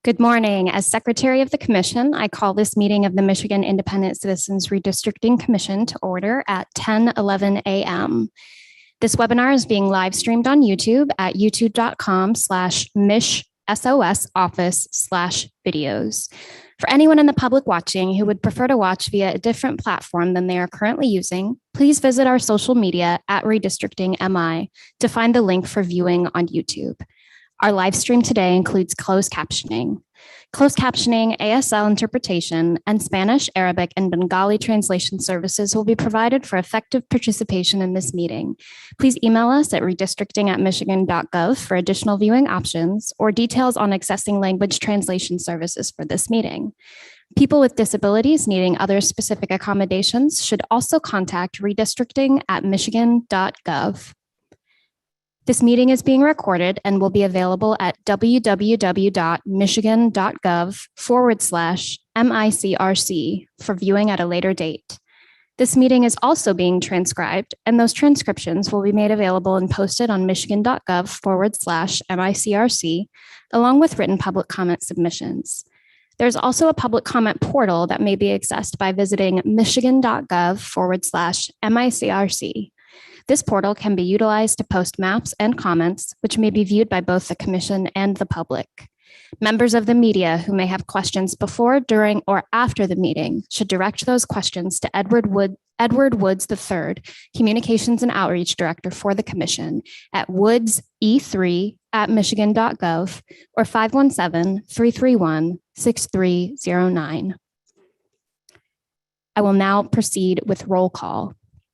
Good morning. As Secretary of the Commission, I call this meeting of the Michigan Independent Citizens Redistricting Commission to order at 10:11 a.m. This webinar is being live streamed on YouTube at youtube.com/MishSOSoffice/videos. For anyone in the public watching who would prefer to watch via a different platform than they are currently using, please visit our social media at Redistricting MI to find the link for viewing on YouTube. Our live stream today includes closed captioning. Closed captioning, ASL interpretation, and Spanish, Arabic, and Bengali translation services will be provided for effective participation in this meeting. Please email us at redistricting@michigan.gov for additional viewing options or details on accessing language translation services for this meeting. People with disabilities needing other specific accommodations should also contact redistricting@michigan.gov. This meeting is being recorded and will be available at www.michigan.gov/MICRC for viewing at a later date. This meeting is also being transcribed, and those transcriptions will be made available and posted on michigan.gov/MICRC, along with written public comment submissions. There's also a public comment portal that may be accessed by visiting michigan.gov/MICRC. This portal can be utilized to post maps and comments, which may be viewed by both the Commission and the public. Members of the media who may have questions before, during, or after the meeting should direct those questions to Edward Woods III, Communications and Outreach Director for the Commission at woodse3@michigan.gov or 517-331-6309. I will now proceed with roll call.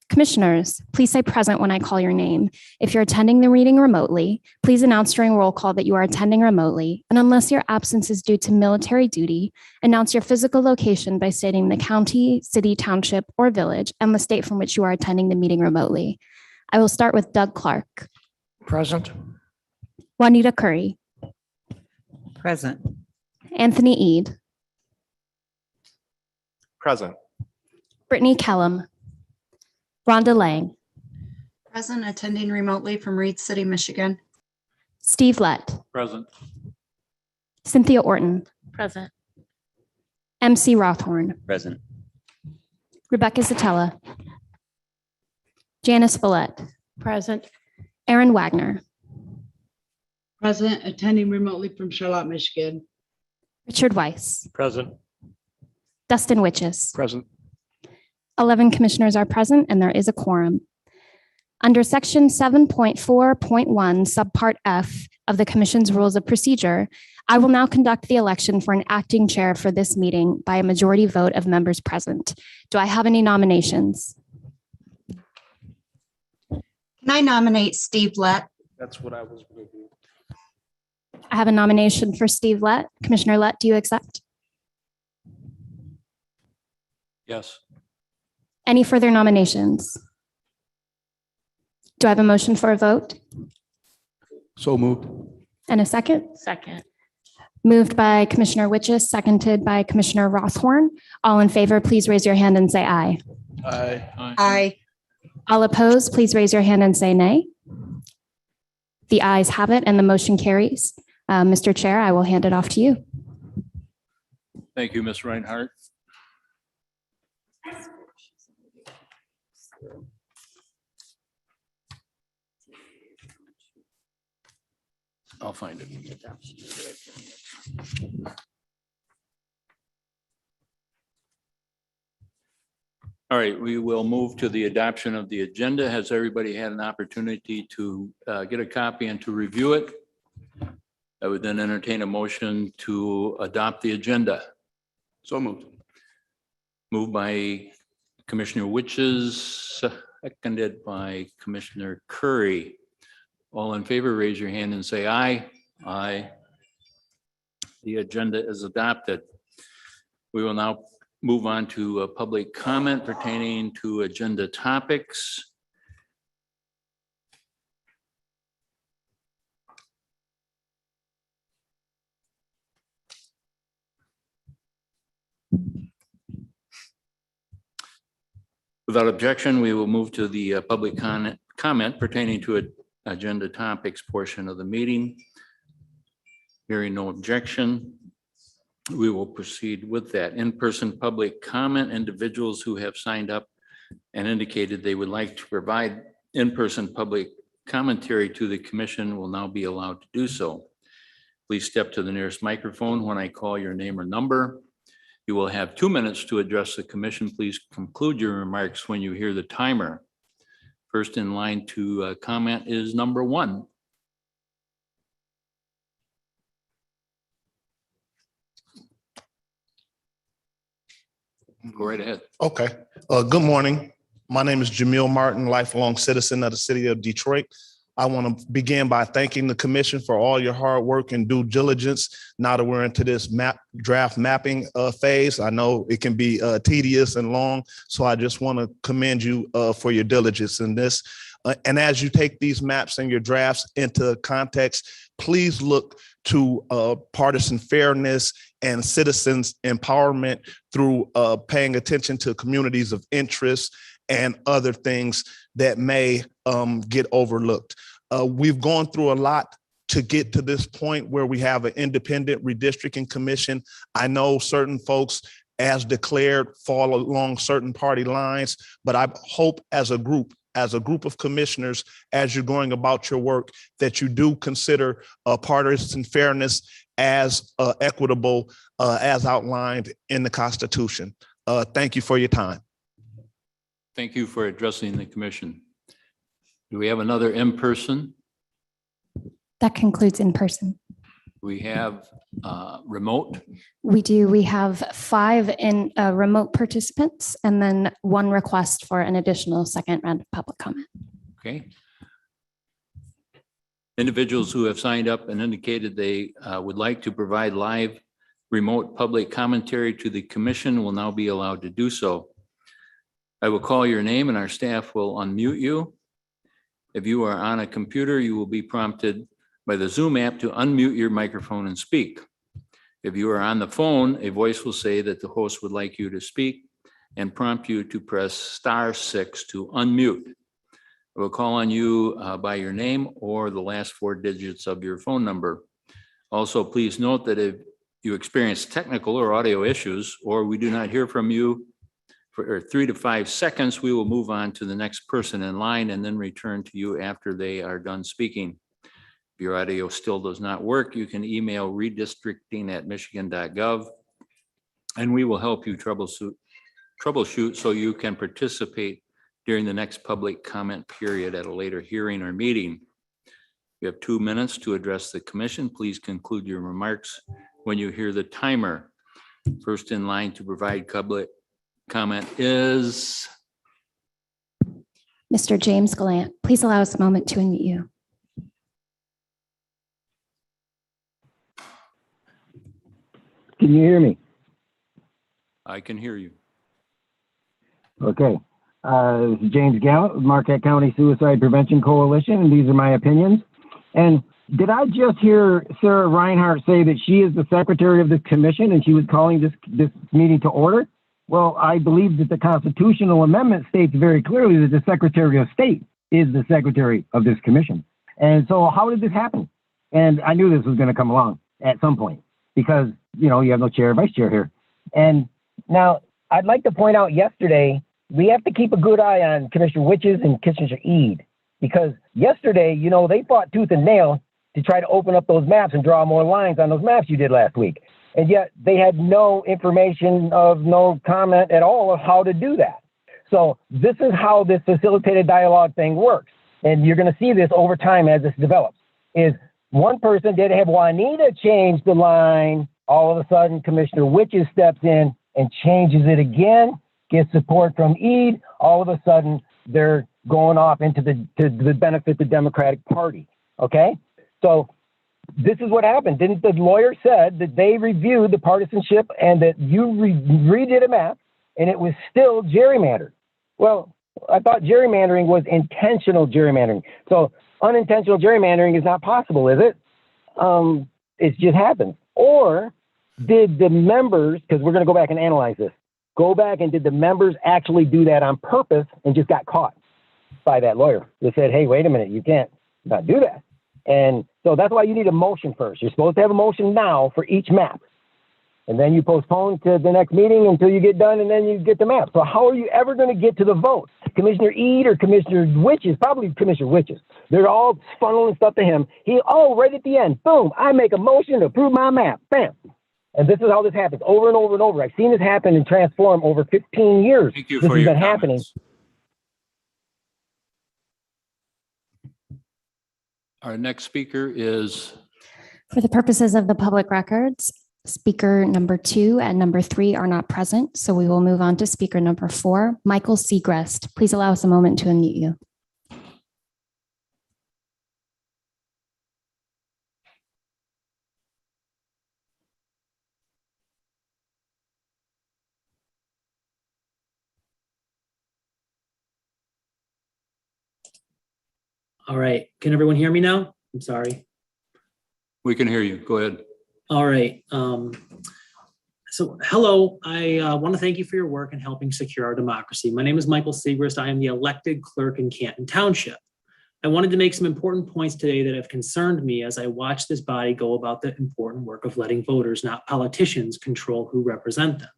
Commissioners, please say present when I call your name. If you're attending the meeting remotely, please announce during roll call that you are attending remotely, and unless your absence is due to military duty, announce your physical location by stating the county, city, township, or village, and the state from which you are attending the meeting remotely. I will start with Doug Clark. Present. Juanita Curry. Present. Anthony Eade. Present. Brittany Kellum. Rhonda Lang. Present, attending remotely from Reed City, Michigan. Steve Lett. Present. Cynthia Orton. Present. MC Rothhorn. Present. Rebecca Zatella. Janice Follett. Present. Aaron Wagner. Present, attending remotely from Charlotte, Michigan. Richard Weiss. Present. Dustin Witches. Present. 11 commissioners are present and there is a quorum. Under section 7.4.1 subpart F of the Commission's Rules of Procedure, I will now conduct the election for an acting chair for this meeting by a majority vote of members present. Do I have any nominations? Can I nominate Steve Lett? That's what I was going to do. I have a nomination for Steve Lett. Commissioner Lett, do you accept? Yes. Any further nominations? Do I have a motion for a vote? So moved. And a second? Second. Moved by Commissioner Witches, seconded by Commissioner Rothhorn. All in favor, please raise your hand and say aye. Aye. Aye. All opposed, please raise your hand and say nay. The ayes have it and the motion carries. Mr. Chair, I will hand it off to you. Thank you, Ms. Reinhardt. I'll find it. All right, we will move to the adoption of the agenda. Has everybody had an opportunity to get a copy and to review it? I would then entertain a motion to adopt the agenda. So moved. Moved by Commissioner Witches, seconded by Commissioner Curry. All in favor, raise your hand and say aye. Aye. The agenda is adopted. We will now move on to a public comment pertaining to agenda topics. Without objection, we will move to the public comment pertaining to agenda topics portion of the meering. Hearing no objection, we will proceed with that. In-person public comment, individuals who have signed up and indicated they would like to provide in-person public commentary to the commission will now be allowed to do so. Please step to the nearest microphone when I call your name or number. You will have 2 minutes to address the commission. Please conclude your remarks when you hear the timer. First in line to comment is number 1. Go right ahead. Okay. Good morning. My name is Jamil Martin, lifelong citizen of the city of Detroit. I want to begin by thanking the commission for all your hard work and due diligence. Now that we're into this draft mapping phase, I know it can be tedious and long, so I just want to commend you for your diligence in this. And as you take these maps and your drafts into context, please look to partisan fairness and citizens empowerment through paying attention to communities of interest and other things that may get overlooked. We've gone through a lot to get to this point where we have an independent redistricting commission. I know certain folks, as declared, fall along certain party lines, but I hope as a group of commissioners, as you're going about your work, that you do consider partisan fairness as equitable as outlined in the Constitution. Thank you for your time. Thank you for addressing the commission. Do we have another in-person? That concludes in person. We have remote. We do. We have 5 in remote participants and then 1 request for an additional second round of public comment. Okay. Individuals who have signed up and indicated they would like to provide live remote public commentary to the commission will now be allowed to do so. I will call your name and our staff will unmute you. If you are on a computer, you will be prompted by the Zoom app to unmute your microphone and speak. If you are on the phone, a voice will say that the host would like you to speak and prompt you to press *6 to unmute. I will call on you by your name or the last 4 digits of your phone number. Also, please note that if you experience technical or audio issues, or we do not hear from you for 3 to 5 seconds, we will move on to the next person in line and then return to you after they are done speaking. If your audio still does not work, you can email redistricting@michigan.gov and we will help you troubleshoot so you can participate during the next public comment period at a later hearing or meeting. You have 2 minutes to address the commission. Please conclude your remarks when you hear the timer. First in line to provide public comment is Mr. James Gallant. Please allow us a moment to unmute you. Can you hear me? I can hear you. Okay. This is James Gallant with Marquette County Suicide Prevention Coalition, and these are my opinions. And did I just hear Sarah Reinhardt say that she is the secretary of the commission and she was calling this meeting to order? Well, I believe that the constitutional amendment states very clearly that the Secretary of State is the secretary of this commission. And so how did this happen? And I knew this was going to come along at some point because, you know, you have no chair or vice chair here. And now I'd like to point out yesterday, we have to keep a good eye on Commissioner Witches and Commissioner Eid, because yesterday, you know, they fought tooth and nail to try to open up those maps and draw more lines on those maps you did last week. And yet they had no information of no comment at all of how to do that. So this is how this facilitated dialogue thing works. And you're going to see this over time as this develops, is one person did have Juanita change the line. All of a sudden, Commissioner Witches steps in and changes it again, gets support from Eid. All of a sudden, they're going off into to benefit the Democratic Party. Okay? So this is what happened. Didn't the lawyer said that they reviewed the partisanship and that you redid a map and it was still gerrymandered? Well, I thought gerrymandering was intentional gerrymandering. So unintentional gerrymandering is not possible, is it? It just happens. Or did the members, because we're going to go back and analyze this, go back and did the members actually do that on purpose and just got caught by that lawyer? They said, hey, wait a minute, you can't not do that. And so that's why you need a motion first. You're supposed to have a motion now for each map. And then you postpone to the next meeting until you get done, and then you get the map. So how are you ever going to get to the vote? Commissioner Eade or Commissioner Witches, probably Commissioner Witches. They're all funneling stuff to him. Right at the end, boom, I make a motion to approve my map. Bam. And this is how this happens over and over and over. I've seen this happen and transform over 15 years. Thank you This for has your been happening. comments. Our next speaker is, For the purposes of the public records, speaker number 2 and number 3 are not present, so we will move on to speaker number 4, Michael Segrest. Please allow us a moment to unmute you. All right. Can everyone hear me now? I'm sorry. we can hear you. Go ahead. All right. So hello, I want to thank you for your work in helping secure our democracy. My name is Michael Segrist. I am the elected clerk in Canton Township. I wanted to make some important points today that have concerned me as I watch this body go about the important work of letting voters, not politicians, control who represent them.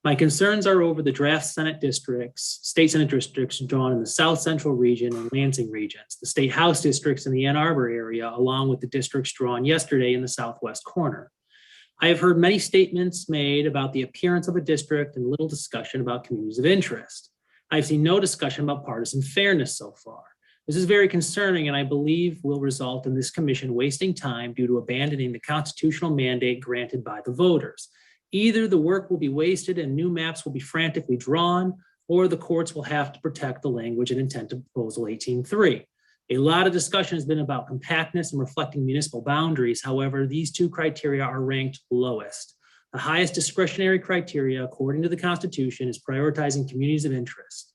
My concerns are over the draft Senate districts, state Senate districts drawn in the South Central region and Lansing regions, the state House districts in the Ann Arbor area, along with the districts drawn yesterday in the Southwest corner. I have heard many statements made about the appearance of a district and little discussion about communities of interest. I've seen no discussion about partisan fairness so far. This is very concerning and I believe will result in this commission wasting time due to abandoning the constitutional mandate granted by the voters. Either the work will be wasted and new maps will be frantically drawn, or the courts will have to protect the language and intent of Proposal 18.3. A lot of discussion has been about compactness and reflecting municipal boundaries. However, these two criteria are ranked lowest. The highest discretionary criteria, according to the Constitution, is prioritizing communities of interest.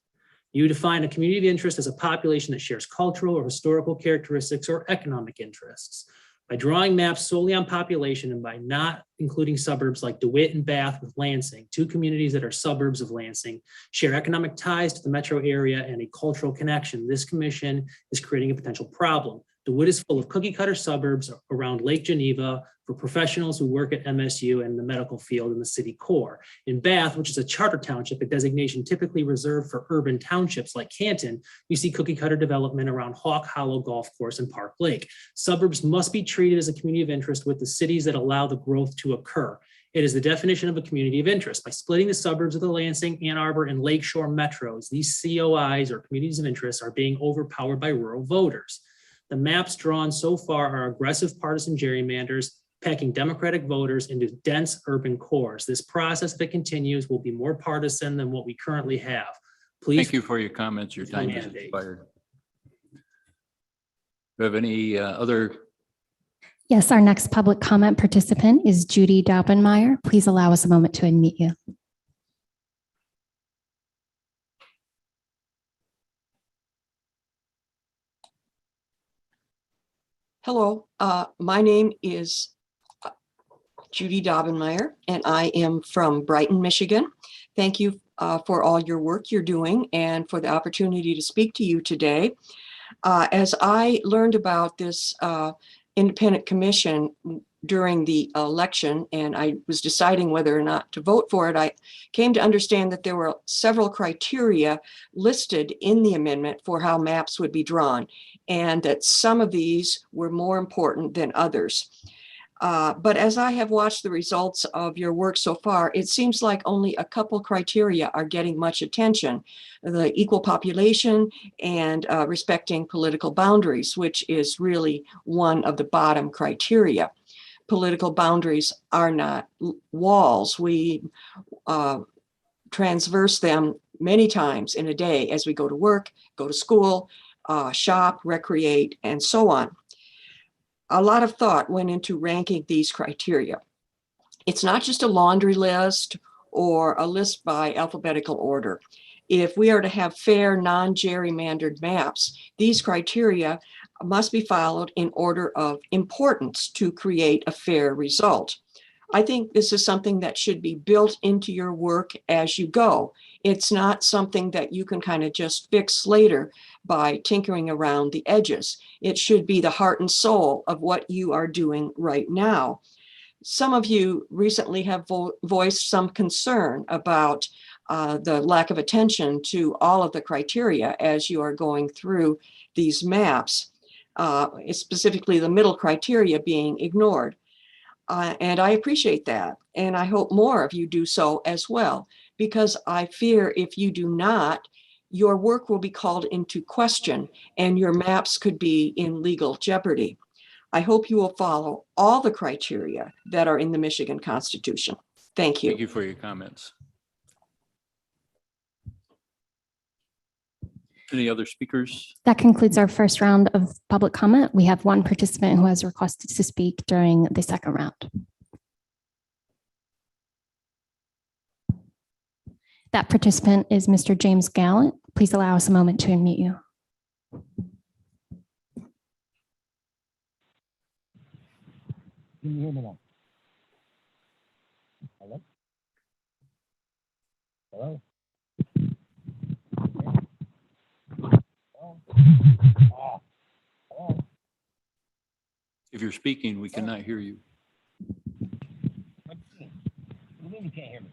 You define a community of interest as a population that shares cultural or historical characteristics or economic interests. By drawing maps solely on population and by not including suburbs like DeWitt and Bath with Lansing, two communities that are suburbs of Lansing, share economic ties to the metro area and a cultural connection, this commission is creating a potential problem. DeWitt is full of cookie cutter suburbs around Lake Geneva for professionals who work at MSU and the medical field in the city core. In Bath, which is a charter township, a designation typically reserved for urban townships like Canton, you see cookie cutter development around Hawk Hollow Golf Course and Park Lake. Suburbs must be treated as a community of interest with the cities that allow the growth to occur. It is the definition of a community of interest. By splitting the suburbs of the Lansing, Ann Arbor, and Lakeshore metros, these COIs or communities of interest are being overpowered by rural voters. The maps drawn so far are aggressive partisan gerrymanders, packing Democratic voters into dense urban cores. This process, if it continues, will be more partisan than what we currently have. Please. Thank you for your comments. Your time has expired. Do you have any other? Yes, our next public comment participant is Judy Daubenmeier. Please allow us a moment to unmute you. Hello, my name is Judy Daubenmeier, and I am from Brighton, Michigan. Thank you for all your work you're doing and for the opportunity to speak to you today. As I learned about this independent commission during the election, and I was deciding whether or not to vote for it, I came to understand that there were several criteria listed in the amendment for how maps would be drawn, and that some of these were more important than others. But as I have watched the results of your work so far, it seems like only a couple criteria are getting much attention: the equal population and respecting political boundaries, which is really one of the bottom criteria. Political boundaries are not walls. We transverse them many times in a day as we go to work, go to school, shop, recreate, and so on. A lot of thought went into ranking these criteria. It's not just a laundry list or a list by alphabetical order. If we are to have fair, non-gerrymandered maps, these criteria must be followed in order of importance to create a fair result. I think this is something that should be built into your work as you go. It's not something that you can kind of just fix later by tinkering around the edges. It should be the heart and soul of what you are doing right now. some of you recently have voiced some concern about the lack of attention to all of the criteria as you are going through these maps, specifically the middle criteria being ignored. And I appreciate that. And I hope more of you do so as well, because I fear if you do not, your work will be called into question and your maps could be in legal jeopardy. I hope you will follow all the criteria that are in the Michigan Constitution. Thank you. Thank you for your comments. Any other speakers? That concludes our first round of public comment. We have one participant who has requested to speak during the second round. That participant is Mr. James Gallant. Please allow us a moment to unmute you. Can you hear me now? Hello? Hello? If you're speaking, we cannot hear you. What do you mean you can't hear me?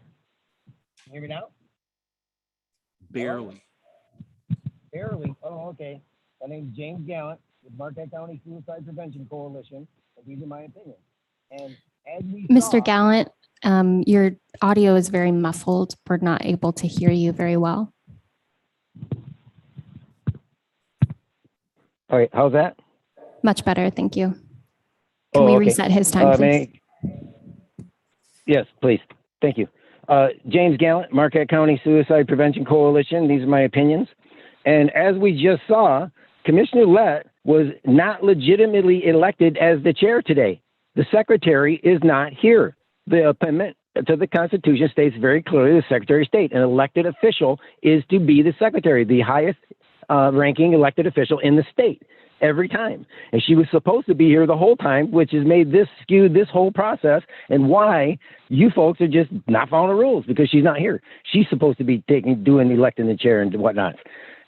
Can you hear me now? Barely. Barely. Oh, okay. My name is James Gallant with Marquette County Suicide Prevention Coalition, and these are my opinions. And as we Mr. Gallant, your audio is very muffled. We're not able to hear you very well. All right, how's that? Much better, thank you. Can we reset his time, please? Yes, please. Thank you. James Gallant, Marquette County Suicide Prevention Coalition. These are my opinions. And as we just saw, Commissioner Lett was not legitimately elected as the chair today. The secretary is not here. The amendment to the Constitution states very clearly the Secretary of State, an elected official, is to be the secretary, the highest ranking elected official in the state every time. And she was supposed to be here the whole time, which has made this skewed this whole process and why you folks are just not following the rules because she's not here. She's supposed to be doing electing the chair and whatnot.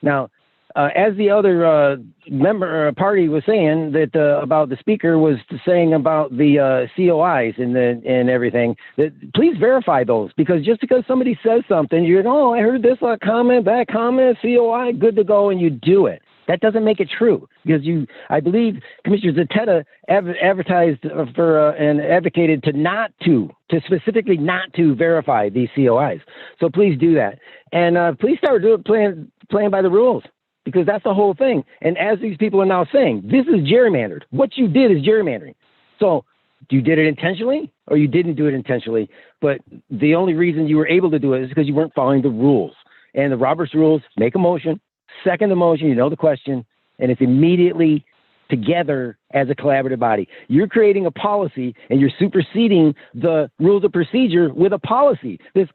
Now, as the other member or party was saying that about the speaker was saying about the COIs and everything, that please verify those, because just because somebody says something, you're oh, I heard this comment, that comment, COI, good to go, and you do it. That doesn't make it true, because I believe Commissioner Zatetta advertised for and advocated to specifically not to verify these COIs. So please do that, and please start playing by the rules, because that's the whole thing. And as these people are now saying, this is gerrymandered. What you did is gerrymandering. So you did it intentionally or you didn't do it intentionally, but the only reason you were able to do it is because you weren't following the rules. And the Roberts rules, make a motion, second the motion, you know the question, and it's immediately together as a collaborative body. You're creating a policy and you're superseding the rules of procedure with a policy. This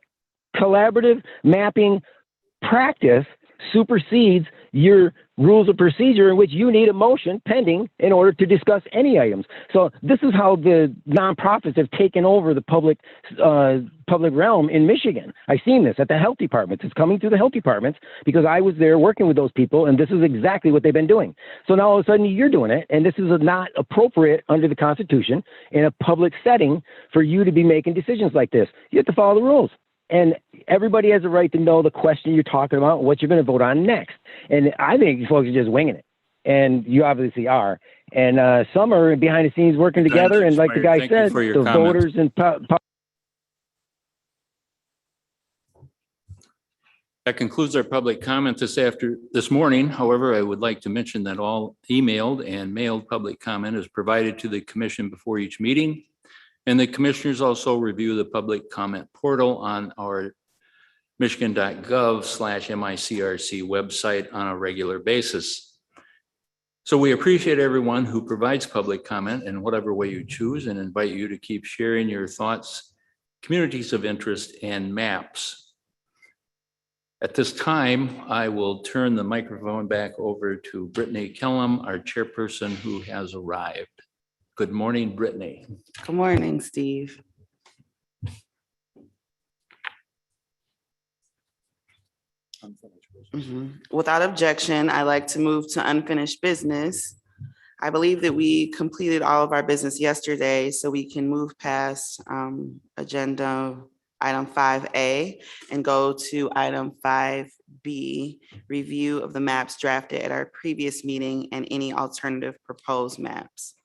collaborative mapping practice supersedes your rules of procedure, in which you need a motion pending in order to discuss any items. So this is how the nonprofits have taken over the public realm in Michigan. I've seen this at the health departments. It's coming through the health departments because I was there working with those people, and this is exactly what they've been doing. So now all of a sudden you're doing it, and this is not appropriate under the Constitution in a public setting for you to be making decisions like this. You have to follow the rules. And everybody has a right to know the question you're talking about, what you're going to vote on next. And I think you folks are just winging it. And you obviously are. And some are behind the scenes working together. And like the guy said, the voters and that concludes our public comment this morning. However, I would like to mention that all emailed and mailed public comment is provided to the commission before each meeting. And the commissioners also review the public comment portal on our michigan.gov/MICRC website on a regular basis. So we appreciate everyone who provides public comment in whatever way you choose, and invite you to keep sharing your thoughts, communities of interest, and maps. At this time, I will turn the microphone back over to Brittany Kellum, our chairperson, who has arrived. Good morning, Brittany. Good morning, Steve. Without objection, I like to move to unfinished business. I believe that we completed all of our business yesterday, so we can move past agenda item 5A and go to item 5B, review of the maps drafted at our previous meeting and any alternative proposed maps.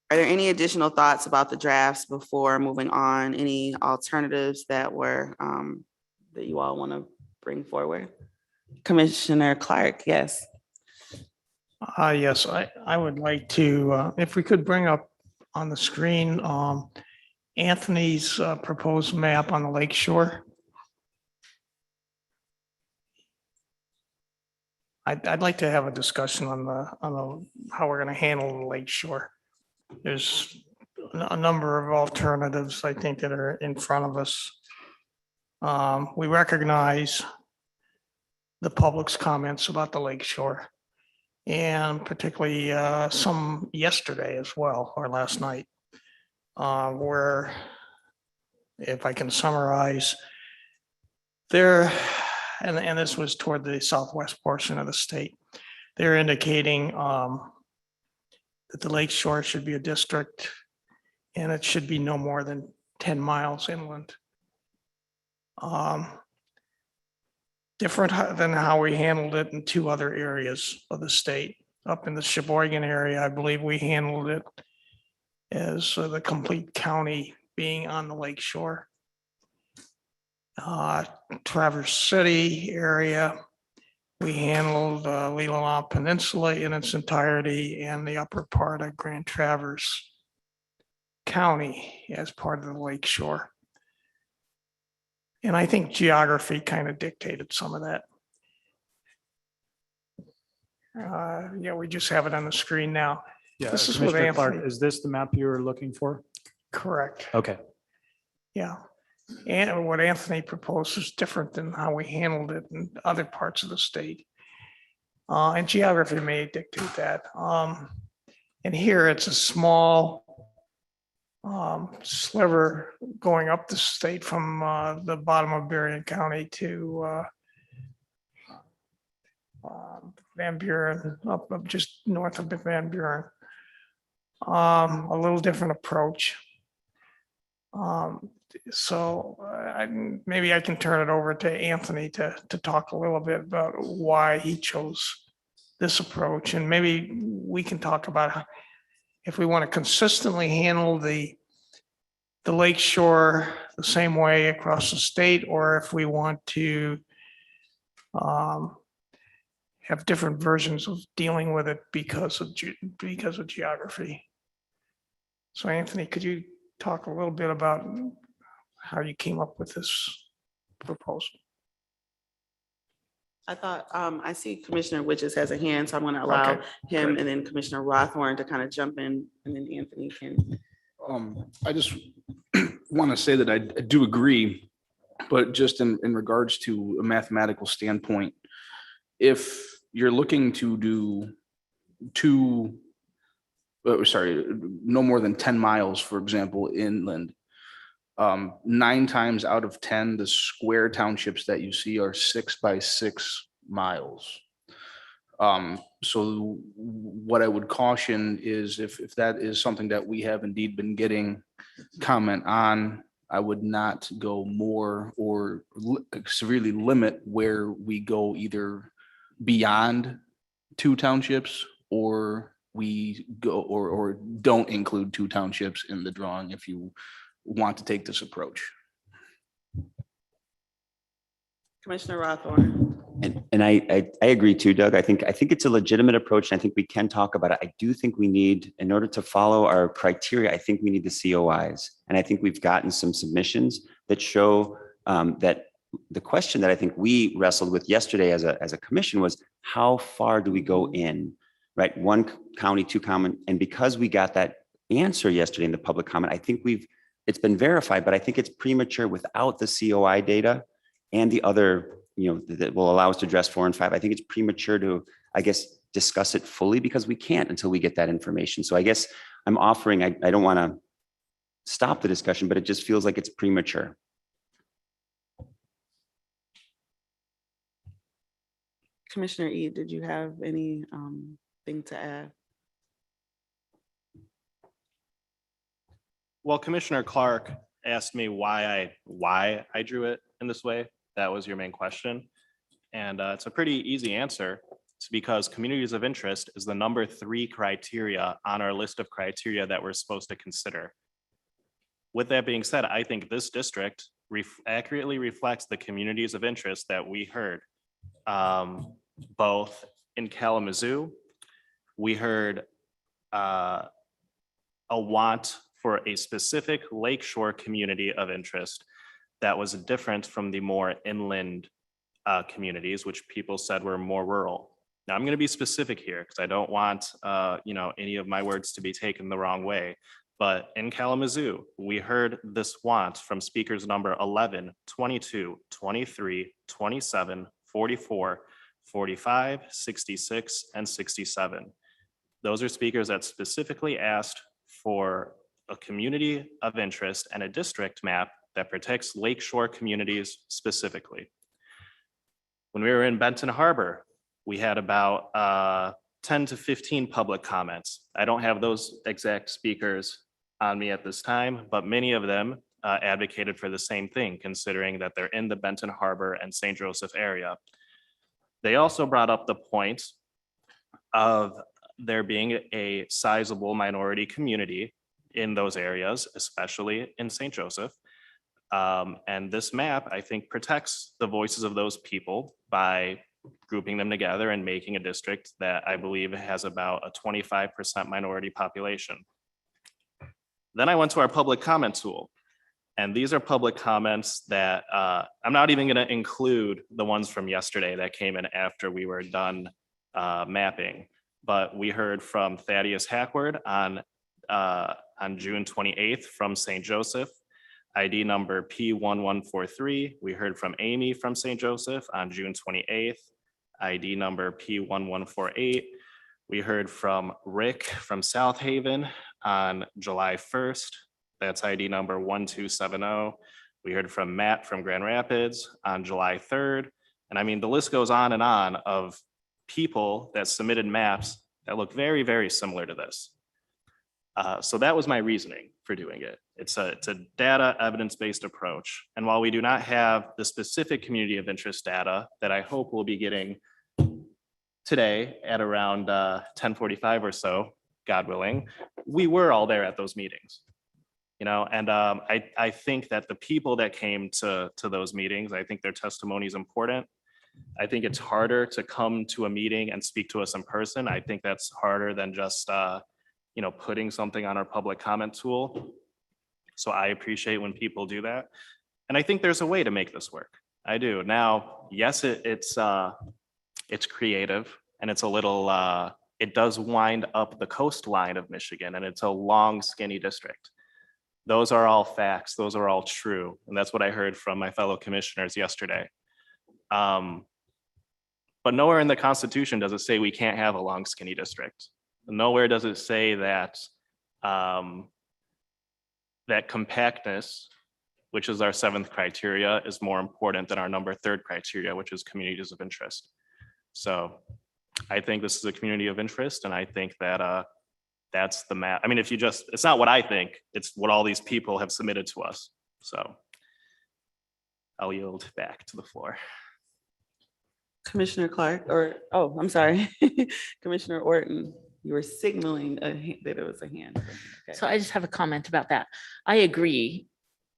Are there any additional thoughts about the drafts before moving on? Any alternatives that were that you all want to bring forward? Commissioner Clark, yes. Yes, I would like to, if we could bring up on the screen, Anthony's proposed map on the lake shore. I'd like to have a discussion on how we're going to handle the lake shore. There's a number of alternatives, I think, that are in front of us. We recognize the public's comments about the lake shore, and particularly some yesterday as well, or last night, where, if I can summarize, there, and this was toward the southwest portion of the state, they're indicating that the lake shore should be a district and it should be no more than 10 miles inland. Different than how we handled it in two other areas of the state. Up in the Sheboygan area, I believe we handled it as the complete county being on the lake shore. Traverse City area, we handled Leelanau Peninsula in its entirety and the upper part of Grand Traverse County as part of the lake shore. And I think geography kind of dictated some of that. Yeah, we just have it on the screen now. Yeah, This is what Commissioner Clark, Anthony- is this the map you're looking for? Correct. Okay. Yeah. And what Anthony proposed is different than how we handled it in other parts of the state. And geography may dictate that. And here it's a small sliver going up the state from the bottom of Berrien County to Van Buren, up just north of Van Buren. A little different approach. So maybe I can turn it over to Anthony to talk a little bit about why he chose this approach. And maybe we can talk about if we want to consistently handle the lake shore the same way across the state, or if we want to have different versions of dealing with it because of geography. So Anthony, could you talk a little bit about how you came up with this proposal? I thought, I see Commissioner Witches has a hand, so I'm going to allow Okay, him great. and then Commissioner Rothorn to kind of jump in, and then Anthony can. I just want to say that I do agree, but just in regards to a mathematical standpoint, if you're looking to do no more than 10 miles, for example, inland, 9 times out of 10, the square townships that you see are 6 by 6 miles. So what I would caution is if that is something that we have indeed been getting comment on, I would not go more or severely limit where we go either beyond 2 townships or we go or don't include 2 townships in the drawing if you want to take this approach. Commissioner Rothorn. And I agree too, Doug. I think it's a legitimate approach, and I think we can talk about it. I do think we need, in order to follow our criteria, I think we need the COIs. And I think we've gotten some submissions that show that the question that I think we wrestled with yesterday as a commission was, how far do we go in, right? 1 county, 2 county, and because we got that answer yesterday in the public comment, I think it's been verified, but I think it's premature without the COI data and the other, that will allow us to address 4 and 5. I think it's premature to, I guess, discuss it fully because we can't until we get that information. So I guess I'm offering, I don't want to stop the discussion, but it just feels like it's premature. Commissioner Ede, did you have any thing to add? Well, Commissioner Clark asked me why I drew it in this way. That was your main question. And it's a pretty easy answer. It's because communities of interest is the number 3 criteria on our list of criteria that we're supposed to consider. With that being said, I think this district accurately reflects the communities of interest that we heard. Both in Kalamazoo, we heard a want for a specific lakeshore community of interest that was different from the more inland communities, which people said were more rural. Now I'm going to be specific here because I don't want any of my words to be taken the wrong way. But in Kalamazoo, we heard this want from speakers number 11, 22, 23, 27, 44, 45, 66, and 67. Those are speakers that specifically asked for a community of interest and a district map that protects lakeshore communities specifically. When we were in Benton Harbor, we had about 10 to 15 public comments. I don't have those exact speakers on me at this time, but many of them advocated for the same thing, considering that they're in the Benton Harbor and St. Joseph area. They also brought up the point of there being a sizable minority community in those areas, especially in St. Joseph. And this map, I think, protects the voices of those people by grouping them together and making a district that I believe has about a 25% minority population. Then I went to our public comment tool. And these are public comments that I'm not even going to include the ones from yesterday that came in after we were done mapping. But we heard from Thaddeus Hackward on June 28th from St. Joseph, ID number P1143. We heard from Amy from St. Joseph on June 28th, ID number P1148. We heard from Rick from South Haven on July 1st. That's ID number 1270. We heard from Matt from Grand Rapids on July 3rd. And I mean, the list goes on and on of people that submitted maps that look very, very similar to this. So that was my reasoning for doing it. It's a data evidence-based approach. And while we do not have the specific community of interest data that I hope we'll be getting today at around 10:45 or so, God willing, we were all there at those meetings. And I think that the people that came to those meetings, I think their testimony is important. I think it's harder to come to a meeting and speak to us in person. I think that's harder than just putting something on our public comment tool. So I appreciate when people do that. And I think there's a way to make this work. I do. Now, yes, it's creative and it's a little, it does wind up the coastline of Michigan, and it's a long, skinny district. Those are all facts. Those are all true. And that's what I heard from my fellow commissioners yesterday. But nowhere in the Constitution does it say we can't have a long, skinny district. Nowhere does it say that that compactness, which is our 7th criteria, is more important than our number 3rd criteria, which is communities of interest. So I think this is a community of interest, and I think that that's the map. I mean, it's not what I think, it's what all these people have submitted to us. So I'll yield back to the floor. Commissioner Clark, I'm sorry, Commissioner Orton, you were signaling that it was a hand. Okay. So I just have a comment about that. I agree.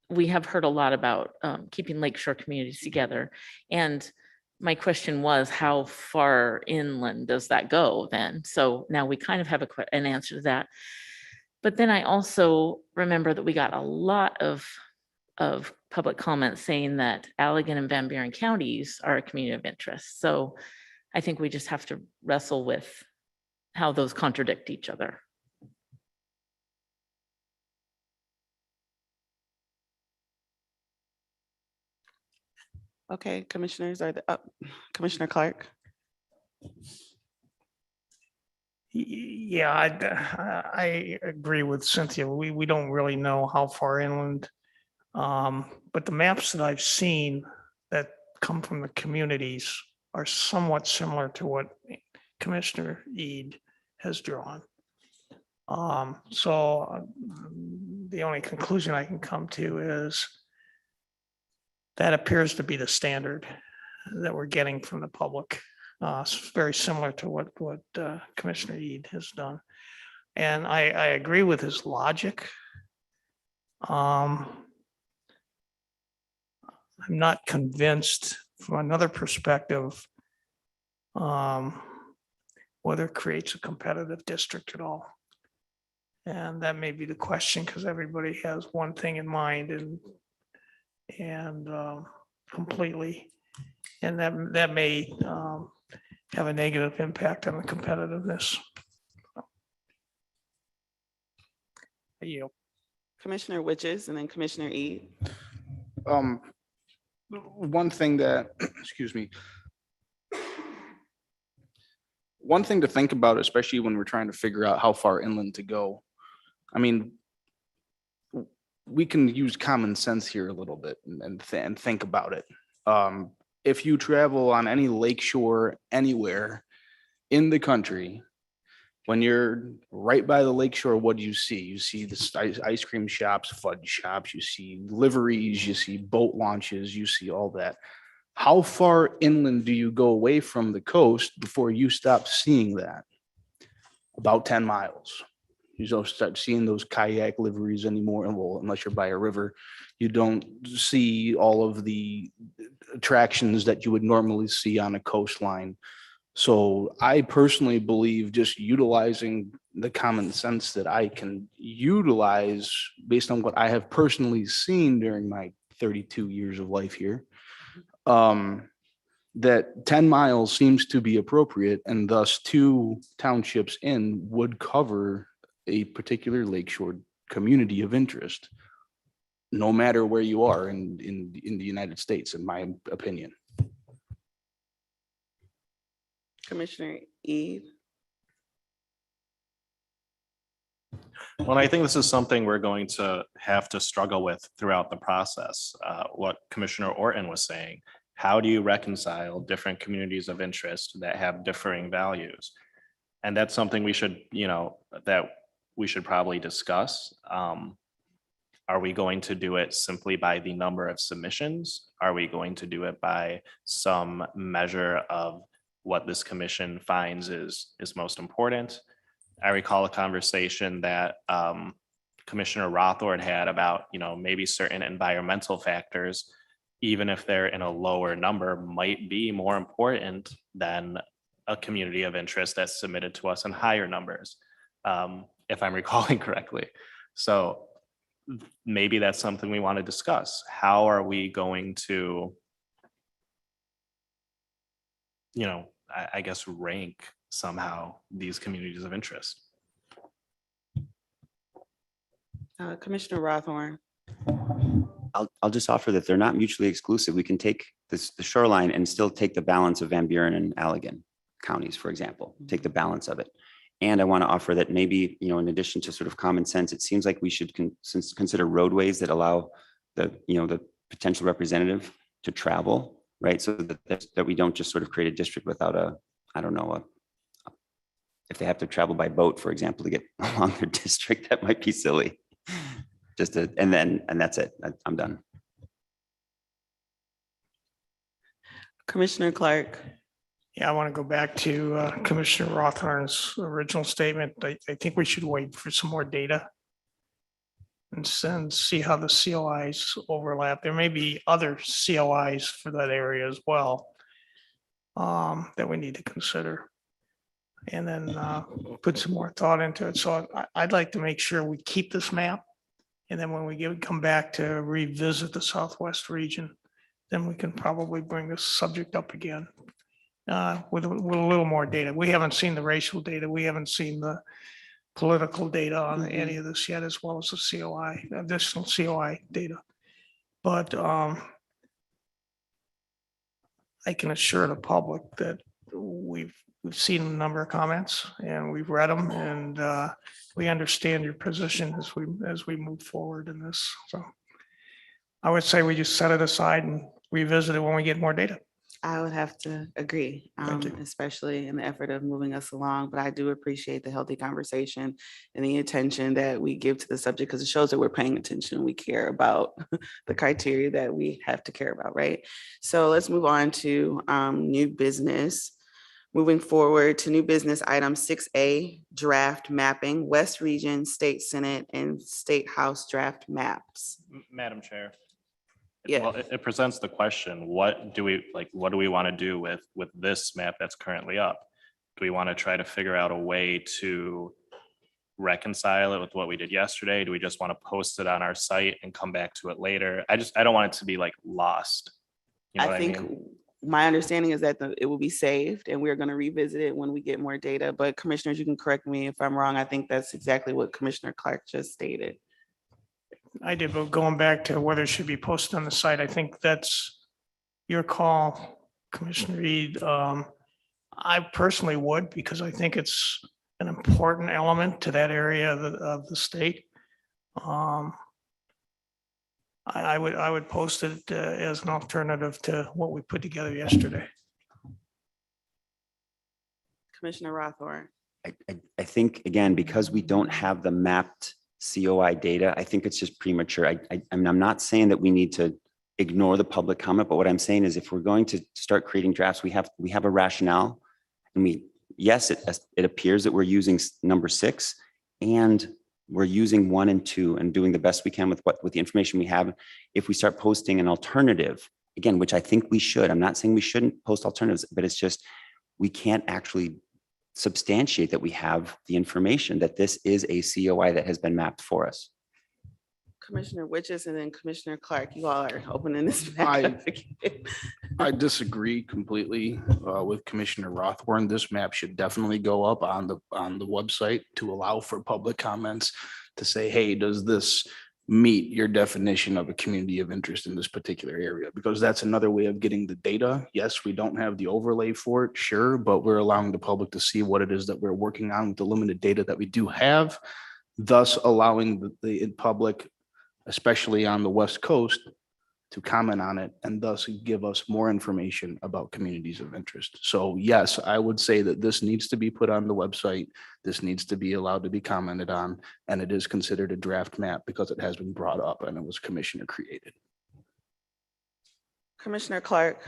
We have heard a lot about keeping lakeshore communities together. And my question was, how far inland does that go then? So now we kind of have an answer to that. But then I also remember that we got a lot of public comments saying that Allegan and Van Buren counties are a community of interest. So I think we just have to wrestle with how those contradict each other. Okay, commissioners, Commissioner Clark. Yeah, I agree with Cynthia. We don't really know how far inland. But the maps that I've seen that come from the communities are somewhat similar to what Commissioner Eid has drawn. So the only conclusion I can come to is that appears to be the standard that we're getting from the public. It's very similar to what Commissioner Eid has done. And I agree with his logic. I'm not convinced from another perspective whether it creates a competitive district at all. And that may be the question, because everybody has one thing in mind and completely, and that may have a negative impact on the competitiveness. You. Commissioner Witches and then Commissioner Eid. One thing that, excuse me. One thing to think about, especially when we're trying to figure out how far inland to go. I mean, we can use common sense here a little bit and think about it. If you travel on any lakeshore anywhere in the country, when you're right by the lakeshore, what do you see? You see the ice cream shops, fudge shops, you see liveries, you see boat launches, you see all that. How far inland do you go away from the coast before you stop seeing that? About 10 miles. You don't start seeing those kayak liveries anymore. Well, unless you're by a river, you don't see all of the attractions that you would normally see on a coastline. So I personally believe just utilizing the common sense that I can utilize based on what I have personally seen during my 32 years of life here, that 10 miles seems to be appropriate, and thus 2 townships in would cover a particular lakeshore community of interest, no matter where you are in the United States, in my opinion. Commissioner Eid. Well, I think this is something we're going to have to struggle with throughout the process. What Commissioner Orton was saying, how do you reconcile different communities of interest that have differing values? And that's something we should, that we should probably discuss. Are we going to do it simply by the number of submissions? Are we going to do it by some measure of what this commission finds is most important? I recall a conversation that Commissioner Rothorn had about, maybe certain environmental factors, even if they're in a lower number, might be more important than a community of interest that's submitted to us in higher numbers, if I'm recalling correctly. So maybe that's something we want to discuss. How are we going to, I guess, rank somehow these communities of interest? Commissioner Rothorn. I'll just offer that they're not mutually exclusive. We can take the shoreline and still take the balance of Van Buren and Allegan counties, for example, take the balance of it. And I want to offer that maybe, in addition to sort of common sense, it seems like we should consider roadways that allow the potential representative to travel, right? So that we don't just sort of create a district without if they have to travel by boat, for example, to get along their district, that might be silly. And that's it. I'm done. Commissioner Clark. Yeah, I want to go back to Commissioner Rothorn's original statement. I think we should wait for some more data and see how the COIs overlap. There may be other COIs for that area as well that we need to consider, and then put some more thought into it. So I'd like to make sure we keep this map, and then when we come back to revisit the Southwest region, then we can probably bring this subject up again with a little more data. We haven't seen the racial data. We haven't seen the political data on any of this yet, as well as the COI, additional COI data. But I can assure the public that we've seen a number of comments and we've read them, and we understand your position as we move forward in this. So I would say we just set it aside and revisit it when we get more data. I would have to agree, especially in the effort of moving us along. But I do appreciate the healthy conversation and the attention that we give to the subject, because it shows that we're paying attention. We care about the criteria that we have to care about, right? So let's move on to new business. Moving forward to new business item 6A, draft mapping, West Region, State Senate, and State House draft maps. Madam Chair. Yeah. Well, it presents the question, what do we want to do with this map that's currently up? Do we want to try to figure out a way to reconcile it with what we did yesterday? Do we just want to post it on our site and come back to it later? I don't want it to be like lost. You know what I mean? My understanding is that it will be saved and we're going to revisit it when we get more data. But commissioners, you can correct me if I'm wrong. I think that's exactly what Commissioner Clark just stated. I did, but going back to whether it should be posted on the site, I think that's your call, Commissioner Reed. I personally would, because I think it's an important element to that area of the state. I would post it as an alternative to what we put together yesterday. Commissioner Rothorn. I think, again, because we don't have the mapped COI data, I think it's just premature. I'm not saying that we need to ignore the public comment, but what I'm saying is if we're going to start creating drafts, we have a rationale. And yes, it appears that we're using number 6 and we're using 1 and 2 and doing the best we can with the information we have. If we start posting an alternative, again, which I think we should, I'm not saying we shouldn't post alternatives, but it's just, we can't actually substantiate that we have the information that this is a COI that has been mapped for us. Commissioner Witches and then Commissioner Clark, you all are opening this back up again. I disagree completely with Commissioner Rothorn. This map should definitely go up on the website to allow for public comments to say, hey, does this meet your definition of a community of interest in this particular area? Because that's another way of getting the data. Yes, we don't have the overlay for it, sure, but we're allowing the public to see what it is that we're working on with the limited data that we do have, thus allowing the public, especially on the West Coast, to comment on it and thus give us more information about communities of interest. So yes, I would say that this needs to be put on the website. This needs to be allowed to be commented on, and it is considered a draft map because it has been brought up and it was commissioner created. Commissioner Clark.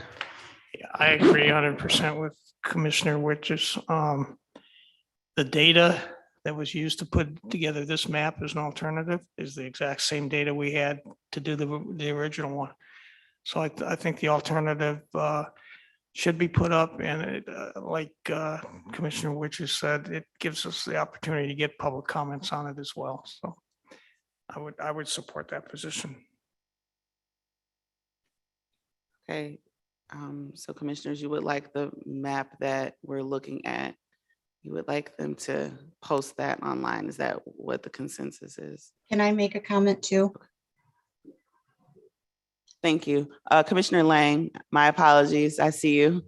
Yeah, I agree 100% with Commissioner Witches. The data that was used to put together this map as an alternative is the exact same data we had to do the original one. So I think the alternative should be put up, and like Commissioner Witches said, it gives us the opportunity to get public comments on it as well. So I would support that position. Okay, so commissioners, you would like the map that we're looking at, you would like them to post that online. Is that what the consensus is? Can I make a comment too? Thank you. Commissioner Lang, my apologies. I see you.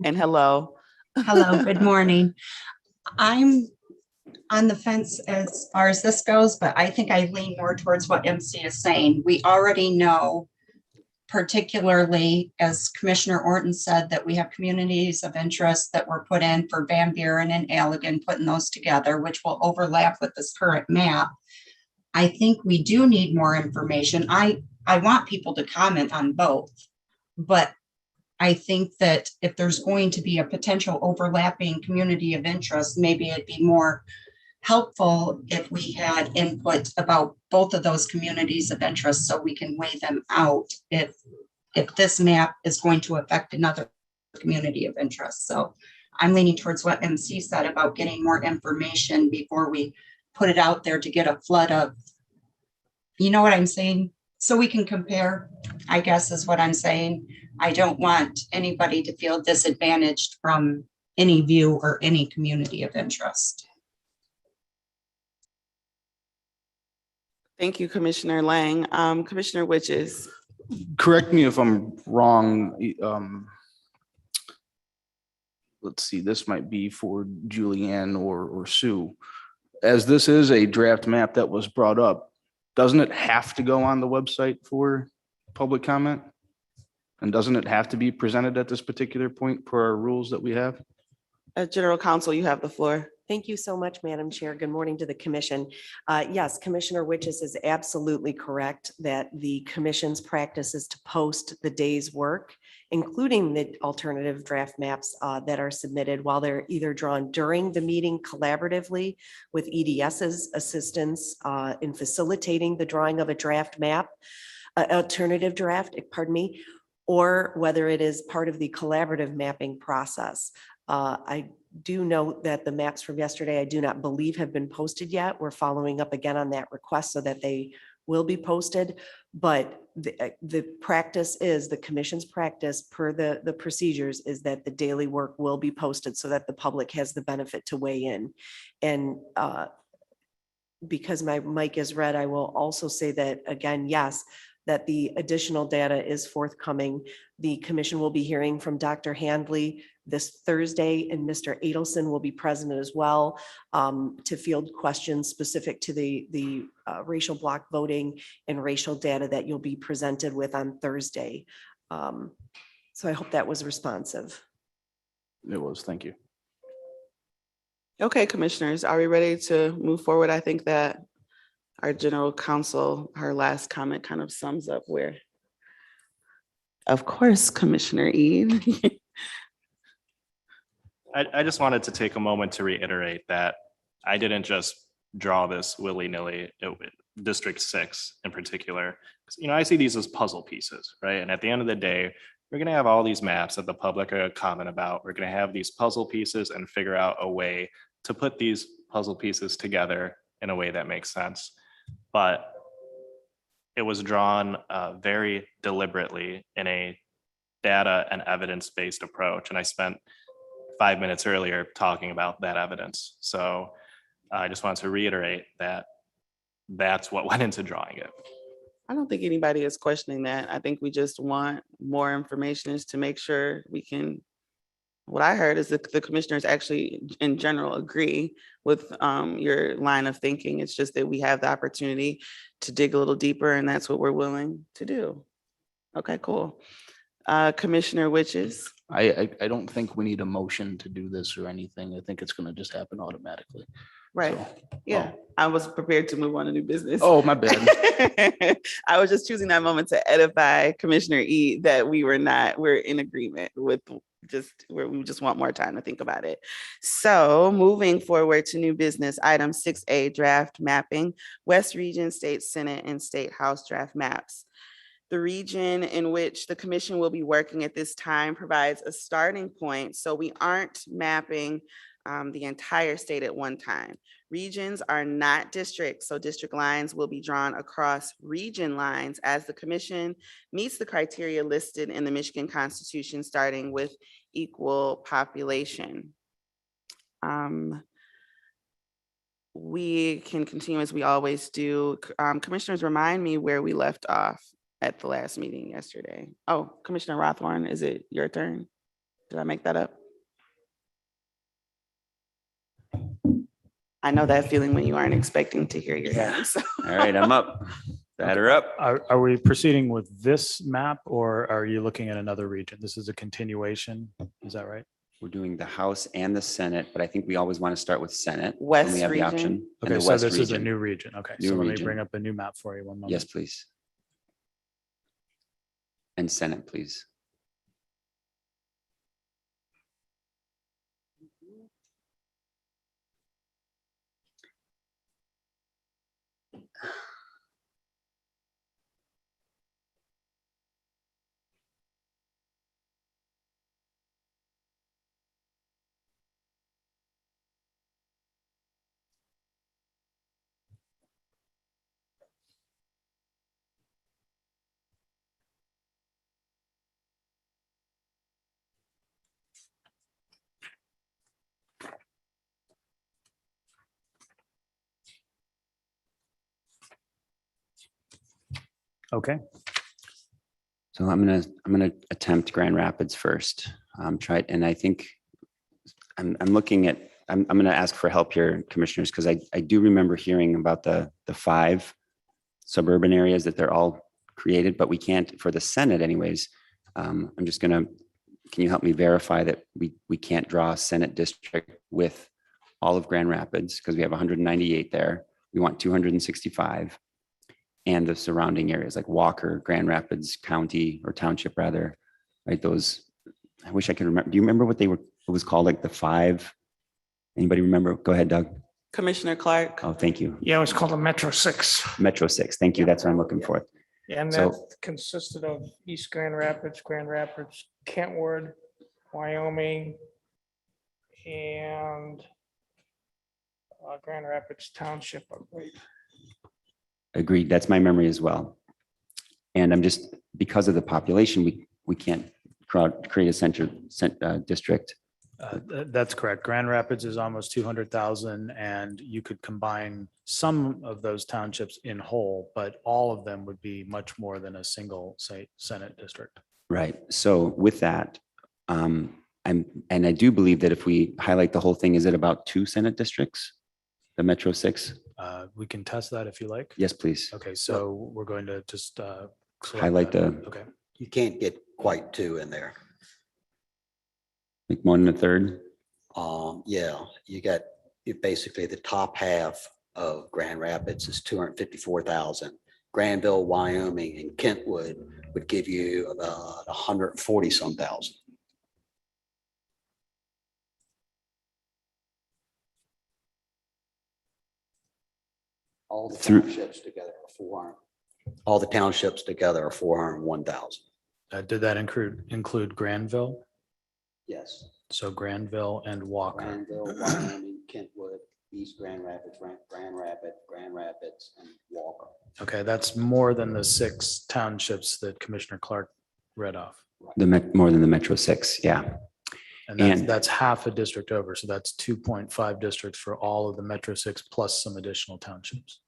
And hello. Hello, good morning. I'm on the fence as far as this goes, but I think I lean more towards what MC is saying. We already know, particularly as Commissioner Orton said, that we have communities of interest that were put in for Van Buren and Allegan, putting those together, which will overlap with this current map. I think we do need more information. I want people to comment on both, but I think that if there's going to be a potential overlapping community of interest, maybe it'd be more helpful if we had input about both of those communities of interest so we can weigh them out if this map is going to affect another community of interest. So I'm leaning towards what MC said about getting more information before we put it out there to get a flood of, you know what I'm saying? So we can compare, I guess is what I'm saying. I don't want anybody to feel disadvantaged from any view or any community of interest. Thank you, Commissioner Lang. Commissioner Witches. Correct me if I'm wrong. Let's see, this might be for Julianne or Sue. As this is a draft map that was brought up, doesn't it have to go on the website for public comment? And doesn't it have to be presented at this particular point per our rules that we have? General Counsel, you have the floor. Thank you so much, Madam Chair. Good morning to the commission. Yes, Commissioner Witches is absolutely correct that the commission's practice is to post the day's work, including the alternative draft maps that are submitted while they're either drawn during the meeting collaboratively with EDS's assistance in facilitating the drawing of a draft map, alternative draft, pardon me, or whether it is part of the collaborative mapping process. I do note that the maps from yesterday, I do not believe have been posted yet. We're following up again on that request so that they will be posted. But the practice is, the commission's practice per the procedures is that the daily work will be posted so that the public has the benefit to weigh in. And because my mic is red, I will also say that again, yes, that the additional data is forthcoming. The commission will be hearing from Dr. Handley this Thursday, and Mr. Adelson will be present as well to field questions specific to the racial block voting and racial data that you'll be presented with on Thursday. So I hope that was responsive. It was, thank you. Okay, commissioners, are we ready to move forward? I think that our general counsel, her last comment kind of sums up where. Of course, Commissioner Ede. I just wanted to take a moment to reiterate that I didn't just draw this willy-nilly, District 6 in particular. You know, I see these as puzzle pieces, right? And at the end of the day, we're gonna have all these maps that the public are comment about. We're gonna have these puzzle pieces and figure out a way to put these puzzle pieces together in a way that makes sense. But it was drawn very deliberately in a data and evidence-based approach. And I spent 5 minutes earlier talking about that evidence. So I just wanted to reiterate that that's what went into drawing it. I don't think anybody is questioning that. I think we just want more information is to make sure we can. What I heard is that the commissioners actually in general agree with your line of thinking. It's just that we have the opportunity to dig a little deeper, and that's what we're willing to do. Okay, cool. Commissioner Witches. I don't think we need a motion to do this or anything. I think it's gonna just happen automatically. Right. So, Yeah, I was prepared to move on to new business. Oh, my bad. I was just choosing that moment to edify Commissioner E that we're in agreement with we just want more time to think about it. So moving forward to new business, item 6A, draft mapping, West Region, State Senate and State House draft maps. The region in which the commission will be working at this time provides a starting point, so we aren't mapping the entire state at one time. Regions are not districts, so district lines will be drawn across region lines as the commission meets the criteria listed in the Michigan Constitution, starting with equal population. We can continue as we always do. Commissioners, remind me where we left off at the last meeting yesterday. Oh, Commissioner Rothorn, is it your turn? Did I make that up? I know that feeling when you aren't expecting to hear your name. So. All right, I'm up. Batter up. Are we proceeding with this map or are you looking at another region? This is a continuation, is that right? We're doing the House and the Senate, but I think we always want to start with Senate. West when we have the region. option. and Okay, the so West this is a region. new region. Okay, New so let me region. bring up a new map for you. 1 moment. Yes, please. And Senate, please. Okay. So I'm gonna attempt Grand Rapids first. And I think I'm gonna ask for help here, commissioners, because I do remember hearing about the 5 suburban areas that they're all created, but we can't, for the Senate anyways, I'm just gonna, can you help me verify that we can't draw a Senate district with all of Grand Rapids because we have 198 there. We want 265 and the surrounding areas like Walker, Grand Rapids County or Township rather, right? Those, I wish I could remember. Do you remember what they were, it was called like the 5? Anybody remember? Go ahead, Doug. Commissioner Clark. Oh, thank you. Yeah, it was called a Metro 6. Metro 6. Thank you. That's what I'm looking for. And So- that consisted of East Grand Rapids, Kentwood, Wyoming, and Grand Rapids Township, I believe. Agreed. That's my memory as well. And I'm just, because of the population, we can't create a district. That's correct. Grand Rapids is almost 200,000 and you could combine some of those townships in whole, but all of them would be much more than a single Senate district. Right. So with that, and I do believe that if we highlight the whole thing, is it about 2 Senate districts? The Metro 6? We can test that if you like. Yes, please. Okay, so we're going to just select Highlight that. the, Okay. You can't get quite 2 in there. like more than a third? Yeah, basically the top half of Grand Rapids is 254,000. Granville, Wyoming and Kentwood would give you about 140 some thousand. All the townships together are 400. All the townships together are 401,000. Did that include Granville? Yes. So Granville and Walker. Granville, Wyoming, Kentwood, East Grand Rapids, Grand Rapids, and Walker. Okay, that's more than the 6 townships that Commissioner Clark read off. More than the Metro 6, yeah. And that's half a district over. So that's 2.5 districts for all of the Metro 6 plus some additional townships.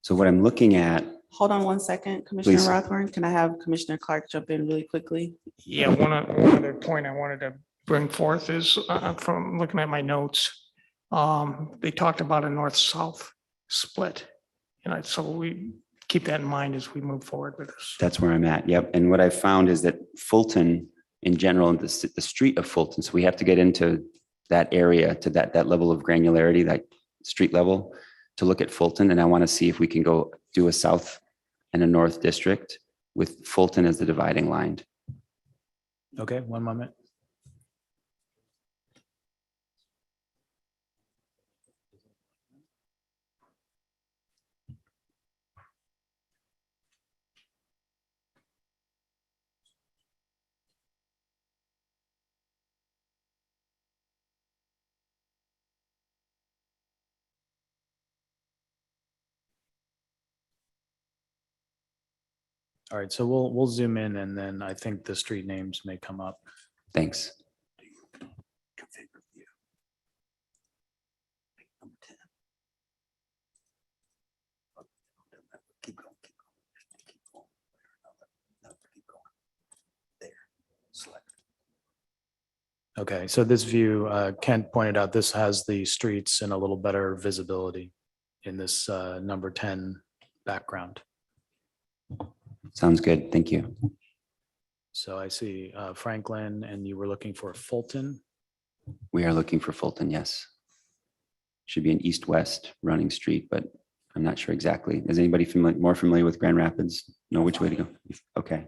So what I'm looking at. Hold on one second, Commissioner Please. Rothorn. Can I have Commissioner Clark jump in really quickly? Yeah, one other point I wanted to bring forth is from looking at my notes. They talked about a north-south split. So we keep that in mind as we move forward with this. That's where I'm at. Yep. And what I found is that Fulton in general, the street of Fulton, so we have to get into that area to that level of granularity, that street level to look at Fulton. And I want to see if we can go do a south and a north district with Fulton as the dividing line. Okay, one moment. All right, so we'll zoom in and then I think the street names may come up. Thanks. Okay, so this view, Kent pointed out, this has the streets and a little better visibility in this number 10 background. Sounds good. Thank you. So I see Franklin, and you were looking for Fulton. We are looking for Fulton, yes. Should be an east-west running street, but I'm not sure exactly. Is anybody more familiar with Grand Rapids? Know which way to go? Okay.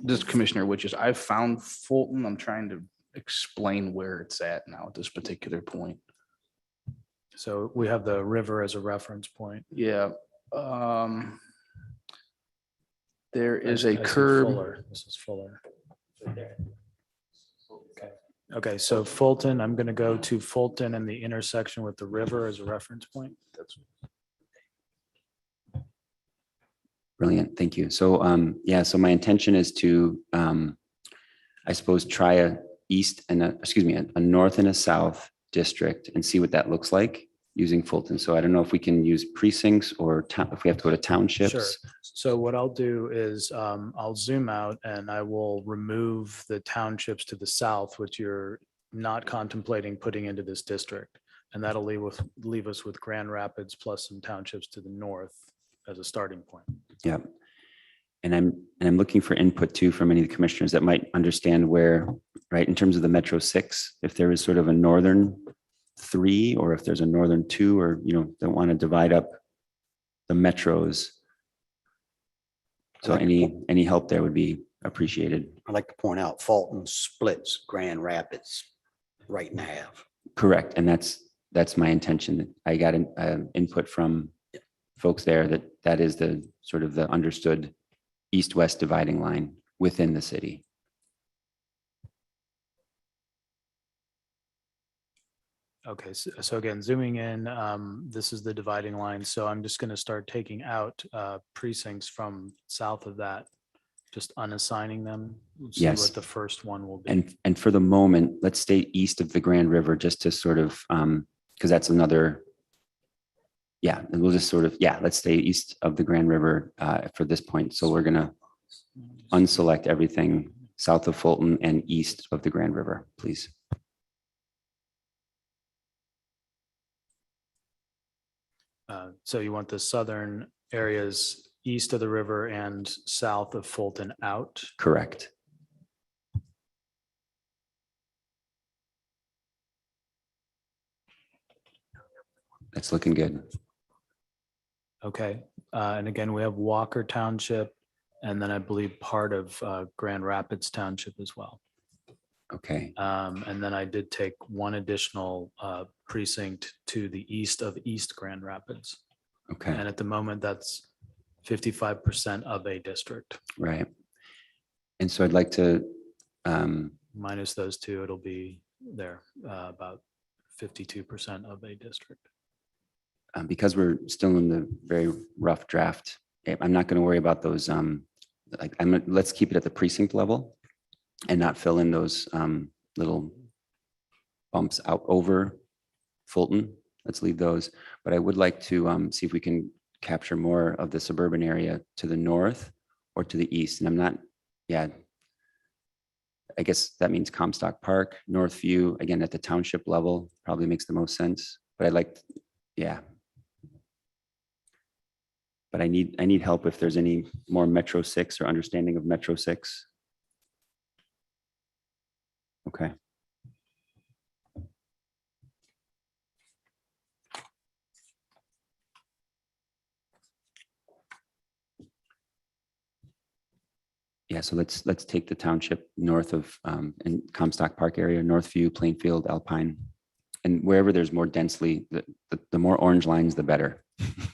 This is Commissioner Witches. I found Fulton. I'm trying to explain where it's at now at this particular point. So we have the river as a reference point. Yeah. There is I a see curb. Fuller. This is Fuller. Okay, so Fulton, I'm going to go to Fulton and the intersection with the river as a reference point. Brilliant. Thank you. So, yeah, so my intention is to, I suppose, try a north and a south district and see what that looks like using Fulton. So I don't know if we can use precincts or if we have to go to townships. Sure. So what I'll do is I'll zoom out and I will remove the townships to the south, which you're not contemplating putting into this district. And that'll leave us with Grand Rapids plus some townships to the north. as a starting point. Yeah. And I'm looking for input too from any of the commissioners that might understand where, right, in terms of the Metro 6, if there is sort of a northern 3 or if there's a northern 2, or, don't want to divide up the metros. So any help there would be appreciated. I'd like to point out Fulton splits Grand Rapids right in half. Correct. And that's my intention. I got input from folks there that is the sort of the understood east-west dividing line within the city. Okay, so again, zooming in, this is the dividing line. So I'm just going to start taking out precincts from south of that, just unassigning them. See Yes. what the first one will be. And for the moment, let's stay east of the Grand River just to sort of, because that's another, yeah, and we'll just sort of, yeah, let's stay east of the Grand River for this point. So we're going to unselect everything south of Fulton and east of the Grand River, please. So you want the southern areas east of the river and south of Fulton out? Correct. That's looking good. Okay, and again, we have Walker Township, and then I believe part of Grand Rapids Township as well. Okay. And then I did take one additional precinct to the east of East Grand Rapids. Okay. And at the moment, that's 55% of a district. Right. And so I'd like to, Minus those two, it'll be there, about 52% of a district. because we're still in the very rough draft, I'm not going to worry about those. Let's keep it at the precinct level and not fill in those little bumps out over Fulton. Let's leave those. But I would like to see if we can capture more of the suburban area to the north or to the east. And I'm not, yeah, I guess that means Comstock Park, Northview, again, at the township level, probably makes the most sense. But I'd like, yeah. But I need help if there's any more Metro 6 or understanding of Metro 6. Okay. Yeah, so let's take the township north of in Comstock Park area, Northview, Plainfield, Alpine, and wherever there's more densely, the more orange lines, the better.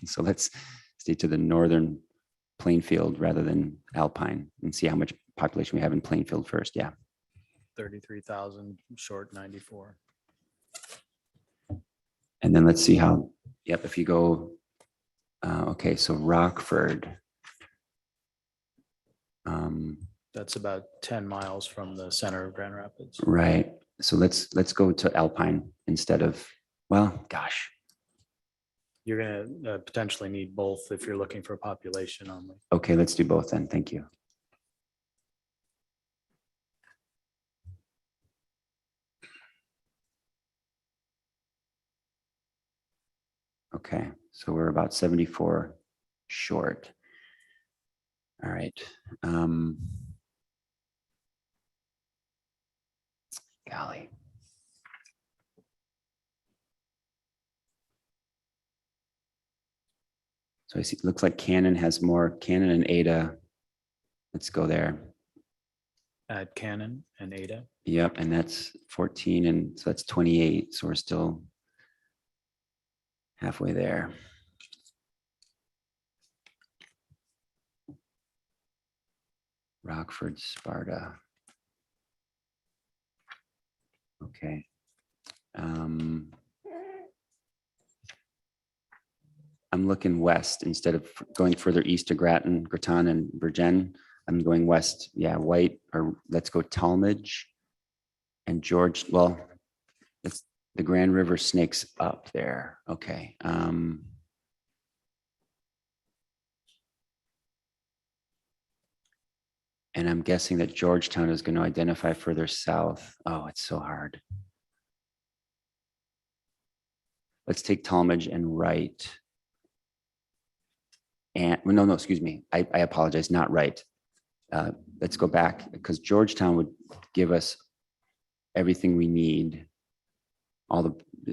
So let's stay to the northern Plainfield rather than Alpine and see how much population we have in Plainfield first. Yeah. 33,000 short 94. And then let's see how, yep, if you go, okay, so Rockford. That's about 10 miles from the center of Grand Rapids. Right. So let's go to Alpine instead of, well, gosh. You're going to potentially need both if you're looking for population only. Okay, let's do both then. Thank you. Okay, so we're about 74 short. All right. Golly. So I see, it looks like Cannon has more, Cannon and Ada. Let's go there. Add Cannon and Ada. Yep, and that's 14, and so that's 28. So we're still halfway there. Rockford, Sparta. Okay. I'm looking west instead of going further east to Grattan and Virgin. I'm going west. Yeah, White, or let's go Talmadge and George. Well, it's the Grand River snakes up there. Okay. And I'm guessing that Georgetown is going to identify further south. Oh, it's so hard. Let's take Talmadge and Wright. And, well, no, excuse me. I apologize, not right. Let's go back because Georgetown would give us everything we need,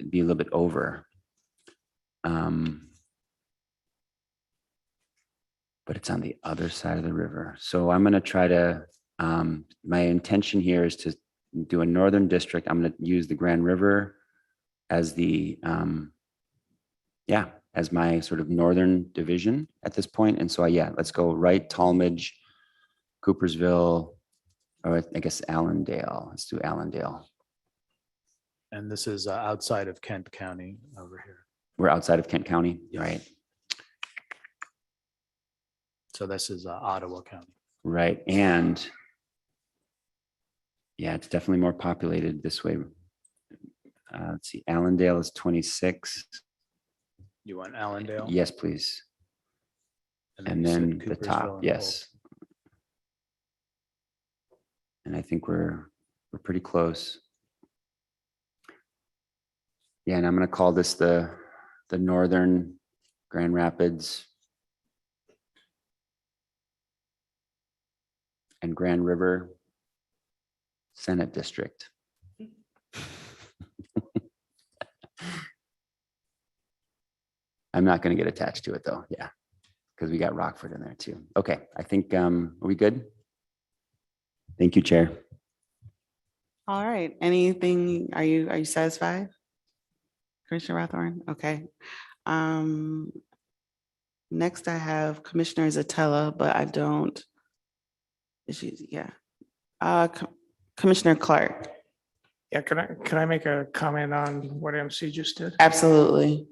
be a little bit over. But it's on the other side of the river. So I'm going to try to, my intention here is to do a northern district. I'm going to use the Grand River as the, as my sort of northern division at this point. And so, let's go right, Talmadge, Coopersville, or I guess Allendale. Let's do Allendale. And this is outside of Kent County over here. We're outside of Kent County, right? So this is Ottawa County. Right. And it's definitely more populated this way. Let's see, Allendale is 26. You want Allendale? Yes, please. And you said then the Coopersville top, and yes. And I think we're pretty close. Yeah, and I'm going to call this the Northern Grand Rapids and Grand River Senate District. I'm not going to get attached to it though. Yeah, because we got Rockford in there too. Okay, I think, are we good? Thank you, Chair. All right, anything, are you satisfied? Commissioner Rathorn, okay. Next I have Commissioner Zatella, but I don't, Commissioner Clark. Yeah, can I make a comment on what MC just did? Absolutely.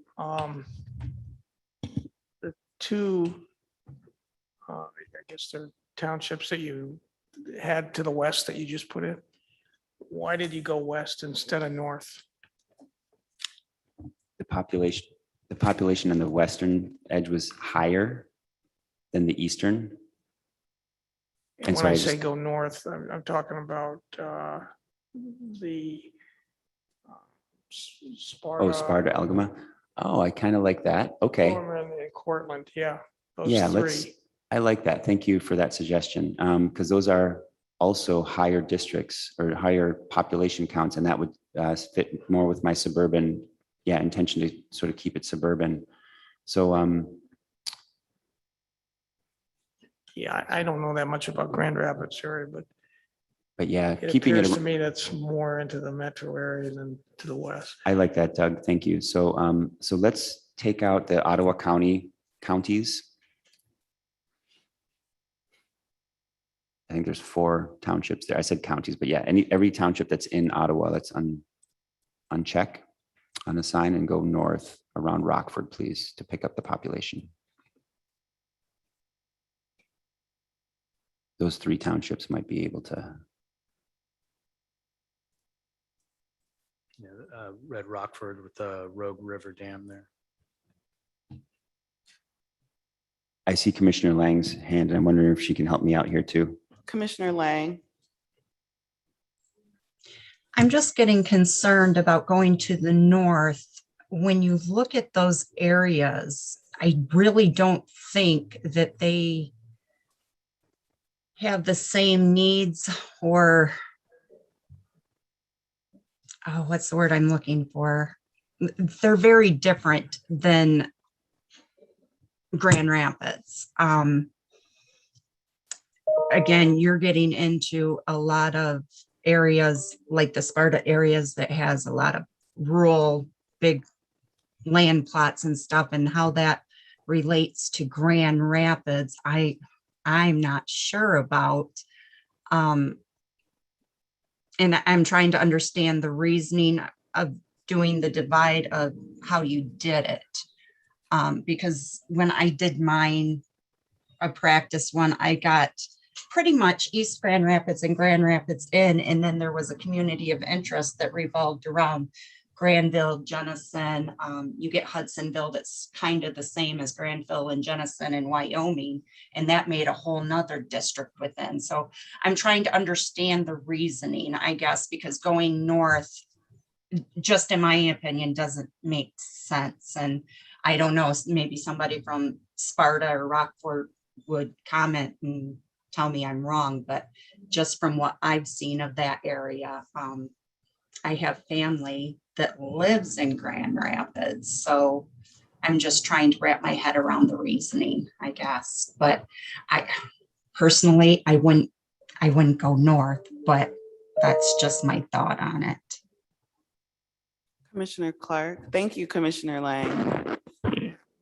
The two, I guess they're townships that you had to the west that you just put in. Why did you go west instead of north? The population on the western edge was higher than the eastern. And when I say go north, I'm talking about the Sparta. Sparta, Algoma. Oh, I kind of like that. Okay. And Cortland, yeah. Those Yeah, three. I like that. Thank you for that suggestion. Because those are also higher districts or higher population counts, and that would fit more with my suburban, intention to sort of keep it suburban. So, yeah, I don't know that much about Grand Rapids area, but it keeping appears it. to me that's more into the metro area than to the west. I like that, Doug. Thank you. So, so let's take out the Ottawa counties. I think there's 4 townships there. I said counties, but every township that's in Ottawa, let's uncheck on the sign and go north around Rockford, please, to pick up the population. Those 3 townships might be able to. Red Rockford with the Rogue River Dam there. I see Commissioner Lang's hand, and I'm wondering if she can help me out here too. Commissioner Lang. I'm just getting concerned about going to the north. When you look at those areas, I really don't think that they have the same needs or what's the word I'm looking for? They're very different than Grand Rapids. Again, you're getting into a lot of areas like the Sparta areas that has a lot of rural, big land plots and stuff, and how that relates to Grand Rapids, I'm not sure about. And I'm trying to understand the reasoning of doing the divide of how you did it. Because when I did mine, a practice one, I got pretty much East Grand Rapids and Grand Rapids in, and then there was a community of interest that revolved around Granville, Jenison. You get Hudsonville, that's kind of the same as Granville and Jenison and Wyoming, and that made a whole nother district within. So I'm trying to understand the reasoning, I guess, because going north, just in my opinion, doesn't make sense. And I don't know, maybe somebody from Sparta or Rockford would comment and tell me I'm wrong, but just from what I've seen of that area, I have family that lives in Grand Rapids, so I'm just trying to wrap my head around the reasoning, I guess. But I personally, I wouldn't go north, but that's just my thought on it. Commissioner Clark. Thank you, Commissioner Lang.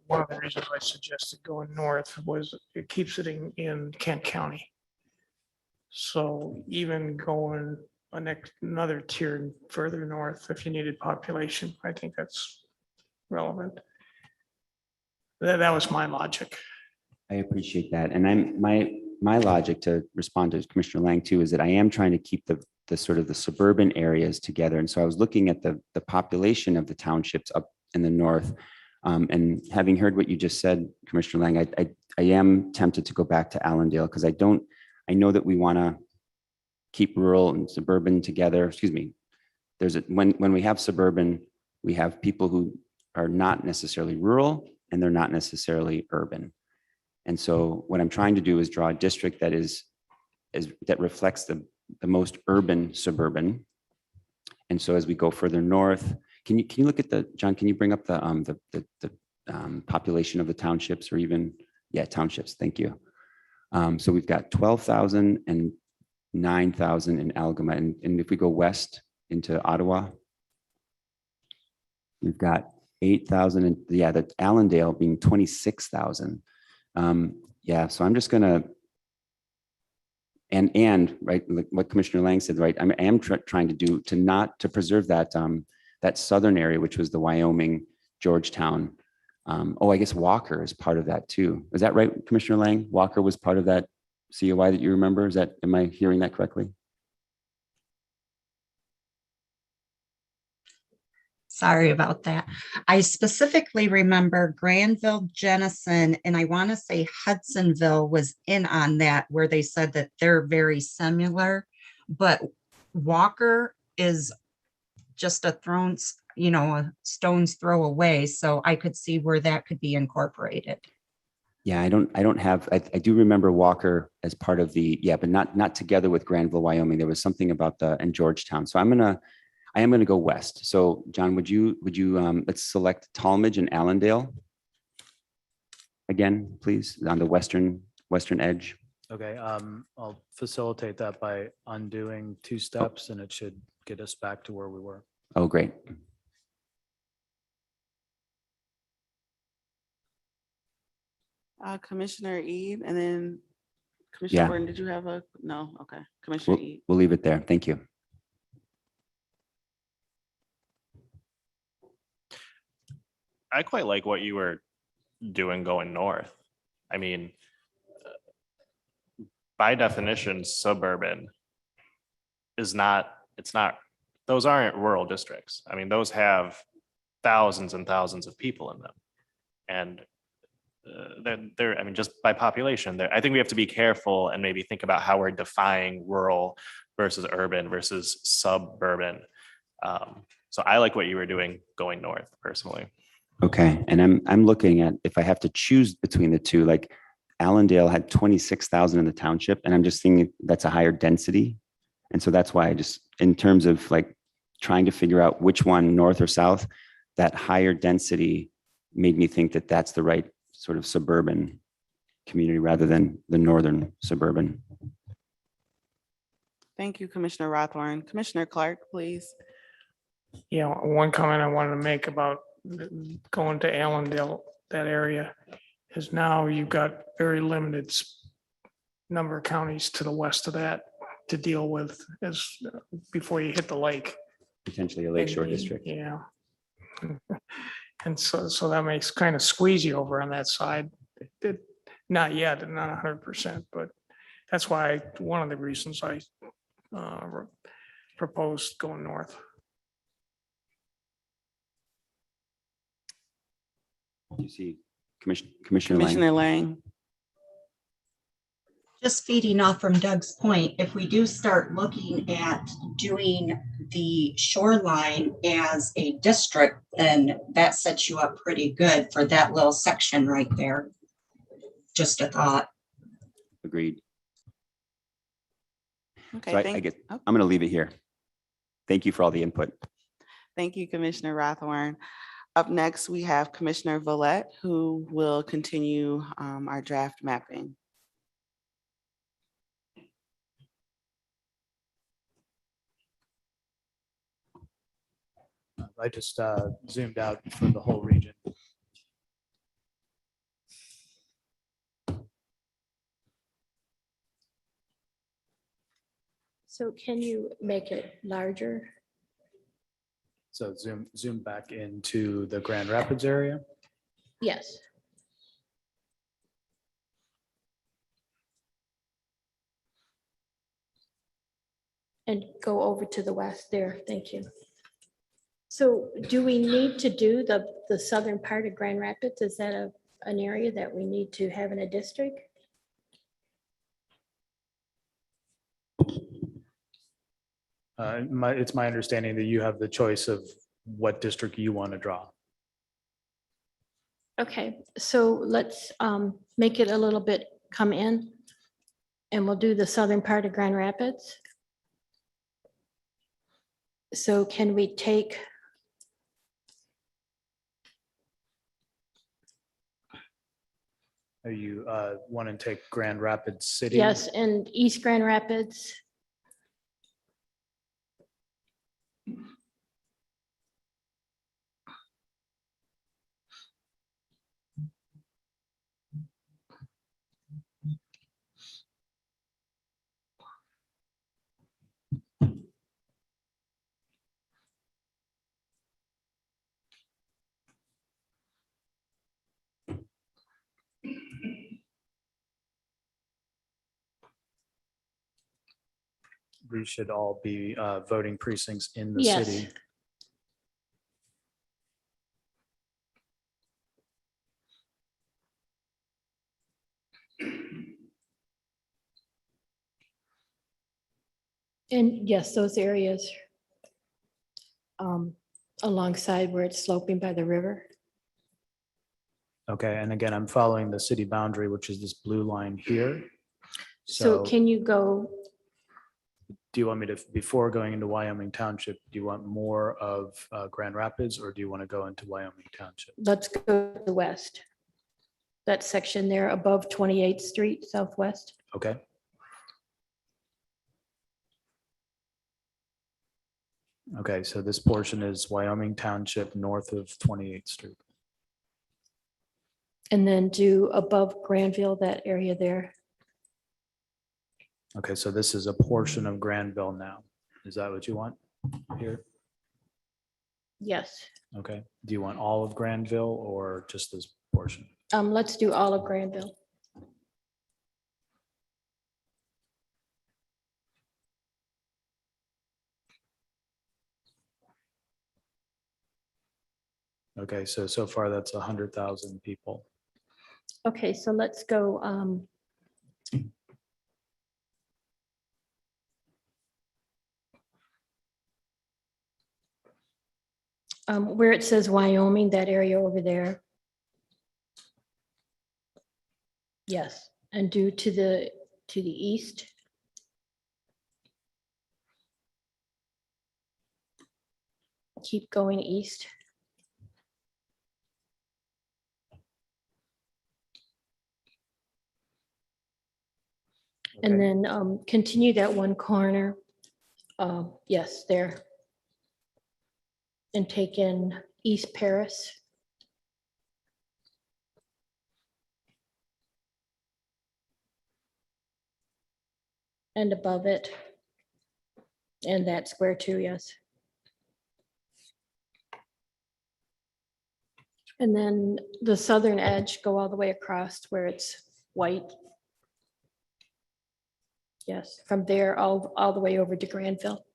One of the reasons I suggested going north was it keeps it in Kent County. So even going another tier further north, if you needed population, I think that's relevant. That was my logic. I appreciate that. And my logic to respond to Commissioner Lang too, is that I am trying to keep the sort of the suburban areas together. And so I was looking at the population of the townships up in the north. And having heard what you just said, Commissioner Lang, I am tempted to go back to Allendale because I know that we want to keep rural and suburban together. Excuse me. When we have suburban, we have people who are not necessarily rural and they're not necessarily urban. And so what I'm trying to do is draw a district that reflects the most urban suburban. And so as we go further north, can you look at John, can you bring up the population of the townships or even, townships, thank you. So we've got 12,000 and 9,000 in Algoma. And if we go west into Ottawa, we've got 8,000 and the Allendale being 26,000. So I'm just gonna, and right, like what Commissioner Lang said, right, I am trying to preserve that, that southern area, which was the Wyoming, Georgetown. I guess Walker is part of that too. Is that right, Commissioner Lang? Walker was part of that COI that you remember? Am I hearing that correctly? Sorry about that. I specifically remember Granville, Jenison, and I want to say Hudsonville was in on that, where they said that they're very similar, but Walker is just a stone's throw away. So I could see where that could be incorporated. Yeah, I do remember Walker as part of but not together with Granville, Wyoming. There was something about and Georgetown. So I am going to go west. So John, would you let's select Talmadge and Allendale again, please, on the western edge. Okay, I'll facilitate that by undoing 2 steps and it should get us back to where we were. Oh, great. Commissioner Ede, and then Commissioner Gordon, did you have no? Okay, Commissioner Ede. We'll leave it there. Thank you. I quite like what you were doing going north. I mean, by definition, suburban is not, those aren't rural districts. I mean, those have thousands and thousands of people in them. And I mean, just by population, I think we have to be careful and maybe think about how we're defining rural versus urban versus suburban. So I like what you were doing going north personally. Okay, and I'm looking at if I have to choose between the two, like Allendale had 26,000 in the township, and I'm just thinking that's a higher density. And so that's why I just, in terms of like trying to figure out which one, north or south, that higher density made me think that that's the right sort of suburban community rather than the northern suburban. Thank you, Commissioner Rothorn. Commissioner Clark, please. Yeah, one comment I wanted to make about going to Allendale, that area, is now you've got very limited number of counties to the west of that to deal with before you hit the lake. Potentially a lakeshore district. Yeah. And so that makes kind of squeezy over on that side. Not yet, not 100%, but that's why one of the reasons I proposed going north. You see, Commissioner Lang. Commissioner Lang. Just feeding off from Doug's point, if we do start looking at doing the shoreline as a district, then that sets you up pretty good for that little section right there. Just a thought. Agreed. Okay, So I thank, guess oh, I'm going to leave it here. Thank you for all the input. thank you, Commissioner Rothorn. Up next, we have Commissioner Villette, who will continue our draft mapping. I just zoomed out for the whole region. So can you make it larger? So zoom back into the Grand Rapids area. Yes. And go over to the west there. Thank you. So do we need to do the southern part of Grand Rapids? Is that an area that we need to have in a district? It's my understanding that you have the choice of what district you want to draw. Okay, so let's make it a little bit come in and we'll do the southern part of Grand Rapids. So can we take Are you want to take Grand Rapids City? yes, and East Grand Rapids? We should all be voting precincts in the Yes. city. And yes, those areas alongside where it's sloping by the river. Okay, and again, I'm following the city boundary, which is this blue line here. So can you go, Do you want me to, before going into Wyoming Township, do you want more of Grand Rapids or do you want to go into Wyoming Township? let's go to the west. That section there above 28th Street Southwest. Okay. Okay, so this portion is Wyoming Township north of 28th Street. And then do above Granville, that area there. Okay, so this is a portion of Granville now. Is that what you want here? Yes. Okay, do you want all of Granville or just this portion? Let's do all of Granville. Okay, so far that's 100,000 people. Okay, so let's go. Where it says Wyoming, that area over there. Yes, and do to the east. Keep going east. And then continue that one corner. Yes, there. And take in East Paris. And above it. And that square too, yes. And then the southern edge, go all the way across where it's white. Yes, from there all the way over to Granville.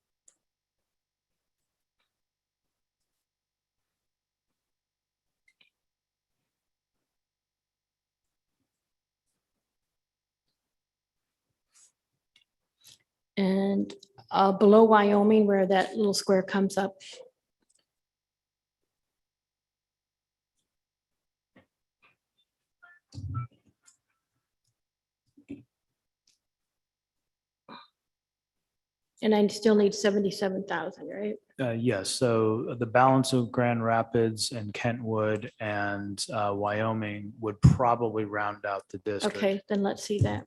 And below Wyoming, where that little square comes up. And I still need 77,000, right? Yes, so the balance of Grand Rapids and Kentwood and Wyoming would probably round out the district. Okay, then let's see that.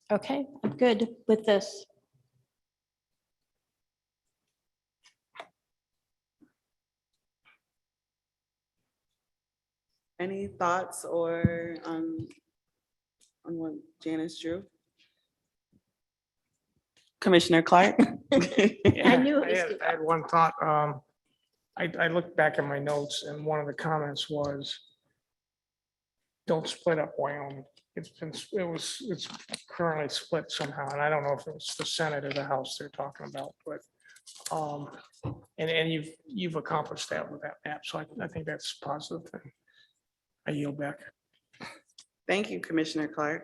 Okay, I'm good with this. Any thoughts or on what Janice drew? Commissioner Clark? I knew it was I had one thought. I looked back at my notes and one of the comments was, don't split up Wyoming. It's currently split somehow, and I don't know if it's the Senate or the House they're talking about, but and you've accomplished that with that map, so I think that's a positive thing. I yield back. Thank you, Commissioner Clark.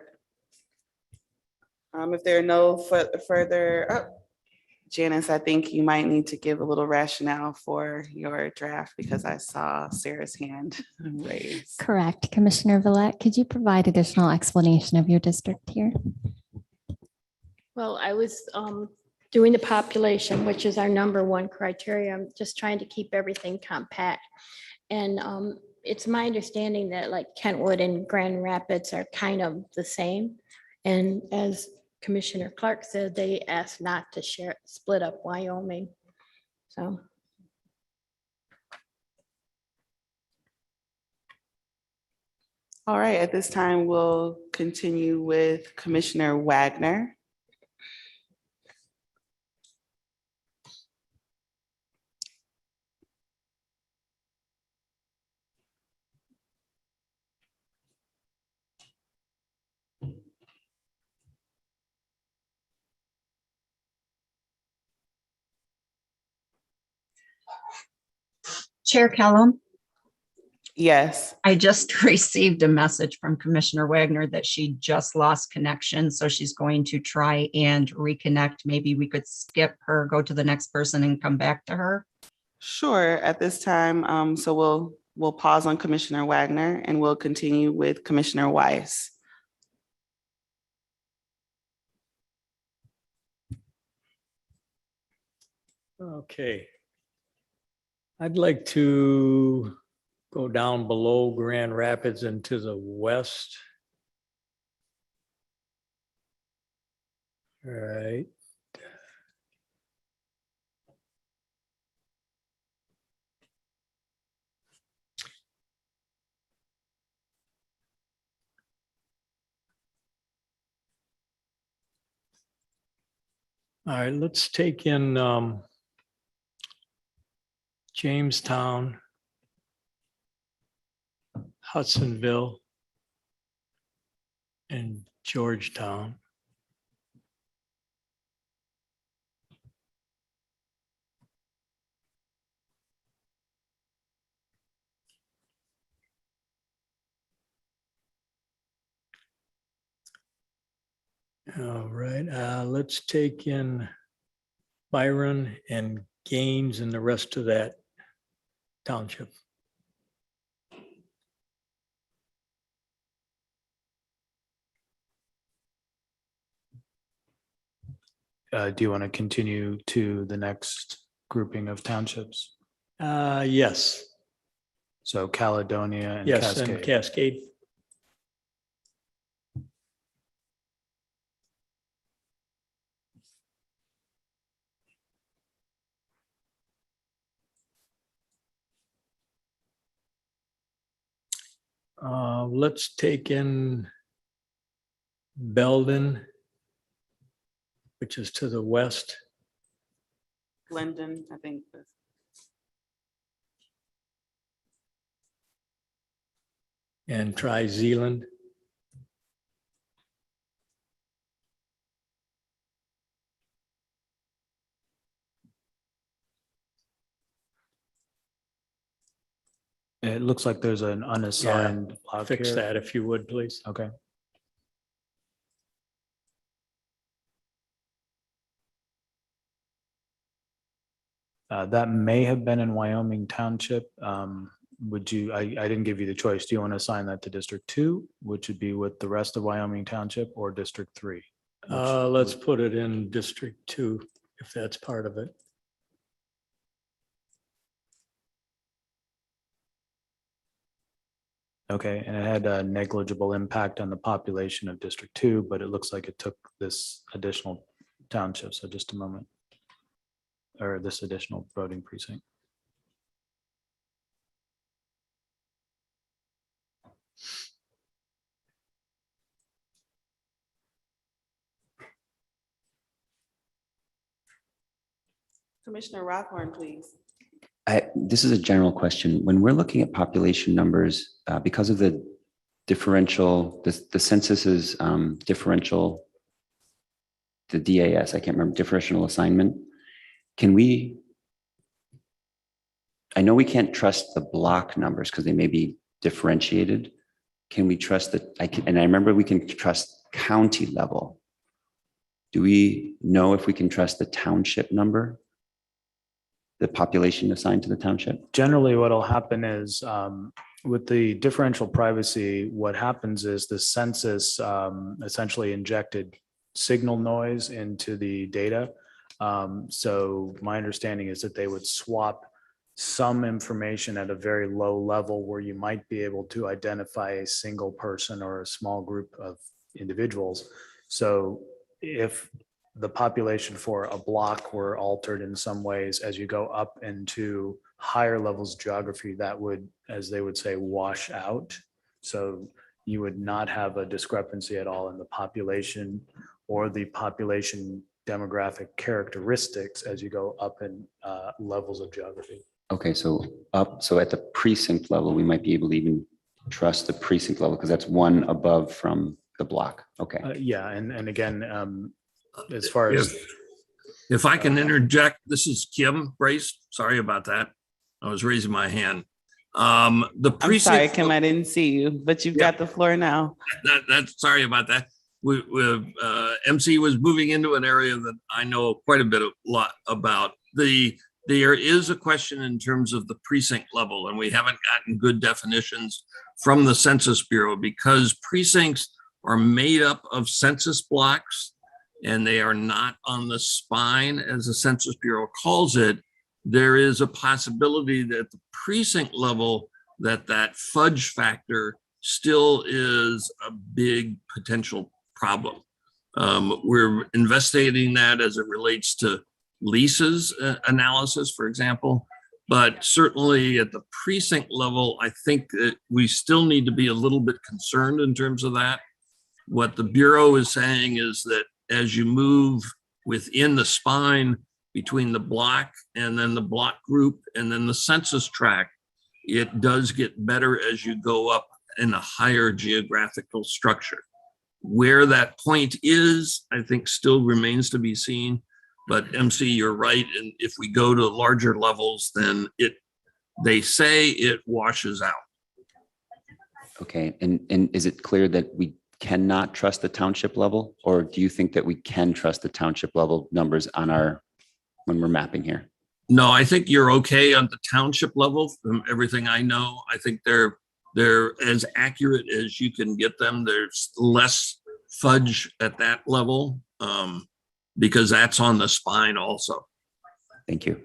If there are no further, Janice, I think you might need to give a little rationale for your draft because I saw Sarah's hand raised. Correct. Commissioner Villette, could you provide additional explanation of your district here? Well, I was doing the population, which is our number one criteria. I'm just trying to keep everything compact. And it's my understanding that like Kentwood and Grand Rapids are kind of the same. And as Commissioner Clark said, they asked not to split up Wyoming. So. All right, at this time, we'll continue with Commissioner Wagner. Chair Kellum, Yes. I just received a message from Commissioner Wagner that she just lost connection, so she's going to try and reconnect. Maybe we could skip her, go to the next person and come back to her. Sure, at this time, so we'll pause on Commissioner Wagner and we'll continue with Commissioner Weiss. Okay. I'd like to go down below Grand Rapids and to the west. All right. All right, let's take in Jamestown, Hudsonville, and Georgetown. All right, let's take in Byron and Gaines and the rest of that township. Do you want to continue to the next grouping of townships? Yes. So Caledonia and Yes, Cascade. and Cascade. Let's take in Belden, which is to the west. Glendon, I think. And try Zealand. It looks like there's an unassigned block Fix here. that if you would, please. Okay. That may have been in Wyoming Township. Would you, I didn't give you the choice. Do you want to assign that to District 2, which would be with the rest of Wyoming Township, or District 3? Let's put it in District 2, if that's part of it. Okay, and it had a negligible impact on the population of District 2, but it looks like it took this additional township. So just a moment. Or this additional voting precinct. Commissioner Rothorn, please. This is a general question. When we're looking at population numbers, because of the differential, the census is differential, the DAS, I can't remember, differential assignment. Can we, I know we can't trust the block numbers because they may be differentiated. Can we trust that? And I remember we can trust county level. Do we know if we can trust the township number? The population assigned to the township? Generally, what will happen is with the differential privacy, what happens is the census essentially injected signal noise into the data. So my understanding is that they would swap some information at a very low level where you might be able to identify a single person or a small group of individuals. So if the population for a block were altered in some ways as you go up into higher levels of geography, that would, as they would say, wash out. So you would not have a discrepancy at all in the population or the population demographic characteristics as you go up in levels of geography. Okay, so at the precinct level, we might be able to even trust the precinct level because that's one above from the block. Okay. Yeah, and again, as far as if I can interject, this is Kim Brace. Sorry about that. I was raising my hand. The precinct. I'm sorry, Kim, I didn't see you, but you've got the floor now. That's sorry about that. MC was moving into an area that I know quite a lot about. There is a question in terms of the precinct level, and we haven't gotten good definitions from the Census Bureau because precincts are made up of census blocks and they are not on the spine, as the Census Bureau calls it. There is a possibility that the precinct level, that fudge factor still is a big potential problem. We're investigating that as it relates to leases analysis, for example, but certainly at the precinct level, I think that we still need to be a little bit concerned in terms of that. What the Bureau is saying is that as you move within the spine between the block and then the block group and then the census tract, it does get better as you go up in a higher geographical structure. Where that point is, I think still remains to be seen. But MC, you're right. And if we go to larger levels, then they say it washes out. Okay, and is it clear that we cannot trust the township level, or do you think that we can trust the township level numbers on when we're mapping here? No, I think you're okay on the township level. From everything I know, I think they're as accurate as you can get them. There's less fudge at that level because that's on the spine also. Thank you.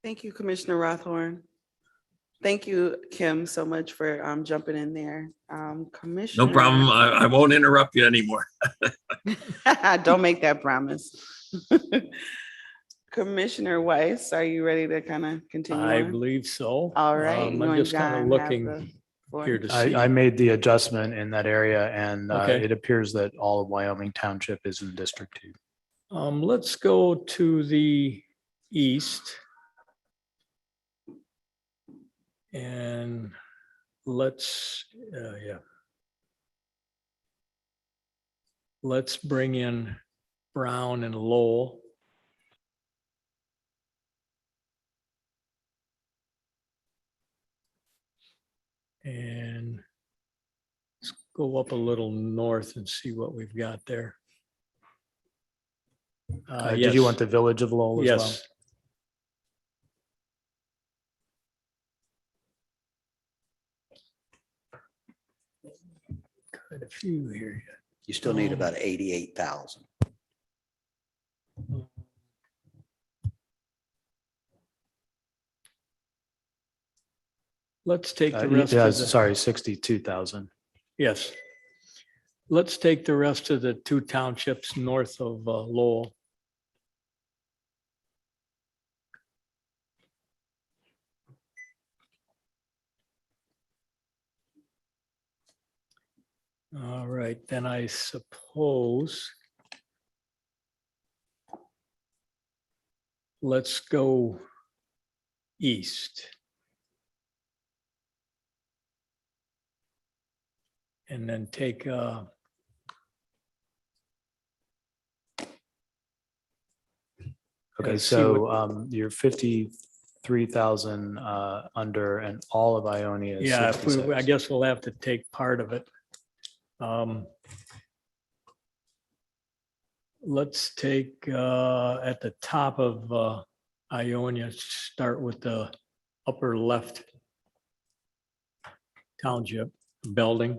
Thank you, Commissioner Rothorn. Thank you, Kim, so much for jumping in there. Commissioner. No problem. I won't interrupt you anymore. Don't make that promise. Commissioner Weiss, are you ready to kind of continue? I on? believe so. All right. I'm just kind of looking here to see. I made the adjustment in that area, and Okay. it appears that all of Wyoming Township is in District 2. Let's go to the east. And let's bring in Brown and Lowell. And let's go up a little north and see what we've got there. Did you want the village of Lowell as well? Yes. Quite a few here. You still need about 88,000. Let's take the rest Yeah, of the, sorry, 62,000. yes. Let's take the rest of the two townships north of Lowell. All right, then I suppose let's go east. And then take Okay, and see so what- you're 53,000 under, and all of Ionia is yeah, if we, 66. I guess we'll have to take part of it. Let's take at the top of Ionia, start with the upper left township, Belding.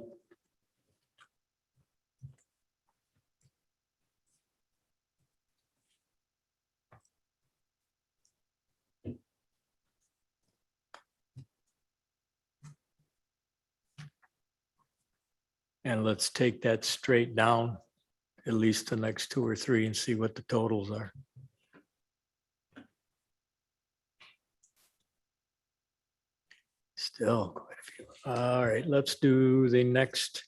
And let's take that straight down, at least the next two or three, and see what the totals are. Still quite a few. All right, let's do the next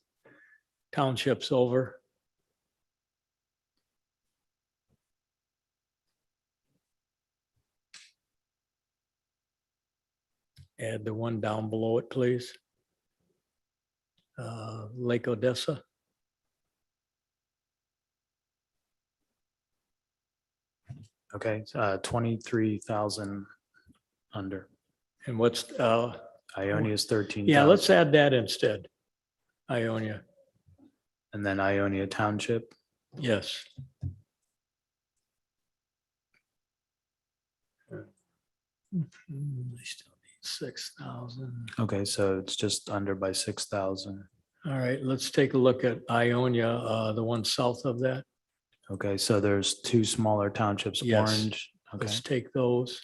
townships over. Add the one down below it, please. Lake Odessa. Okay, 23,000 under. And what's Ionia is 13,000. yeah, let's add that instead. Ionia, And then Ionia Township. yes. They still need 6,000. Okay, so it's just under by 6,000. All right, let's take a look at Ionia, the one south of that. Okay, so there's two smaller townships, Yes. Orange. Okay, Let's take those.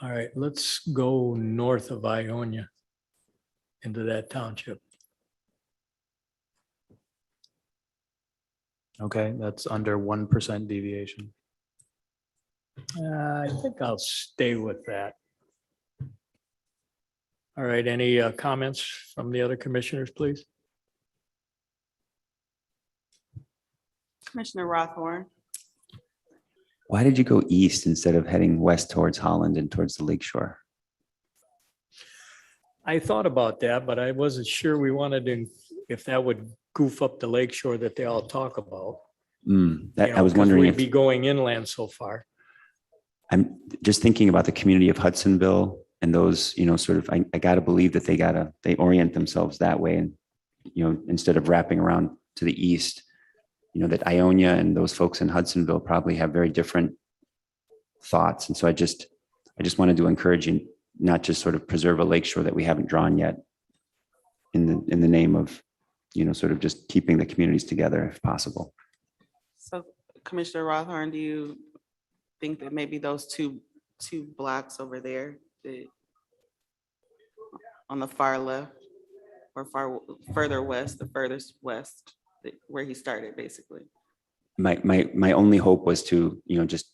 All right, let's go north of Ionia into that township. okay, that's under 1% deviation. I think I'll stay with that. All right, any comments from the other commissioners, please? Commissioner Rothorn. Why did you go east instead of heading west towards Holland and towards the lake shore? I thought about that, but I wasn't sure we wanted to, if that would goof up the lake shore that they all talk about. That You I know, was 'cause wondering we'd if be going inland so far. I'm just thinking about the community of Hudsonville and those, sort of, I gotta believe that they orient themselves that way. And, instead of wrapping around to the east, that Ionia and those folks in Hudsonville probably have very different thoughts. And so I just wanted to encourage you not just sort of preserve a lakeshore that we haven't drawn yet in the name of, sort of just keeping the communities together if possible. So Commissioner Rothorn, do you think that maybe those two blocks over there on the far left or further west, the furthest west, where he started basically? My only hope was to, just,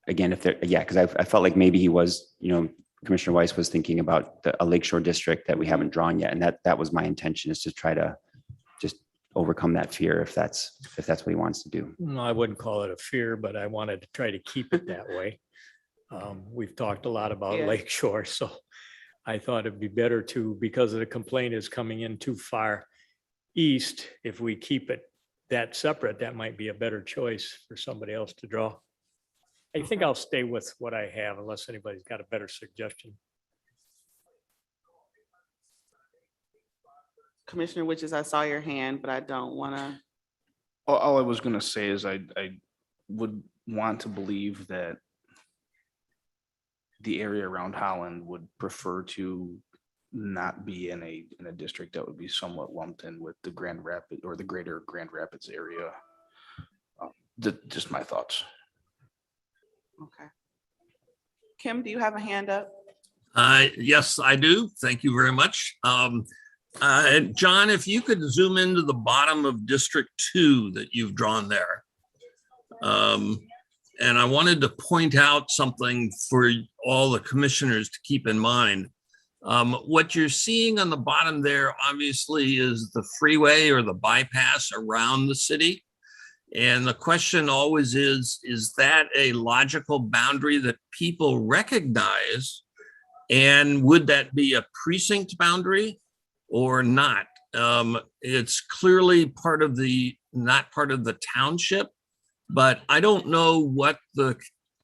again, if there, yeah, because I felt like maybe he was, Commissioner Weiss was thinking about a lakeshore district that we haven't drawn yet. And that was my intention, is to try to just overcome that fear if that's what he wants to do. No, I wouldn't call it a fear, but I wanted to try to keep it that way. We've talked a lot about Yeah. Lake Shore, so I thought it'd be better to, because of the complaint is coming in too far east, if we keep it that separate, that might be a better choice for somebody else to draw. I think I'll stay with what I have unless anybody's got a better suggestion. Commissioner Witches, I saw your hand, but I don't want to. All I was gonna say is I would want to believe that the area around Holland would prefer to not be in a district that would be somewhat lumped in with the Grand Rapids or the greater Grand Rapids area. Just my thoughts. Okay. Kim, do you have a hand up? Yes, I do. Thank you very much. John, if you could zoom into the bottom of District 2 that you've drawn there. And I wanted to point out something for all the commissioners to keep in mind. What you're seeing on the bottom there obviously is the freeway or the bypass around the city. And the question always is that a logical boundary that people recognize? And would that be a precinct boundary or not? It's clearly part of not part of the township, but I don't know what the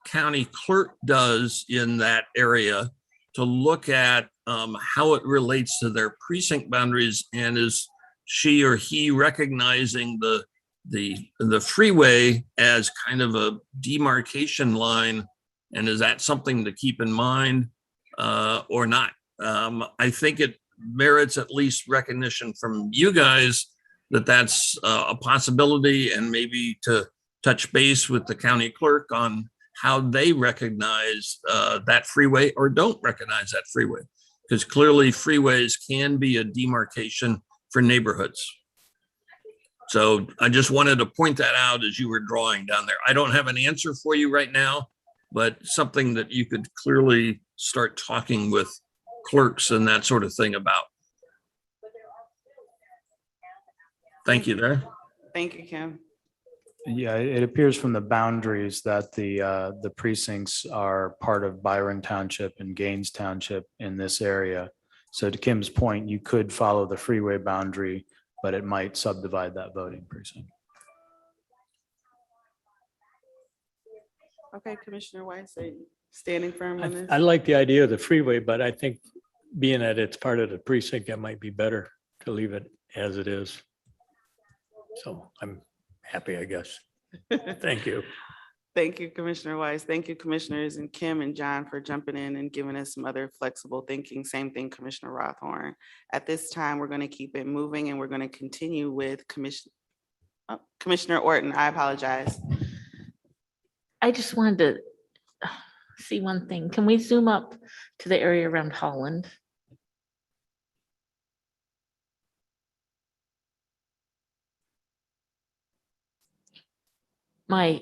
county clerk does in that area to look at how it relates to their precinct boundaries, and is she or he recognizing the freeway as kind of a demarcation line, and is that something to keep in mind or not? I think it merits at least recognition from you guys that that's a possibility, and maybe to touch base with the county clerk on how they recognize that freeway or don't recognize that freeway, because clearly freeways can be a demarcation for neighborhoods. So I just wanted to point that out as you were drawing down there. I don't have an answer for you right now, but something that you could clearly start talking with clerks and that sort of thing about. Thank you there. Thank you, Kim. Yeah, it appears from the boundaries that the precincts are part of Byron Township and Gaines Township in this area. So to Kim's point, you could follow the freeway boundary, but it might subdivide that voting precinct. Okay, Commissioner Weiss, are you standing firm on this? I like the idea of the freeway, but I think being that it's part of the precinct, it might be better to leave it as it is. So I'm happy, I guess. Thank you. Thank you, Commissioner Weiss. Thank you, Commissioners, and Kim and John for jumping in and giving us some other flexible thinking. Same thing, Commissioner Rothorn. At this time, we're going to keep it moving, and we're going to continue with Commissioner Orton. I apologize. I just wanted to see one thing. Can we zoom up to the area around Holland? I'm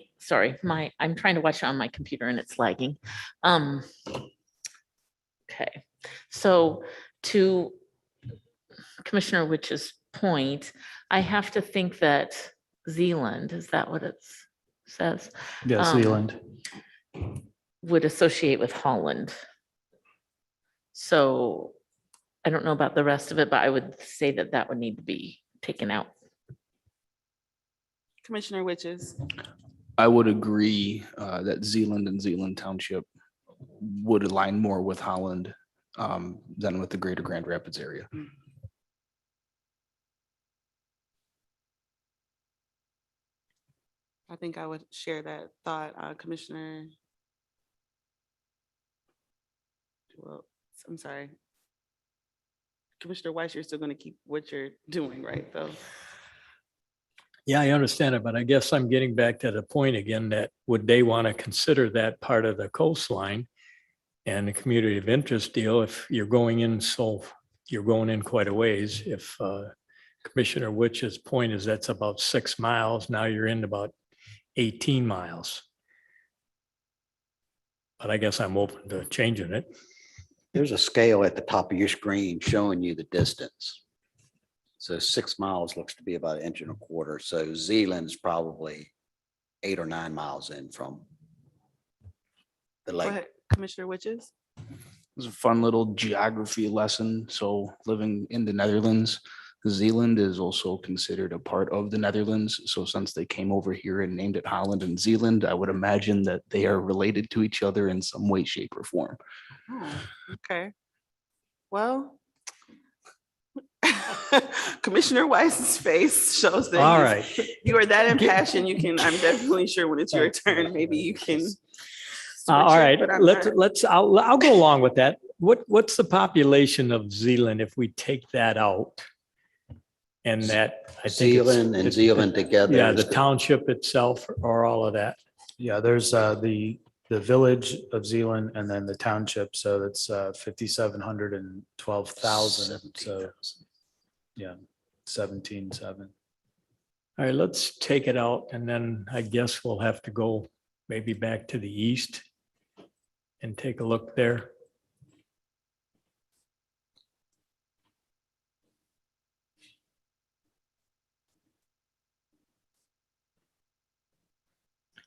trying to watch it on my computer and it's lagging. Okay, so to Commissioner Witch's point, I have to think that Zealand, is that what it says? Yeah, Zealand would associate with Holland. So I don't know about the rest of it, but I would say that that would need to be taken out. Commissioner Witches. I would agree that Zealand and Zealand Township would align more with Holland than with the greater Grand Rapids area. I think I would share that thought, Commissioner. Well, I'm sorry. Commissioner Weiss, you're still going to keep what you're doing, right, though? Yeah, I understand it, but I guess I'm getting back to the point again that would they want to consider that part of the coastline and the community of interest deal if you're going in, so you're going in quite a ways. If Commissioner Witch's point is that's about 6 miles, now you're in about 18 miles. But I guess I'm open to changing it. There's a scale at the top of your screen showing you the distance. So 6 miles looks to be about 1.25 inches. So Zealand's probably 8 or 9 miles in from the Go lake. ahead, Commissioner Witches. was a fun little geography lesson. So living in the Netherlands, Zeeland is also considered a part of the Netherlands. So since they came over here and named it Holland and Zeeland, I would imagine that they are related to each other in some way, shape, or form. Oh, okay. Well, Commissioner Weiss's face shows that All you are that impassioned. You can, I'm definitely sure when it's your turn, maybe you can. All switch it, right, but I'm not- I'll go along with that. What's the population of Zeeland if we take that out? And that, I think. Zeeland and Zeeland together. Yeah, is the township itself or all of that. Yeah, there's the village of Zeeland and then the township. So that's 5,712,000. So yeah, 17,700. All right, let's take it out and then I guess we'll have to go maybe back to the east and take a look there.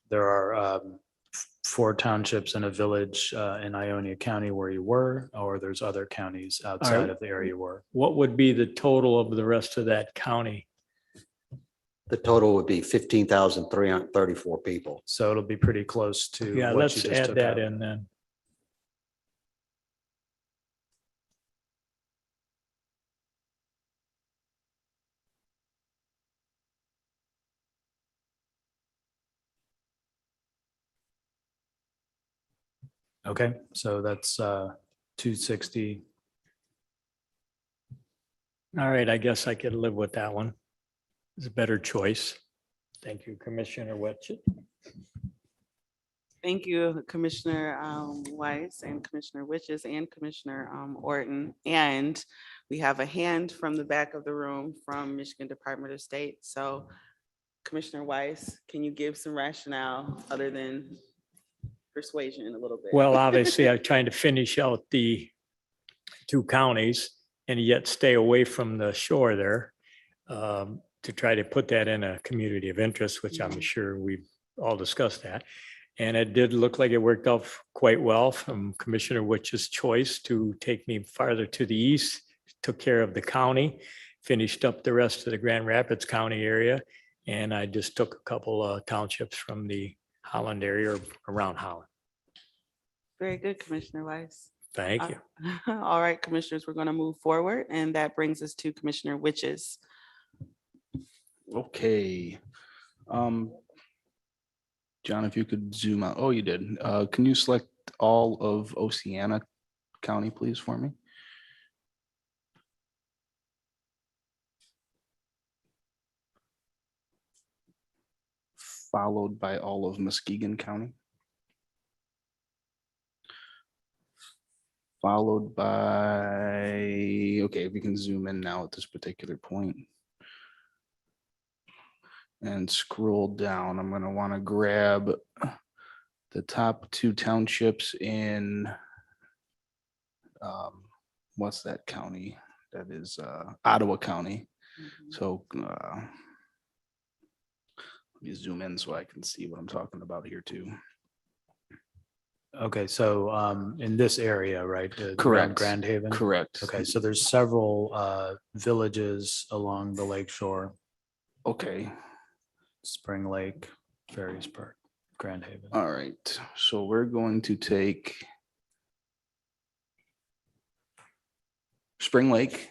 There are 4 townships and a village in Ionia County where you were, or there's other counties outside of the area you were. What would be the total of the rest of that county? The total would be 15,334 people. So it'll be pretty close to. Yeah, what let's you just add took that out. in then. Okay, so that's 260. All right, I guess I could live with that one. It's a better choice. Thank you, Commissioner Wetchit. Thank you, Commissioner Weiss and Commissioner Witches and Commissioner Orton. And we have a hand from the back of the room from Michigan Department of State. So Commissioner Weiss, can you give some rationale other than persuasion a little bit? Well, obviously, I'm trying to finish out the 2 counties and yet stay away from the shore there to try to put that in a community of interest, which I'm sure we've all discussed that. And it did look like it worked out quite well from Commissioner Witch's choice to take me farther to the east, took care of the county, finished up the rest of the Grand Rapids County area. And I just took a couple of townships from the Holland area or around Holland. Very good, Commissioner Weiss. Thank you. All right, commissioners, we're going to move forward, and that brings us to Commissioner Witches. Okay. John, if you could zoom out. Oh, you did. Can you select all of Oceana County, please, for me? Followed by all of Muskegon County. Followed by, okay, we can zoom in now at this particular point. And scroll down. I'm going to want to grab the top 2 townships in, what's that county? That is Ottawa County. So let me zoom in so I can see what I'm talking about here too. Okay, so in this area, right? Correct. Grand Haven? Correct. Okay, so there's several villages along the lake shore. Okay. Spring Lake, Ferrisburg, Grand Haven. All right, so we're going to take Spring Lake.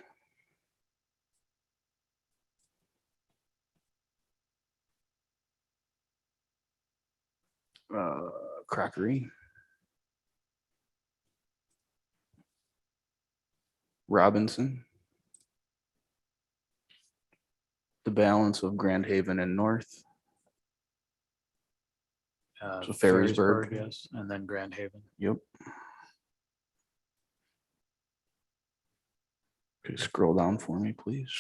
Crockery. Robinson. The balance of Grand Haven and North. So Ferrisburg. Yes, and then Grand Haven. Yep. Okay, scroll down for me, please.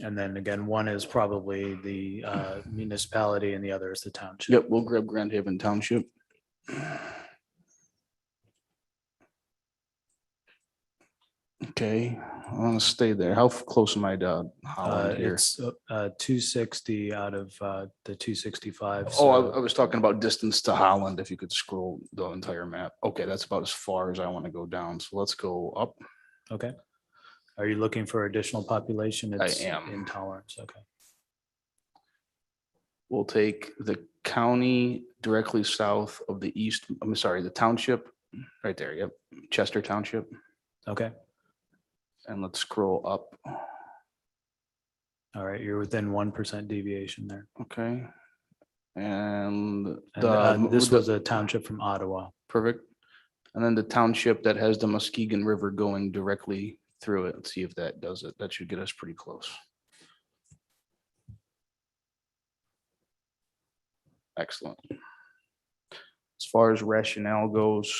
And then again, one is probably the municipality and the other is the township. Yep, we'll grab Grand Haven Township. Okay, I want to stay there. How close am I to Holland here? It's 260 out of the 265. Oh, I was talking about distance to Holland. If you could scroll the entire map. Okay, that's about as far as I want to go down. So let's go up. Okay. Are you looking for additional population? I It's am. intolerance. Okay. We'll take the county directly south of the east, I'm sorry, the township, right there, yep, Chester Township. Okay. And let's scroll up. All right. You're within 1% deviation there. Okay. And This was a township from Ottawa. perfect. And then the township that has the Muskegon River going directly through it. Let's see if that does it. That should get us pretty close. Excellent. As far as rationale goes,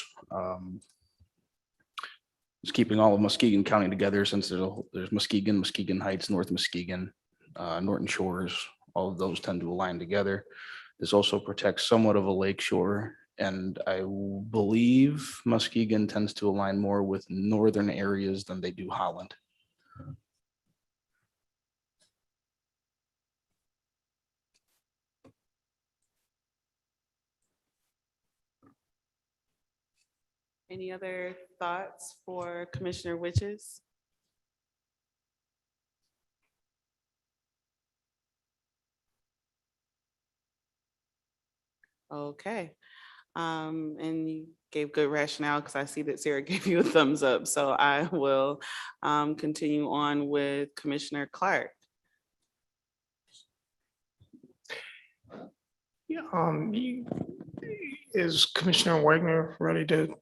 just keeping all of Muskegon County together since there's Muskegon, Muskegon Heights, North Muskegon, Norton Shores, all of those tend to align together. This also protects somewhat of a lake shore, and I believe Muskegon tends to align more with northern areas than they do Holland. Any other thoughts for Commissioner Witches? Okay. And you gave good rationale because I see that Sarah gave you a thumbs up. So I will continue on with Commissioner Clark. Yeah, is Commissioner Wagner ready to,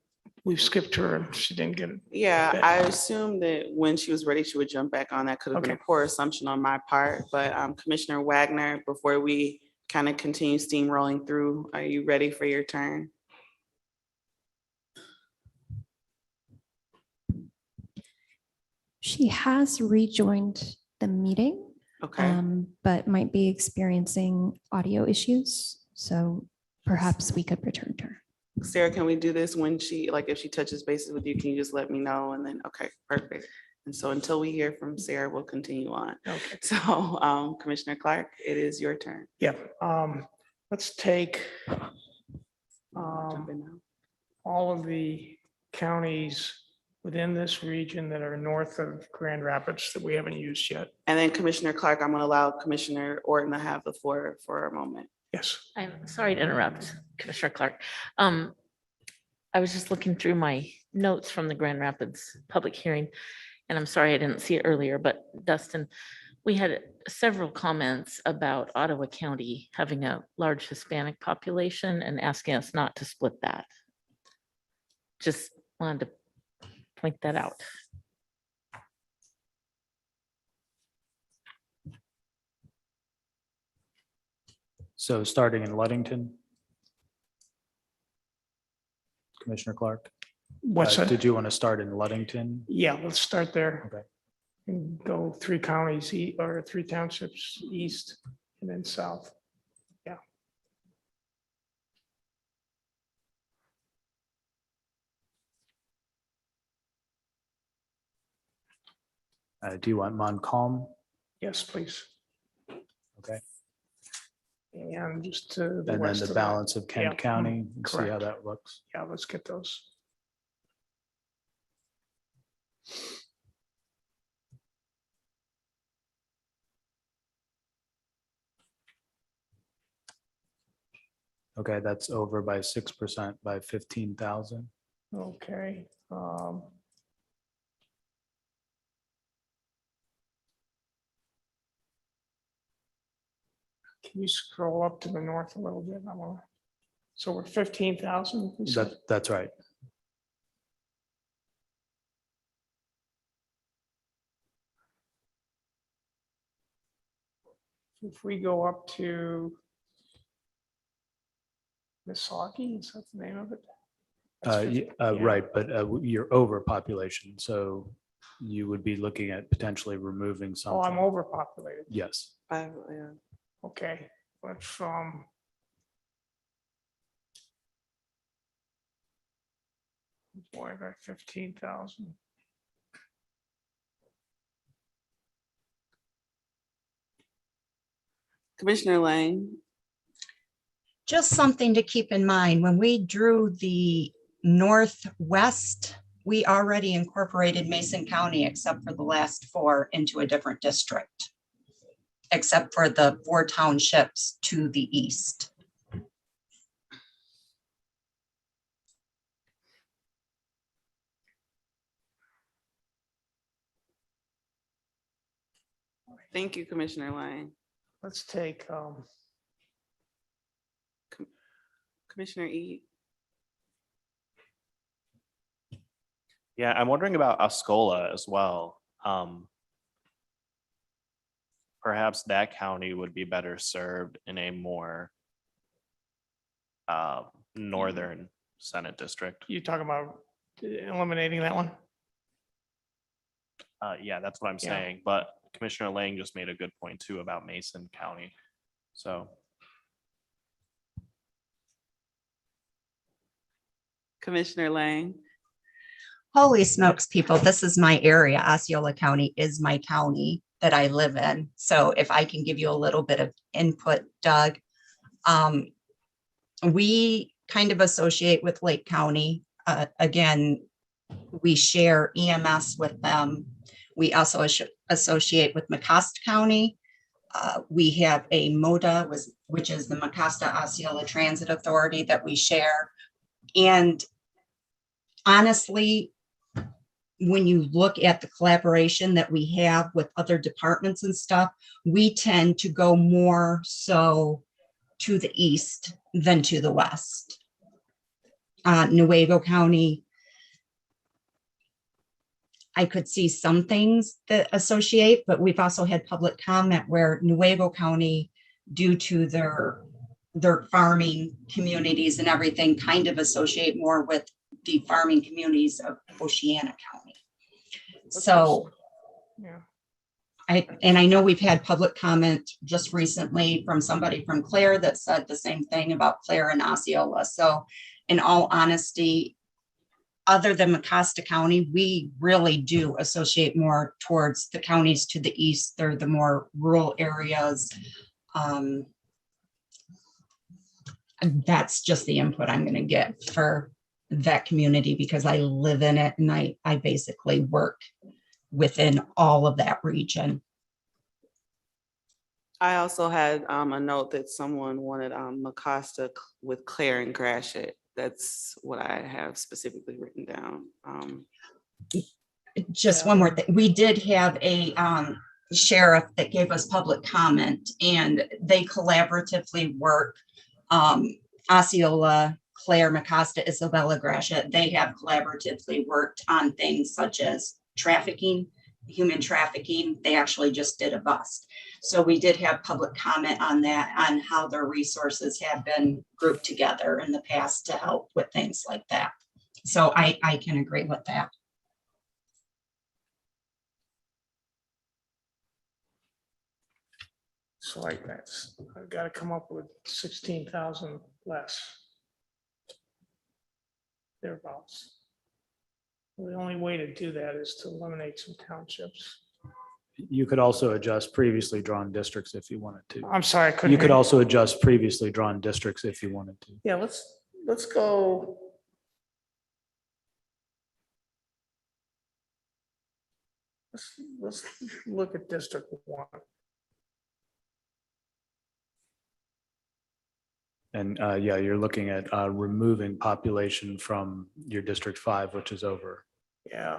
we've skipped her and she didn't get it. Yeah, I assumed that when she was ready, she would jump back on. That could have been a Okay. poor assumption on my part, but Commissioner Wagner, before we kind of continue steamrolling through, are you ready for your turn? She has rejoined the meeting, Okay. but might be experiencing audio issues. So perhaps we could return to her. Sarah, can we do this when she, like, if she touches bases with you, can you just let me know? And then, okay, perfect. And so until we hear from Sarah, we'll continue on. Okay. So Commissioner Clark, it is your turn. Yeah, let's take Jump in now. all of the counties within this region that are north of Grand Rapids that we haven't used yet. And then Commissioner Clark, I'm going to allow Commissioner Orton to have the floor for a moment. Yes. I'm sorry to interrupt, Commissioner Clark. I was just looking through my notes from the Grand Rapids public hearing, and I'm sorry I didn't see it earlier, but Dustin, we had several comments about Ottawa County having a large Hispanic population and asking us not to split that. Just wanted to point that out. So starting in Ludington. Commissioner Clark. What's that? Did you want to start in Ludington? Yeah, let's start there. Okay. And go 3 counties or 3 townships east and then south. Yeah. Do you want Montcalm? Yes, please. Okay. And just to the And then west the of that. balance of Kent Yeah, County, and see how correct. that looks. Yeah, let's get those. Okay, that's over by 6% by 15,000. Okay. Can you scroll up to the north a little bit? So we're 15,000. That's right. If we go up to Misaki, is that the name of it? That's 50, yeah. Right, but you're overpopulation, so you would be looking at potentially removing Oh, something. I'm overpopulated. Yes. Yeah. Okay, let's boy, about 15,000. Commissioner Lang. Just something to keep in mind, when we drew the northwest, we already incorporated Mason County, except for the last 4, into a different district, except for the 4 townships to the east. Thank you, Commissioner Lang. Let's take, Commissioner Eat. Yeah, I'm wondering about Oscola as well. Perhaps that county would be better served in a more northern Senate district. you talking about eliminating that one? Yeah, that's what I'm Yeah. saying, but Commissioner Lang just made a good point too about Mason County. So Commissioner Lang. Holy smokes, people, this is my area. Osceola County is my county that I live in. So if I can give you a little bit of input, Doug, we kind of associate with Lake County. Again, we share EMS with them. We also associate with Mecosta County. We have a MODA, which is the Mecosta Osceola Transit Authority that we share. And honestly, when you look at the collaboration that we have with other departments and stuff, we tend to go more so to the east than to the west. Nuevo County, I could see some things that associate, but we've also had public comment where Nuevo County, due to their farming communities and everything, kind of associate more with the farming communities of Oceana County. So Yeah. I know we've had public comment just recently from somebody from Clare that said the same thing about Clare and Osceola. So in all honesty, other than Mecosta County, we really do associate more towards the counties to the east. They're the more rural areas. And that's just the input I'm going to get for that community because I live in it and I basically work within all of that region. I also had a note that someone wanted Mecosta with Claire and Gratiot. That's what I have specifically written down. Just one more thing. We did have a sheriff that gave us public comment and they collaboratively work. Osceola, Claire, Mecosta, Isabella, Gratiot, they have collaboratively worked on things such as trafficking, human trafficking. They actually just did a bust. So we did have public comment on that, on how their resources have been grouped together in the past to help with things like that. So I can agree with that. So like that's, I've got to come up with 16,000 less. Thereabouts. The only way to do that is to eliminate some townships. You could also adjust previously drawn districts if you wanted to. I'm sorry, I couldn't You could hear. also adjust previously drawn districts if you wanted to. Yeah, let's go. Let's look at District 1. And yeah, you're looking at removing population from your District 5, which is over. Yeah.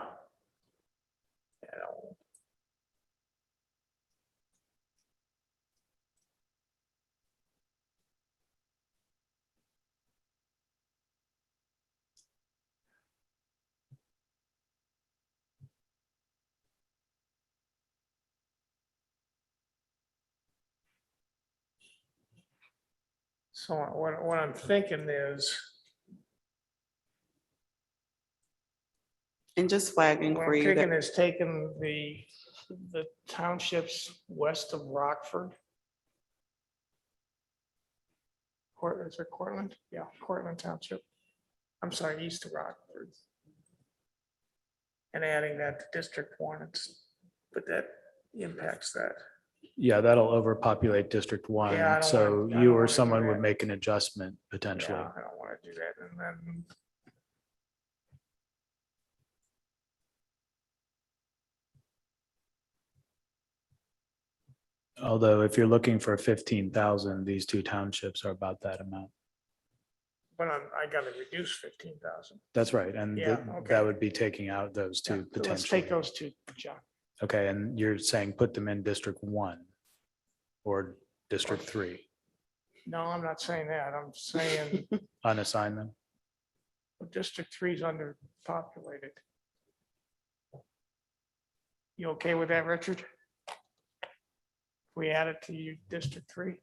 So what I'm thinking is, And just flagging what for I'm you thinking that is taking the townships west of Rockford. Is it Cortland? Yeah, Cortland Township. I'm sorry, east of Rockford. And adding that to District 1, but that impacts that. Yeah, that'll overpopulate District Yeah, I One, don't so wanna- I you don't or wanna do someone would that. make an adjustment potentially. Yeah, I don't want to do that. And then Although if you're looking for 15,000, these two townships are about that amount. but I gotta reduce 15,000. That's right, and Yeah, okay. that would be taking out those two So let's potentially. take those two, John. Okay, and you're saying put them in District One or District Three, No, I'm not saying that. I'm saying unassign them? District 3 is underpopulated. You okay with that, Richard? We add it to you, District 3?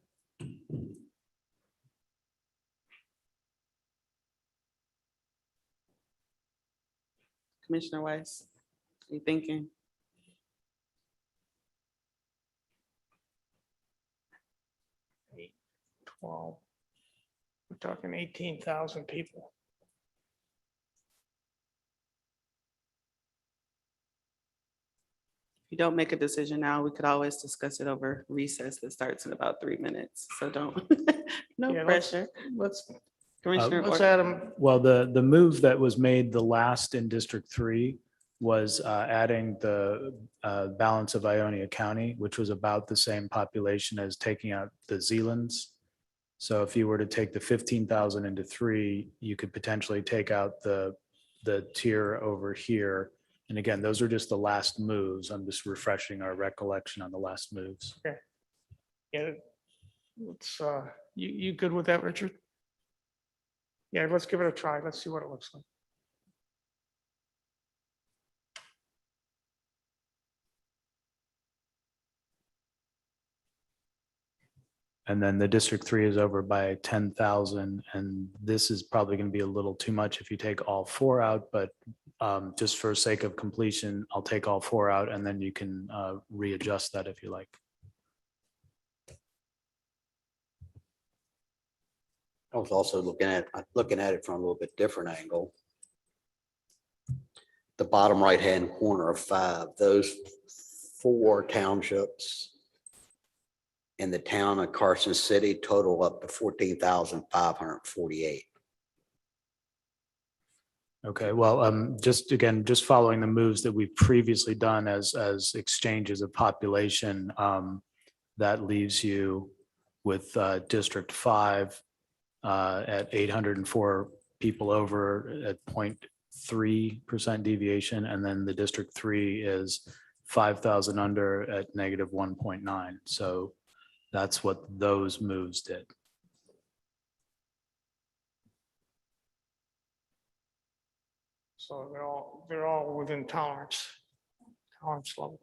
Commissioner Weiss, are you thinking? Eight, 12. We're talking 18,000 people. If you don't make a decision now, we could always discuss it over recess that starts in about 3 minutes. So don't, no Yeah, pressure. Let's Commissioner, let's Or- add them. Well, the move that was made the last in District Three was adding the balance of Ionia County, which was about the same population as taking out the Zealands. So if you were to take the 15,000 into three, you could potentially take out the tier over here. And again, those are just the last moves. I'm just refreshing our recollection on the last moves. Okay. Yeah. Let's, you good with that, Richard? Yeah, let's give it a try. Let's see what it looks like. And then the District Three is over by 10,000. And this is probably going to be a little too much if you take all four out, but just for sake of completion, I'll take all four out and then you can readjust that if you like. I was also looking at it from a little bit different angle. The bottom right-hand corner of 5, those 4 townships in the town of Carson City total up to 14,548. Okay, well, just again, just following the moves that we've previously done as exchanges of population, that leaves you with District 5 at 804 people over at 0.3% deviation, and then the District 3 is 5,000 under at negative 1.9. So that's what those moves did. So they're all within tolerance level.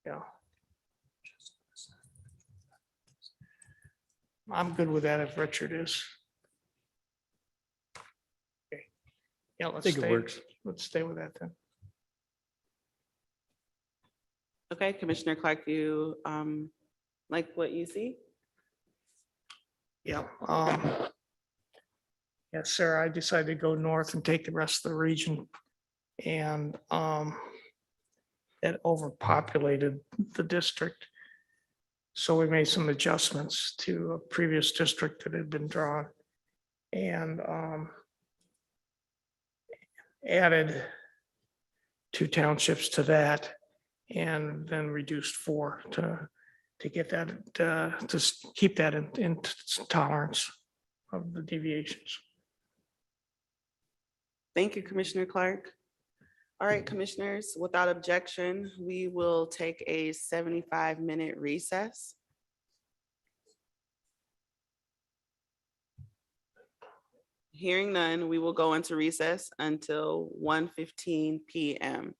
Yeah. I'm good with that if Richard is. Okay. Yeah, let's think it stay, works. let's stay with that then. Okay, Commissioner Clark, you like what you see? Yeah. Yes, sir. I decided to go north and take the rest of the region. And that overpopulated the district. So we made some adjustments to a previous district that had been drawn. And added 2 townships to that. And then reduced 4 to get that, to keep that in tolerance of the deviations. Thank you, Commissioner Clark. All right, commissioners, without objection, we will take a 75-minute recess. Hearing none, we will go into recess until 1:15 p.m.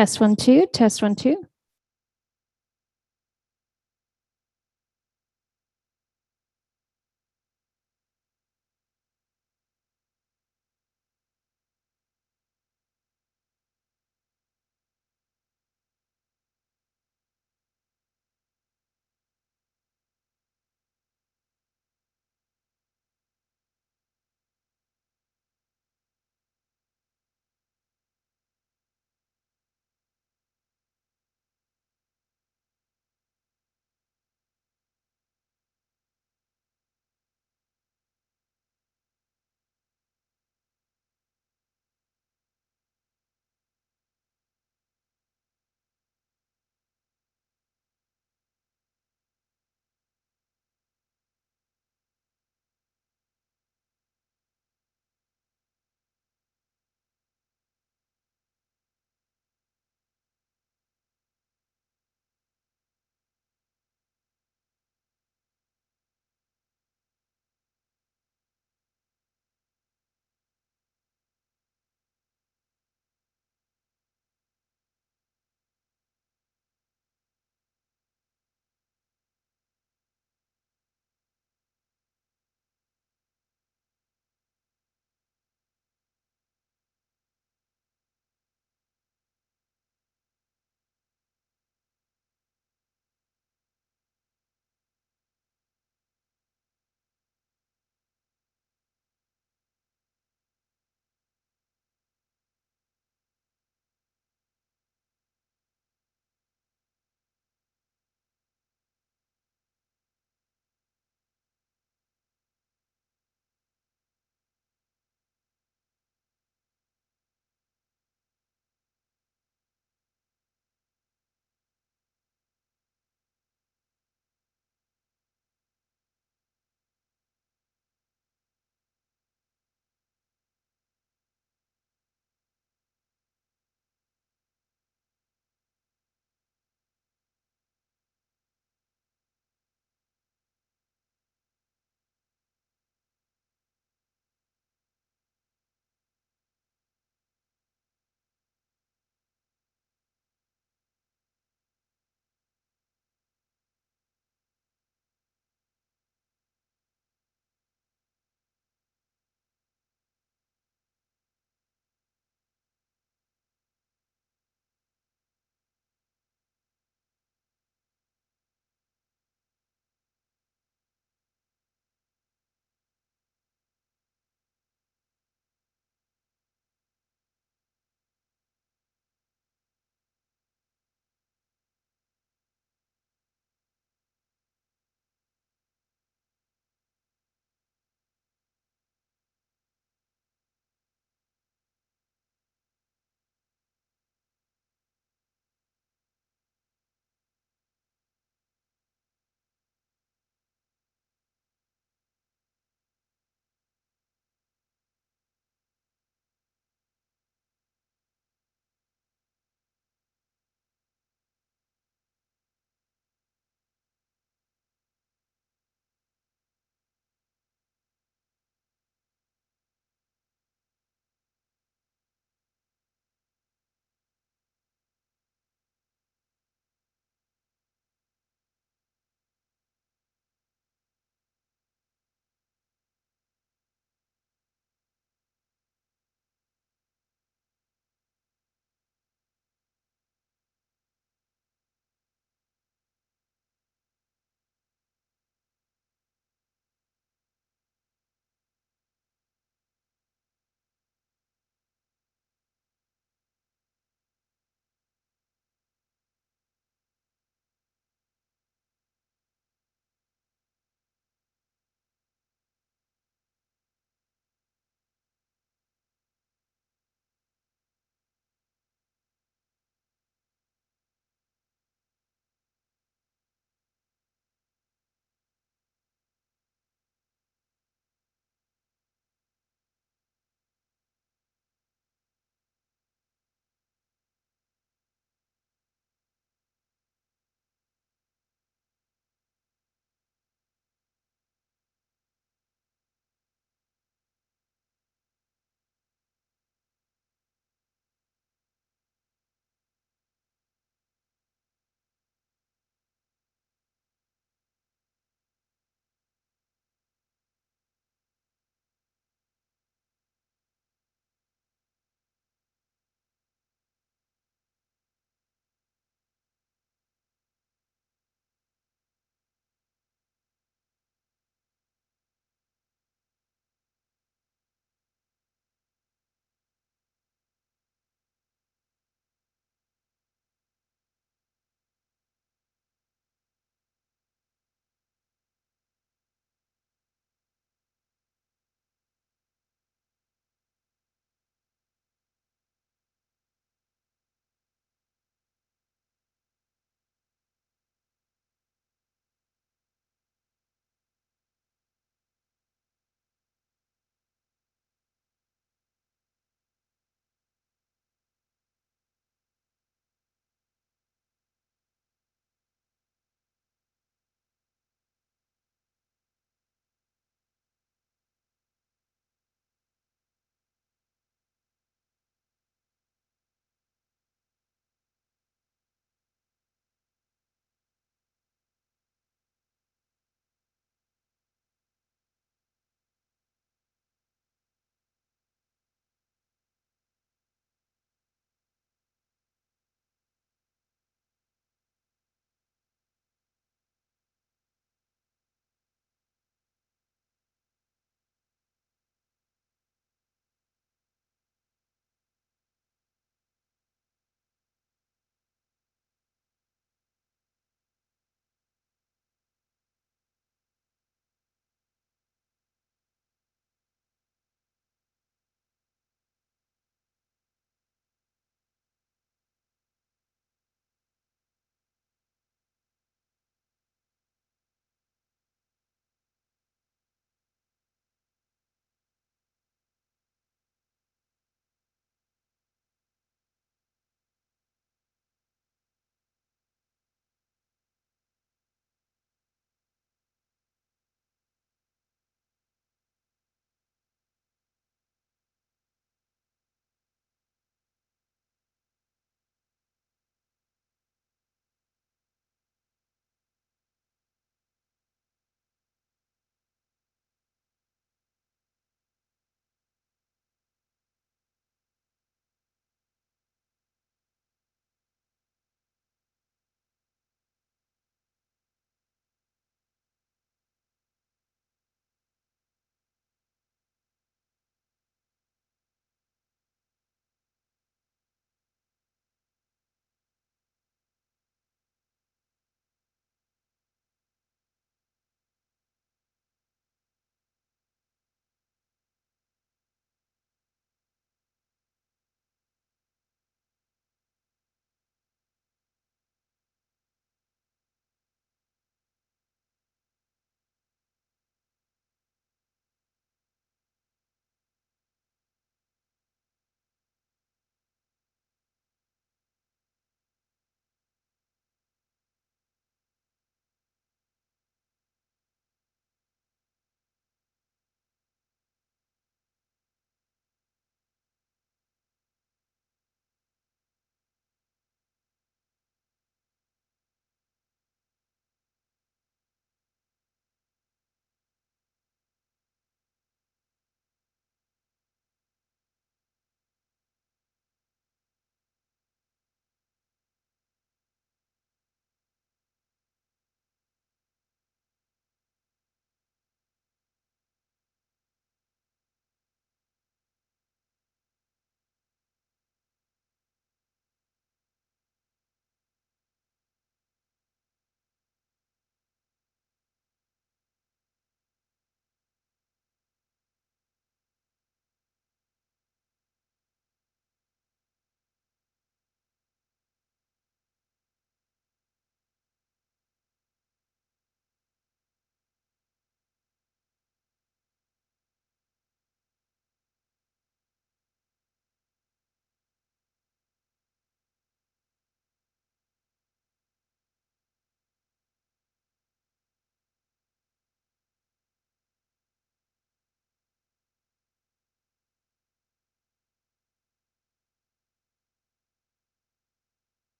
Test 1, 2, test 1, 2.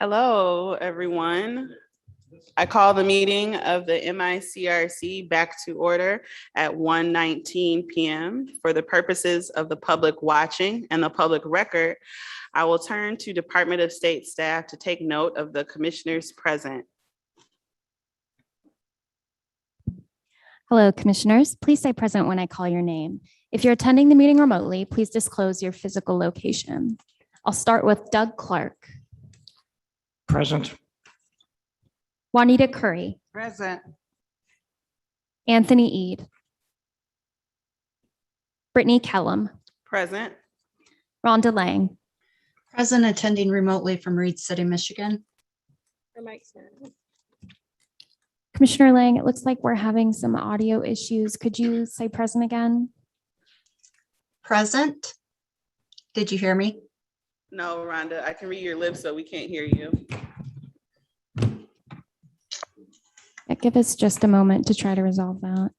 Hello, everyone. I call the meeting of the MICRC back to order at 1:19 p.m. For the purposes of the public watching and the public record, I will turn to Department of State staff to take note of the commissioners present. Hello, commissioners. Please stay present when I call your name. If you're attending the meeting remotely, please disclose your physical location. I'll start with Doug Clark, Present. Juanita Curry, Present. Anthony Eid, Brittany Kellum, Present. Rhonda Lang, Present, attending remotely from Reed City, Michigan. Commissioner Lang, it looks like we're having some audio issues. Could you say present again? Present. Did you hear me? No, Rhonda, I can read your lips, so we can't hear you. Yeah, give us just a moment to try to resolve that.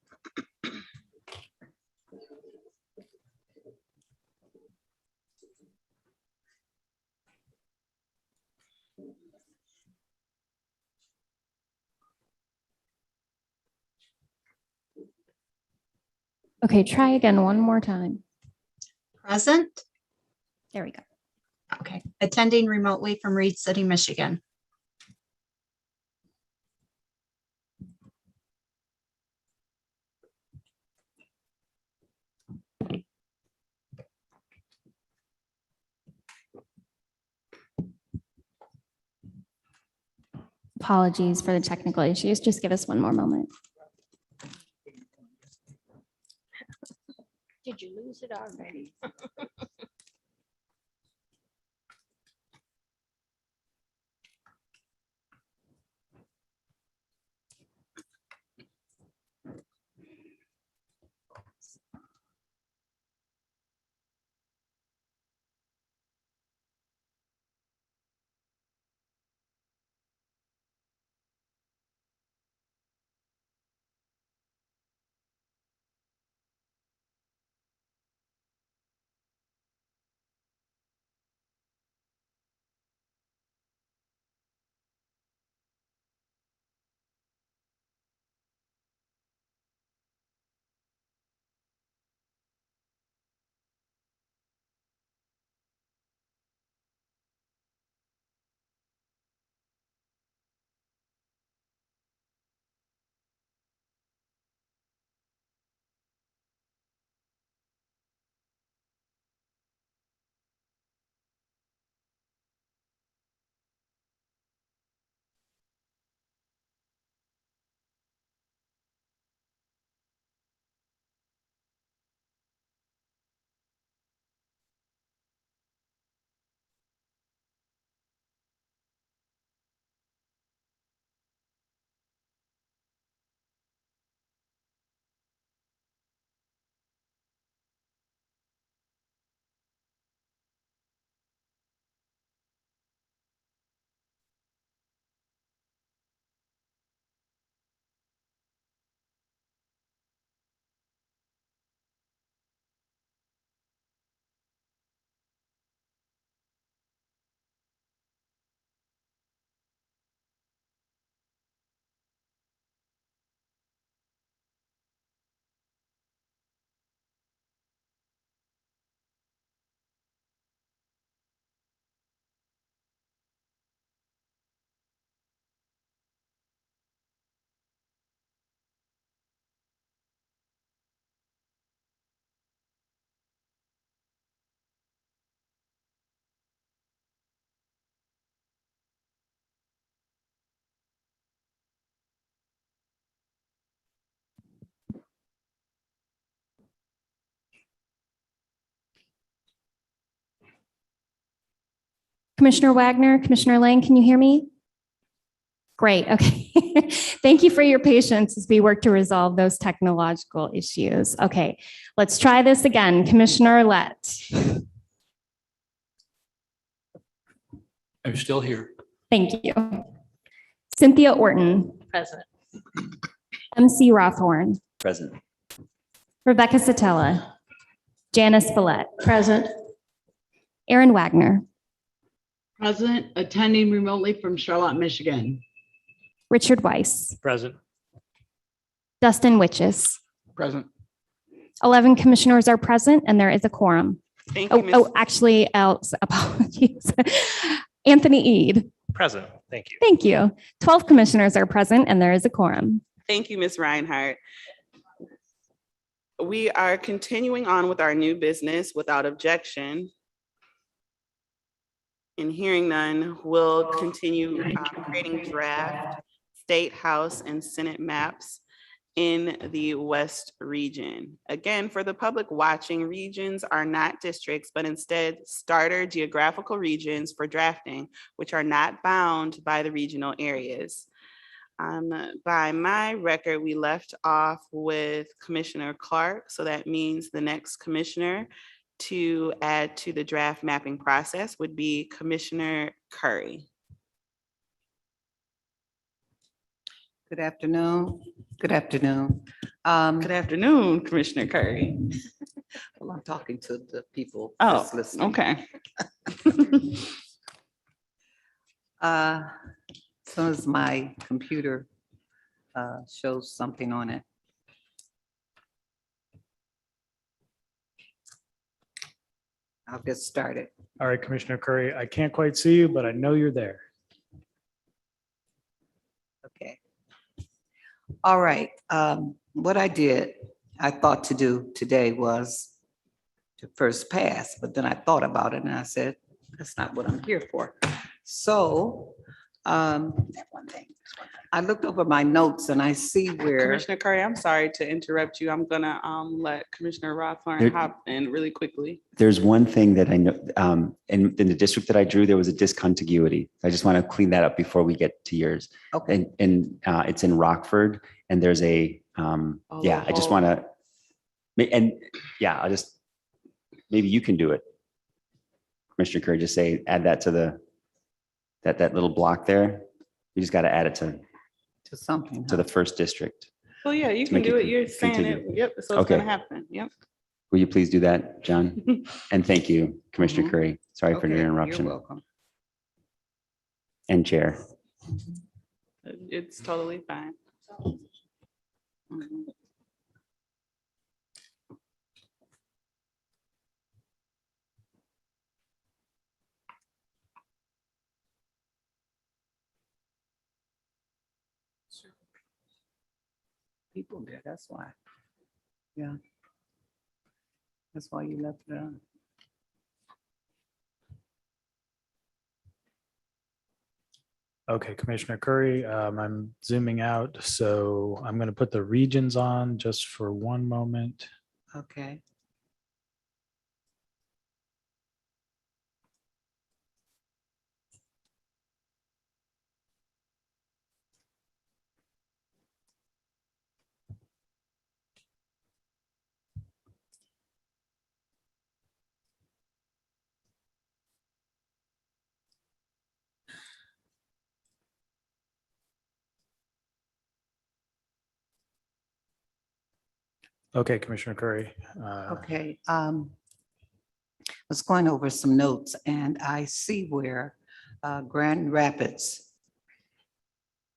Okay, try again one more time. Present. There we go. Okay, attending remotely from Reed City, Michigan. Apologies for the technical issues. Just give us one more moment. Did you lose it already? Commissioner Wagner, Commissioner Lang, can you hear me? Great, okay. Thank you for your patience as we work to resolve those technological issues. Okay, let's try this again. Commissioner Lett. I'm still here. Thank you. Cynthia Orton, Present. MC Rothorn, Present. Rebecca Satella, Janice Follett, Present. Aaron Wagner, Present, attending remotely from Charlotte, Michigan. Richard Weiss, Present. Dustin Witches. Present. 11 commissioners are present and there is a quorum. Thank you, Ms. Actually, else, apologies. Anthony Eid. Present. Thank you. Thank you. 12 commissioners are present and there is a quorum. Thank you, Ms. Reinhardt. We are continuing on with our new business without objection. And hearing none, we'll continue creating draft state, house, and Senate maps in the West region. Again, for the public watching, regions are not districts, but instead starter geographical regions for drafting, which are not bound by the regional areas. By my record, we left off with Commissioner Clark, so that means the next commissioner to add to the draft mapping process would be Commissioner Curry. Good afternoon. Good afternoon. Good afternoon, Commissioner Curry. Well, I'm talking to the people. Oh, that's listening. okay. As soon as my computer shows something on it. I'll get started. All right, Commissioner Curry, I can't quite see you, but I know you're there. Okay. All right. What I thought to do today was to first pass, but then I thought about it and I said, that's not what I'm here for. So I looked over my notes and I see where. Commissioner Curry, I'm sorry to interrupt you. I'm gonna let Commissioner Rothorn There- hop in really quickly. There's one thing that I know, in the district that I drew, there was a discontiguity. I just want to clean that up before we get to yours. Okay. And it's in Rockford and there's I just want to, maybe you can do it. Commissioner Curry, just add that to that little block there. You just got to add it to something. To the first district. Oh, yeah, you To can make do it it. You're saying it. continue. Yep, so it's Okay. gonna happen. Yep. Will you please do that, John? And thank you, Commissioner Curry. Sorry for the Okay, interruption. You're welcome. And Chair. It's totally fine. Mhm. People there, that's why. Yeah. That's why you left it on. Okay, Commissioner Curry, I'm zooming out, so I'm going to put the regions on just for one moment. Okay. Okay, Commissioner Curry. Okay. I was going over some notes and I see where Grand Rapids,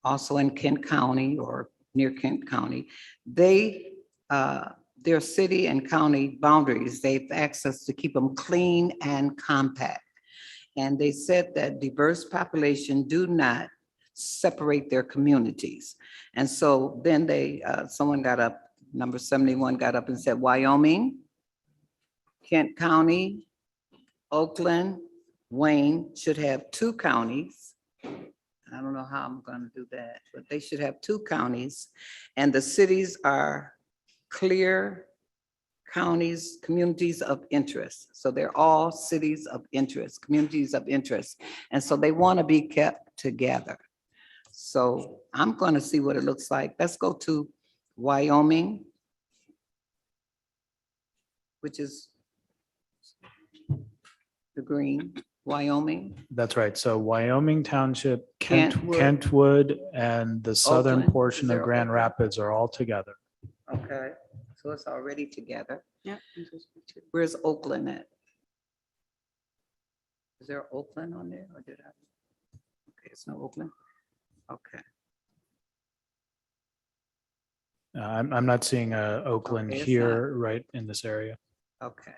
also in Kent County or near Kent County, their city and county boundaries, they've asked us to keep them clean and compact. And they said that diverse population do not separate their communities. And so then someone got up, number 71 got up and said, Wyoming, Kent County, Oakland, Wayne should have 2 counties. I don't know how I'm going to do that, but they should have 2 counties. And the cities are clear counties, communities of interest. So they're all cities of interest, communities of interest. And so they want to be kept together. So I'm going to see what it looks like. Let's go to Wyoming, which is the green, Wyoming. That's right. So Wyoming Township, Kentwood. Kentwood, and the southern Oakland. portion Is of there Grand Oakland? Rapids are all together. Okay, so it's already together. Yep. Where's Oakland at? Is there Oakland on there or did I? Okay, it's no Oakland. Okay. I'm not seeing Oakland Okay, it's here, right in this area. Okay,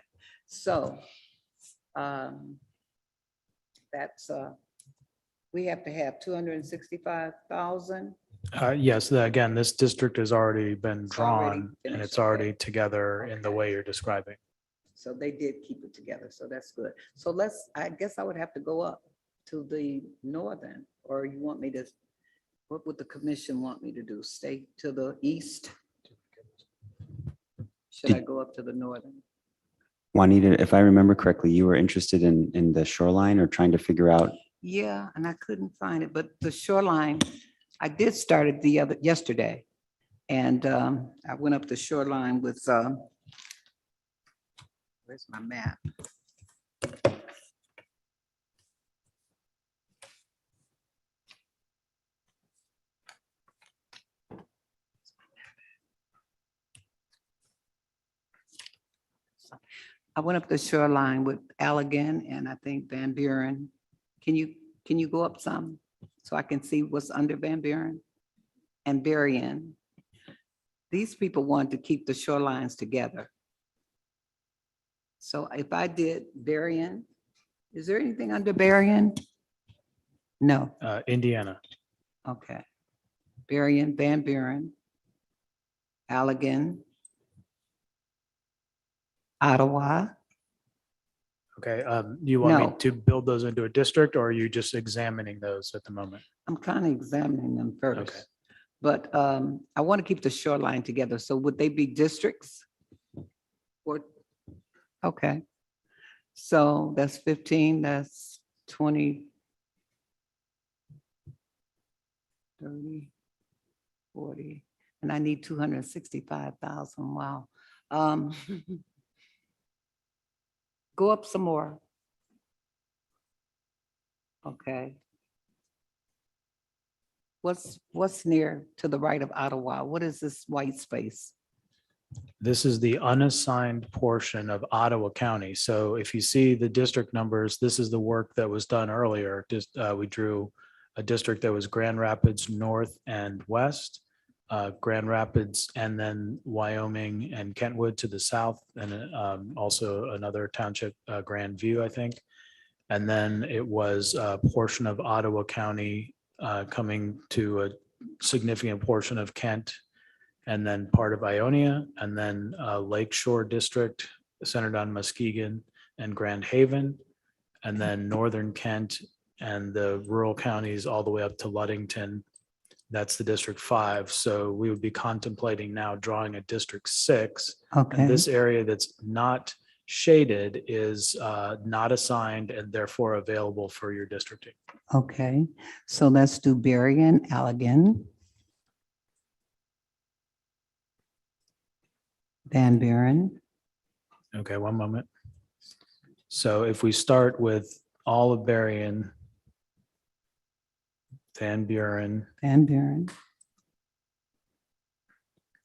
so that's we have to have 265,000. Yes, again, this district has already been It's already drawn and finished, it's okay. already together in the Okay. way you're describing. So they did keep it together, so that's good. So I guess I would have to go up to the northern, or you want me to, what would the commission want me to do? Stay to the east? Should I go up to the northern? Juanita, if I remember correctly, you were interested in the shoreline or trying to figure out. Yeah, and I couldn't find it, but the shoreline, I did start it yesterday. And I went up the shoreline with, where's my map? I went up the shoreline with Allegan and I think Van Buren. Can you go up some so I can see what's under Van Buren and Berrien? These people wanted to keep the shorelines together. So if I did Berrien, is there anything under Berrien? No. Indiana. Okay. Berrien, Van Buren, Allegan, Ottawa. Okay, you want me No. to build those into a district or are you just examining those at the moment? I'm kind of examining them first. Okay. But I want to keep the shoreline together. So would they be districts? Or, okay. So that's 15, that's 20, 30, 40, and I need 265,000. Wow. Go up some more. Okay. What's near to the right of Ottawa? What is this white space? This is the unassigned portion of Ottawa County. So if you see the district numbers, this is the work that was done earlier. Just we drew a district that was Grand Rapids North and West, Grand Rapids, and then Wyoming and Kentwood to the south, and also another township, Grand View, I think. And then it was a portion of Ottawa County coming to a significant portion of Kent, and then part of Ionia, and then Lakeshore District centered on Muskegon and Grand Haven, and then Northern Kent and the rural counties all the way up to Ludington. That's the District 5. So we would be contemplating now drawing a District 6. Okay. And this area that's not shaded is not assigned and therefore available for your districting. Okay, so let's do Berrien, Allegan, Van Buren. Okay, one moment. So if we start with all of Berrien, Van Buren, Van Buren.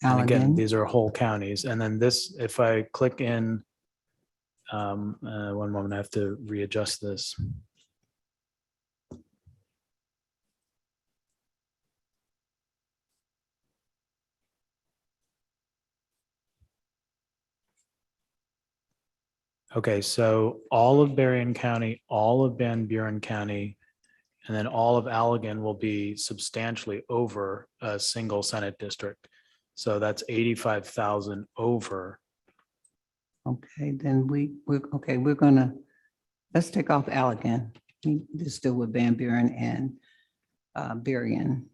and again, Allegan. these are whole counties. And then this, if I click in, one moment, I have to readjust this. Okay, so all of Berrien County, all of Van Buren County, and then all of Allegan will be substantially over a single Senate district. So that's 85,000 over. Okay, then we're gonna, let's take off Allegan. We just still with Van Buren and Berrien.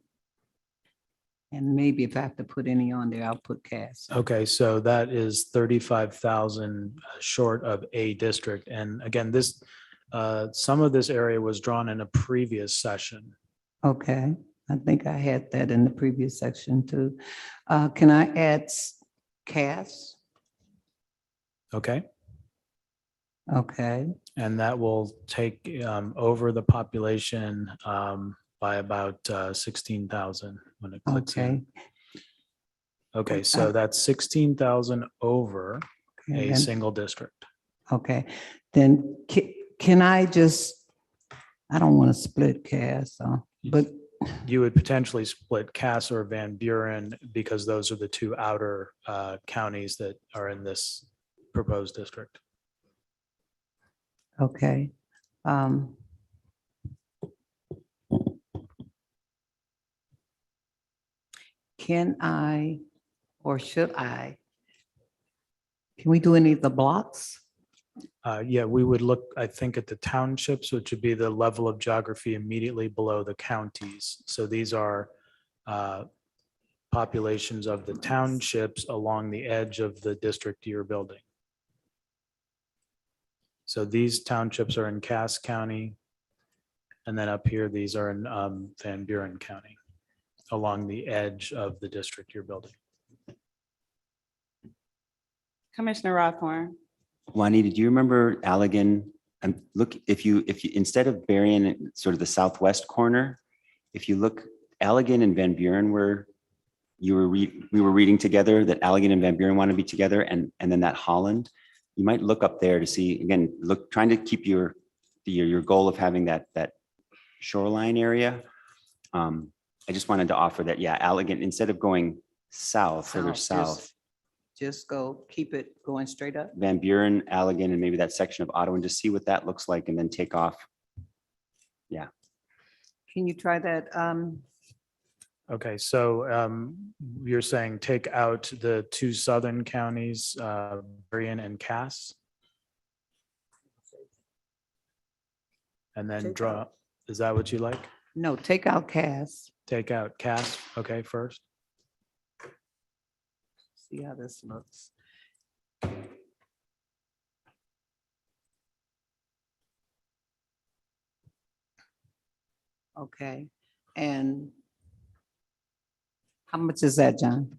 And maybe if I have to put any on there, I'll put Cass. Okay, so that is 35,000 short of a district. And again, this, some of this area was drawn in a previous session. Okay, I think I had that in the previous section too. Can I add Cass? Okay, Okay, and that will take over the population by about 16,000 when it clicks okay. in. Okay, so that's 16,000 over Okay, a then- single district. Okay, then can I just, I don't want to split Cass, but You would potentially split Cass or Van Buren because those are the two outer counties that are in this proposed district. okay. Can I, or should I? Can we do any of the blocks? Yeah, we would look, I think, at the townships, which would be the level of geography immediately below the counties. So these are populations of the townships along the edge of the district you're building. So these townships are in Cass County. And then up here, these are in Van Buren County, along the edge of the district you're building. Commissioner Rothorn. Juanita, do you remember Allegan? And look, if you, instead of Berrien, sort of the southwest corner, if you look, Allegan and Van Buren we were reading together that Allegan and Van Buren want to be together, and then that Holland, you might look up there to see, again, look, trying to keep your goal of having that shoreline area. I just wanted to offer that, yeah, Allegan, instead of going further south, Just go, keep it going straight up? Van Buren, Allegan, and maybe that section of Ottawa, and just see what that looks like and then take off. Yeah. Can you try that? Okay, so you're saying take out the two southern counties, Berrien and Cass? And then draw, is that what you like? No, take out Cass. Take out Cass, okay, first. See how this looks. Okay, and how much is that, John?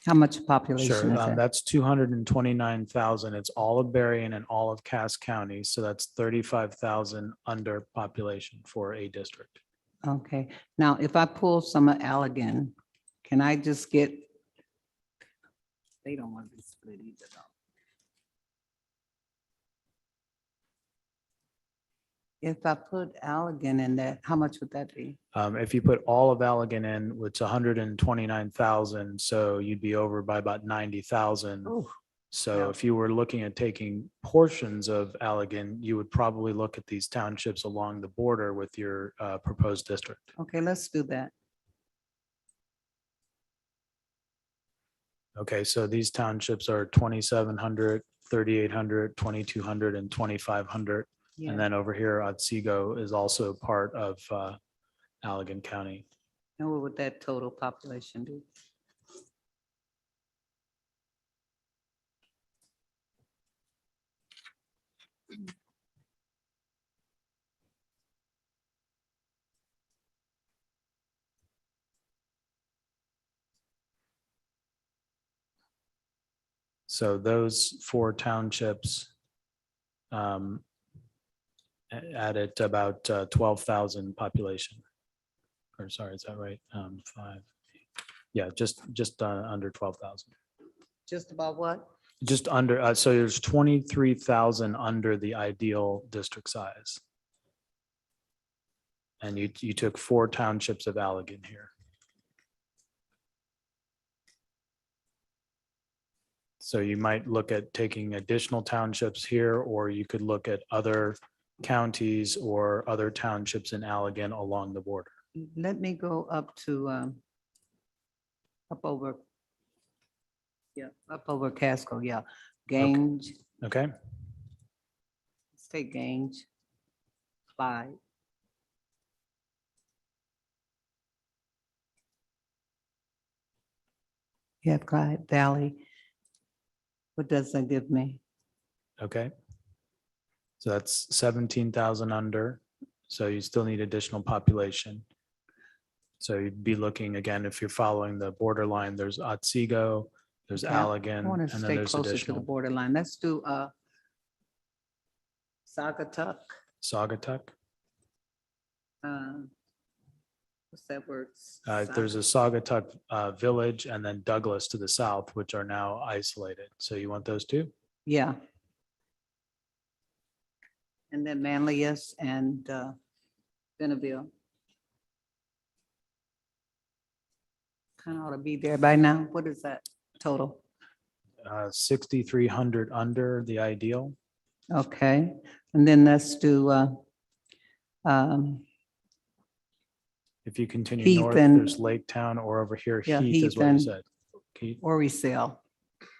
How much population Sure, is that? that's 229,000. It's all of Berrien and all of Cass County, so that's 35,000 under population for a district. Okay, now if I pull some of Allegan, can I just get? They don't want to be split either though. If I put Allegan in that, how much would that be? If you put all of Allegan in, it's 129,000, so you'd be over by about 90,000. So yeah. if you were looking at taking portions of Allegan, you would probably look at these townships along the border with your proposed district. Okay, let's do that. Okay, so these townships are 2,700, 3,800, 2,200, and 2,500. Yeah. And then over here, Otsego is also part of Allegan County. And what would that total population be? So those four townships added to about 12,000 population. Or sorry, is that right? 5, yeah, just under 12,000. Just about what? Just under, so there's 23,000 under the ideal district size. And you took 4 townships of Allegan here. So you might look at taking additional townships here, or you could look at other counties or other townships in Allegan along the border. Let me go up to, up over. Yeah, up over Casco, yeah. Gange, Okay, let's take Gange. Clyde. Yeah, Clyde Valley. What does that give me? okay. So that's 17,000 under, so you still need additional population. So you'd be looking again, if you're following the borderline, there's Otsego, there's Okay, Allegan, I want and to then stay there's closer to the additional borderline. Let's do Saugatuck. Saugatuck. What's that word? There's a Saugatuck Village and then Douglas to the south, which are now isolated. So you want those two? Yeah. and then Manlius and Bentonville. Kind of ought to be there by now. What is that total? 6,300 under the ideal. Okay, and then let's do If you continue Heath north, and- there's Lake Town, or over here, Yeah, Heath is Heath what you and- said. Heath, Ori Sale,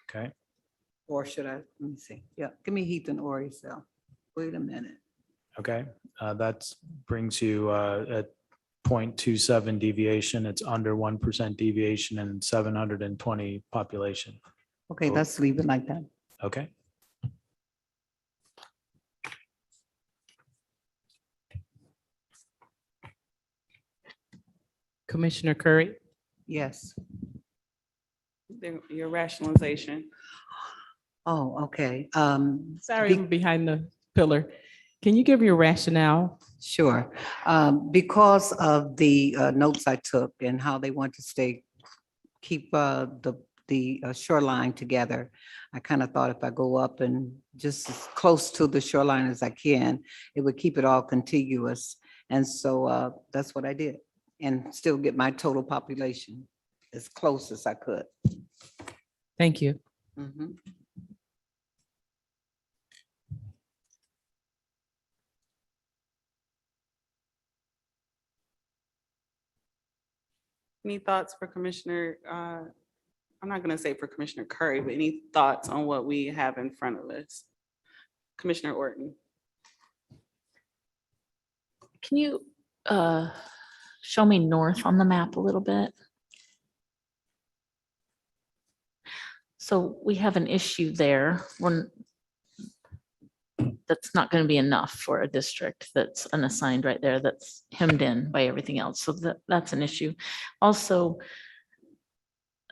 okay. or should I, let me see. Yeah, give me Heath and Ori Sale. Wait a minute. Okay, that brings you at 0.27 deviation. It's under 1% deviation and 720 population. Okay, let's leave it like that. Okay. Commissioner Curry, Yes. your rationalization. Oh, okay. Sorry, I'm behind the pillar. Can you give your rationale? Sure. Because of the notes I took and how they want to keep the shoreline together, I kind of thought if I go up and just as close to the shoreline as I can, it would keep it all contiguous. And so that's what I did, and still get my total population as close as I could. Thank you. Mhm. Any thoughts for Commissioner, I'm not gonna say for Commissioner Curry, but any thoughts on what we have in front of us? Commissioner Orton. Can you show me north on the map a little bit? So we have an issue there. That's not going to be enough for a district that's unassigned right there, that's hemmed in by everything else. So that's an issue. Also,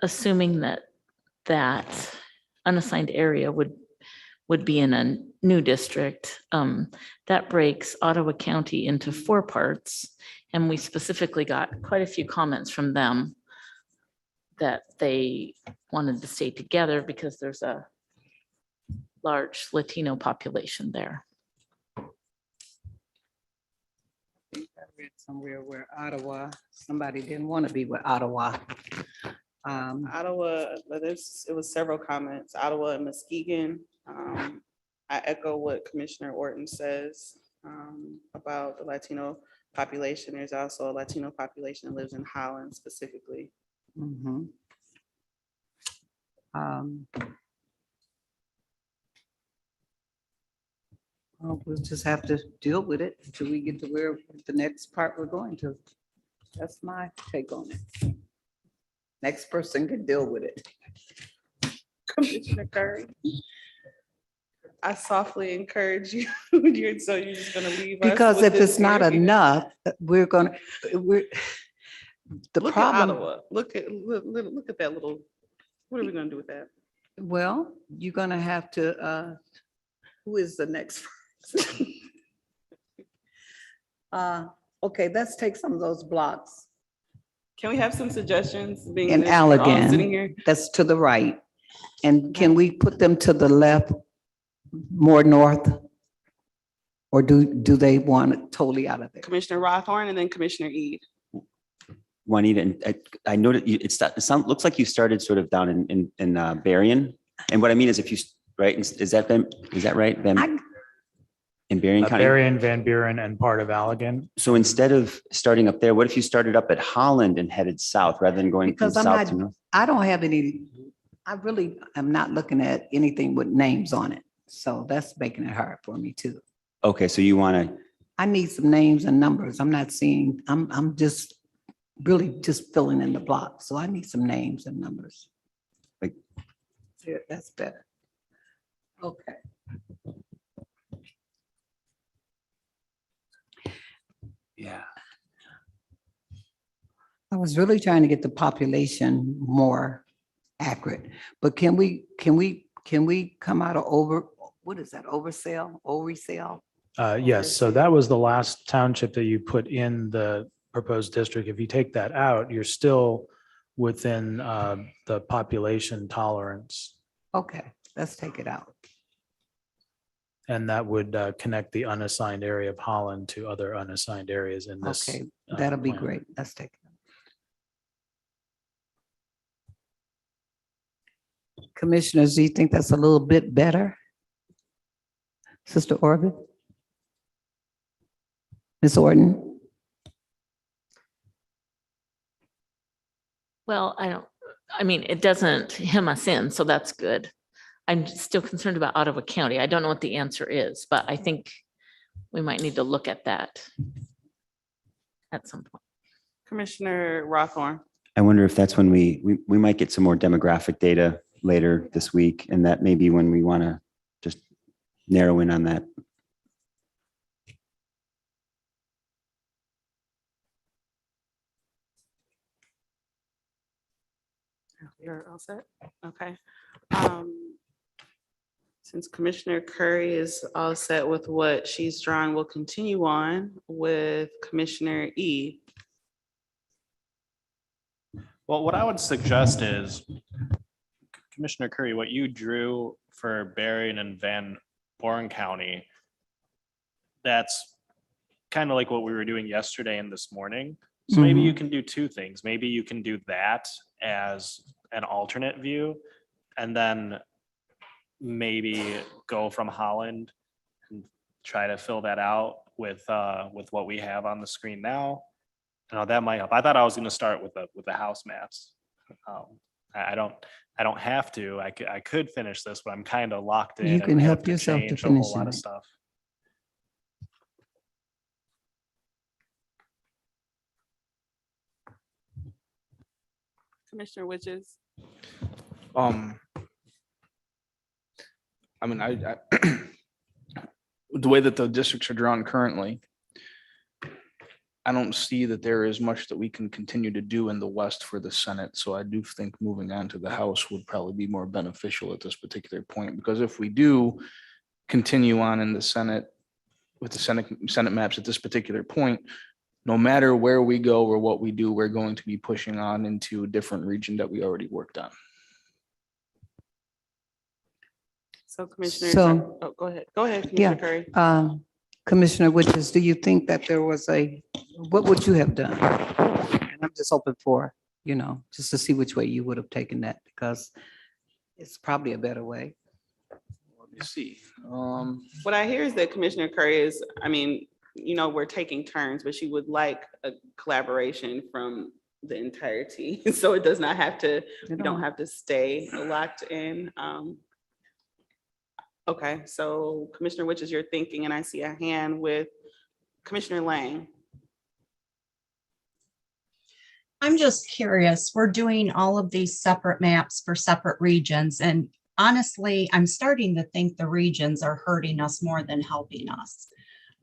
assuming that unassigned area would be in a new district, that breaks Ottawa County into 4 parts. And we specifically got quite a few comments from them that they wanted to stay together because there's a large Latino population there. I think I read somewhere where Ottawa, somebody didn't want to be with Ottawa. Ottawa, it was several comments, Ottawa and Muskegon. I echo what Commissioner Orton says about the Latino population. There's also a Latino population that lives in Holland specifically. Mhm. Well, we'll just have to deal with it until we get to where the next part we're going to. That's my take on it. Next person can deal with it. Commissioner Curry. I softly encourage you, so you're just gonna leave us Because with if this it's not here? enough, the Look at problem. Ottawa. Look at that little, what are we gonna do with that? Well, you're gonna have to, who is the next? person? Okay, let's take some of those blocks. Can we have some suggestions? Being In that we're all sitting here? Allegan, that's to the right. And can we put them to the left, more north? Or do they want it totally out of there? Commissioner Rothorn and then Commissioner Ede. Juanita, and I noted looks like you started sort of down in Berrien. And what I mean is if you, right, is that right? Then in Berrien County? Berrien, Van Buren, and part of Allegan. So instead of starting up there, what if you started up at Holland and headed south rather than going from Because south to north? I don't have any, I really am not looking at anything with names on it. So that's making it hard for me too. Okay, so you want to, I need some names and numbers. I'm not seeing, I'm just really just filling in the block. So I need some names and numbers. Like, yeah, that's better. Okay. yeah. I was really trying to get the population more accurate, but can we come out of what is that, oversale? Yes, so that was the last township that you put in the proposed district. If you take that out, you're still within the population tolerance. Okay, let's take it out. And that would connect the unassigned area of Holland to other unassigned areas in this. Okay, that'll be plan. great. Let's take it. Commissioners, do you think that's a little bit better? Sister Orbit? Ms. Orton? Well, I mean, it doesn't hem us in, so that's good. I'm still concerned about Ottawa County. I don't know what the answer is, but I think we might need to look at that at some point. Commissioner Rothorn. I wonder if that's when we might get some more demographic data later this week, and that may be when we want to just narrow in on that. You're all set? Okay. Since Commissioner Curry is all set with what she's drawing, we'll continue on with Commissioner E. Well, what I would suggest is, Commissioner Curry, what you drew for Berrien and Van Born County, that's kind of like what we were doing yesterday and this morning. So maybe you can do two things. Maybe you can do that as an alternate view, and then maybe go from Holland and try to fill that out with what we have on the screen now. That might help. I thought I was going to start with the house maps. I don't have to. I could finish this, but I'm kind of locked in. You and can we have help yourself to change a whole finish lot of it. stuff. Commissioner Witches. I mean, the way that the districts are drawn currently, I don't see that there is much that we can continue to do in the West for the Senate. So I do think moving on to the House would probably be more beneficial at this particular point, because if we do continue on in the Senate with the Senate maps at this particular point, no matter where we go or what we do, we're going to be pushing on into a different region that we already worked on. So Commissioner, So- oh, go ahead. Go ahead, Yeah. Commissioner Curry. Commissioner Witches, do you think that there was what would you have done? And I'm just hoping for, just to see which way you would have taken that, because it's probably a better way. Let me see. What I hear is that Commissioner Curry is, I mean, we're taking turns, but she would like a collaboration from the entirety. So it does not have to, we don't have to stay locked in. Okay, so Commissioner Witches, you're thinking, and I see a hand with Commissioner Lang. I'm just curious, we're doing all of these separate maps for separate regions, and honestly, I'm starting to think the regions are hurting us more than helping us.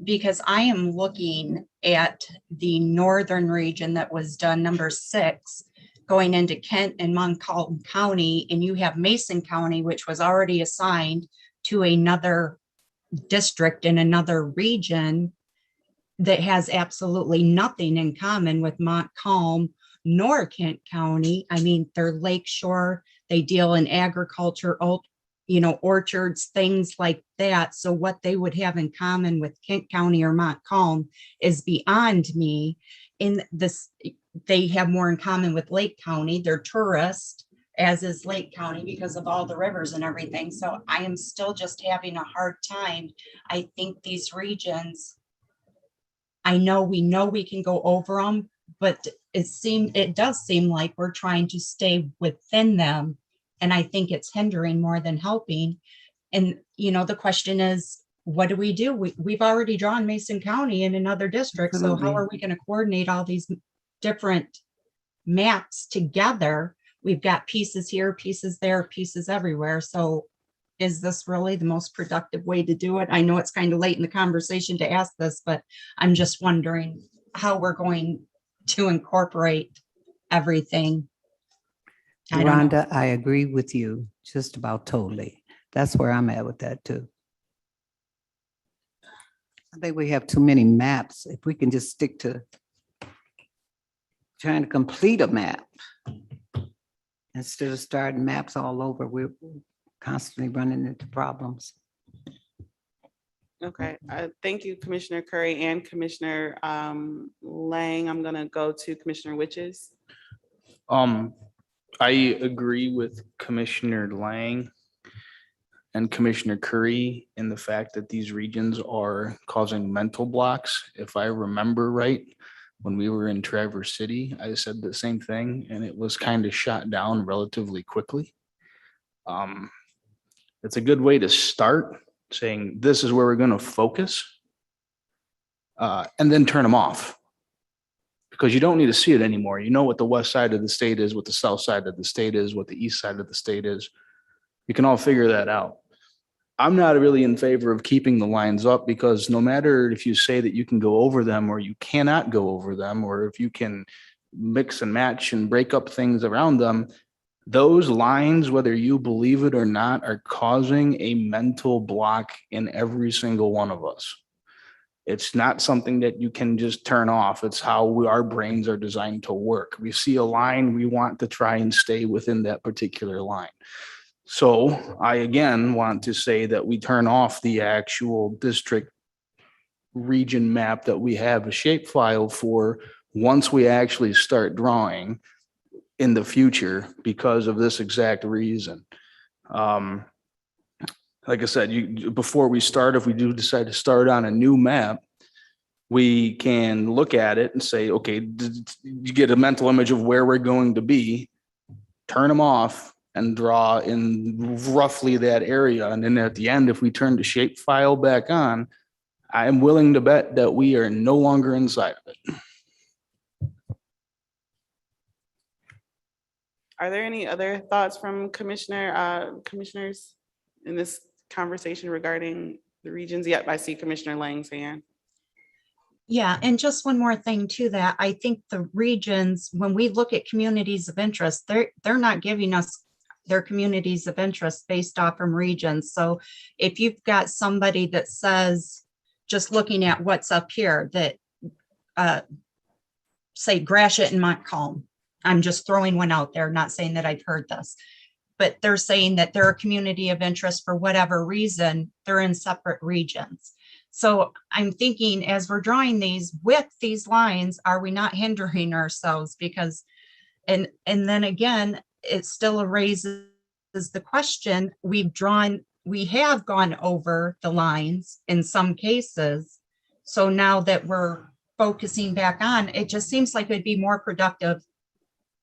Because I am looking at the northern region that was done, number 6, going into Kent and Montcalm County, and you have Mason County, which was already assigned to another district in another region that has absolutely nothing in common with Montcalm nor Kent County. I mean, they're lakeshore, they deal in agriculture, orchards, things like that. So what they would have in common with Kent County or Montcalm is beyond me. In this, they have more in common with Lake County. They're tourist, as is Lake County, because of all the rivers and everything. So I am still just having a hard time. I think these regions, we know we can go over them, but it does seem like we're trying to stay within them. And I think it's hindering more than helping. And, the question is, what do? We've already drawn Mason County in another district. So how are we going to coordinate all these different maps together? We've got pieces here, pieces there, pieces everywhere. So is this really the most productive way to do it? I know it's kind of late in the conversation to ask this, but I'm just wondering how we're going to incorporate everything. Rhonda, I agree with you just about totally. That's where I'm at with that too. I think we have too many maps. If we can just stick to trying to complete a map instead of starting maps all over, we're constantly running into problems. Okay, thank you, Commissioner Curry and Commissioner Lang. I'm gonna go to Commissioner Witches. I agree with Commissioner Lang and Commissioner Curry in the fact that these regions are causing mental blocks. If I remember right, when we were in Traverse City, I said the same thing and it was kind of shot down relatively quickly. It's a good way to start saying, this is where we're going to focus, and then turn them off. Because you don't need to see it anymore. You know what the west side of the state is, what the south side of the state is, what the east side of the state is. You can all figure that out. I'm not really in favor of keeping the lines up because no matter if you say that you can go over them or you cannot go over them, or if you can mix and match and break up things around them, those lines, whether you believe it or not, are causing a mental block in every single one of us. It's not something that you can just turn off. It's how our brains are designed to work. We see a line, we want to try and stay within that particular line. So I again want to say that we turn off the actual district region map that we have a shapefile for once we actually start drawing in the future because of this exact reason. Like I said, before we start, if we do decide to start on a new map, we can look at it and say, okay, you get a mental image of where we're going to be, turn them off and draw in roughly that area. And then at the end, if we turn the shape file back on, I'm willing to bet that we are no longer inside of it. Are there any other thoughts from commissioners in this conversation regarding the regions? Yep, I see Commissioner Lang's hand. Yeah, and just one more thing to that. I think the regions, when we look at communities of interest, they're not giving us their communities of interest based off from regions. So if you've got somebody that says, just looking at what's up here, that say Gratiot and Montcalm, I'm just throwing one out there, not saying that I've heard this, but they're saying that they're a community of interest for whatever reason, they're in separate regions. So I'm thinking as we're drawing these with these lines, are we not hindering ourselves? Because, and then again, it still raises the question, we have gone over the lines in some cases. So now that we're focusing back on, it just seems like it'd be more productive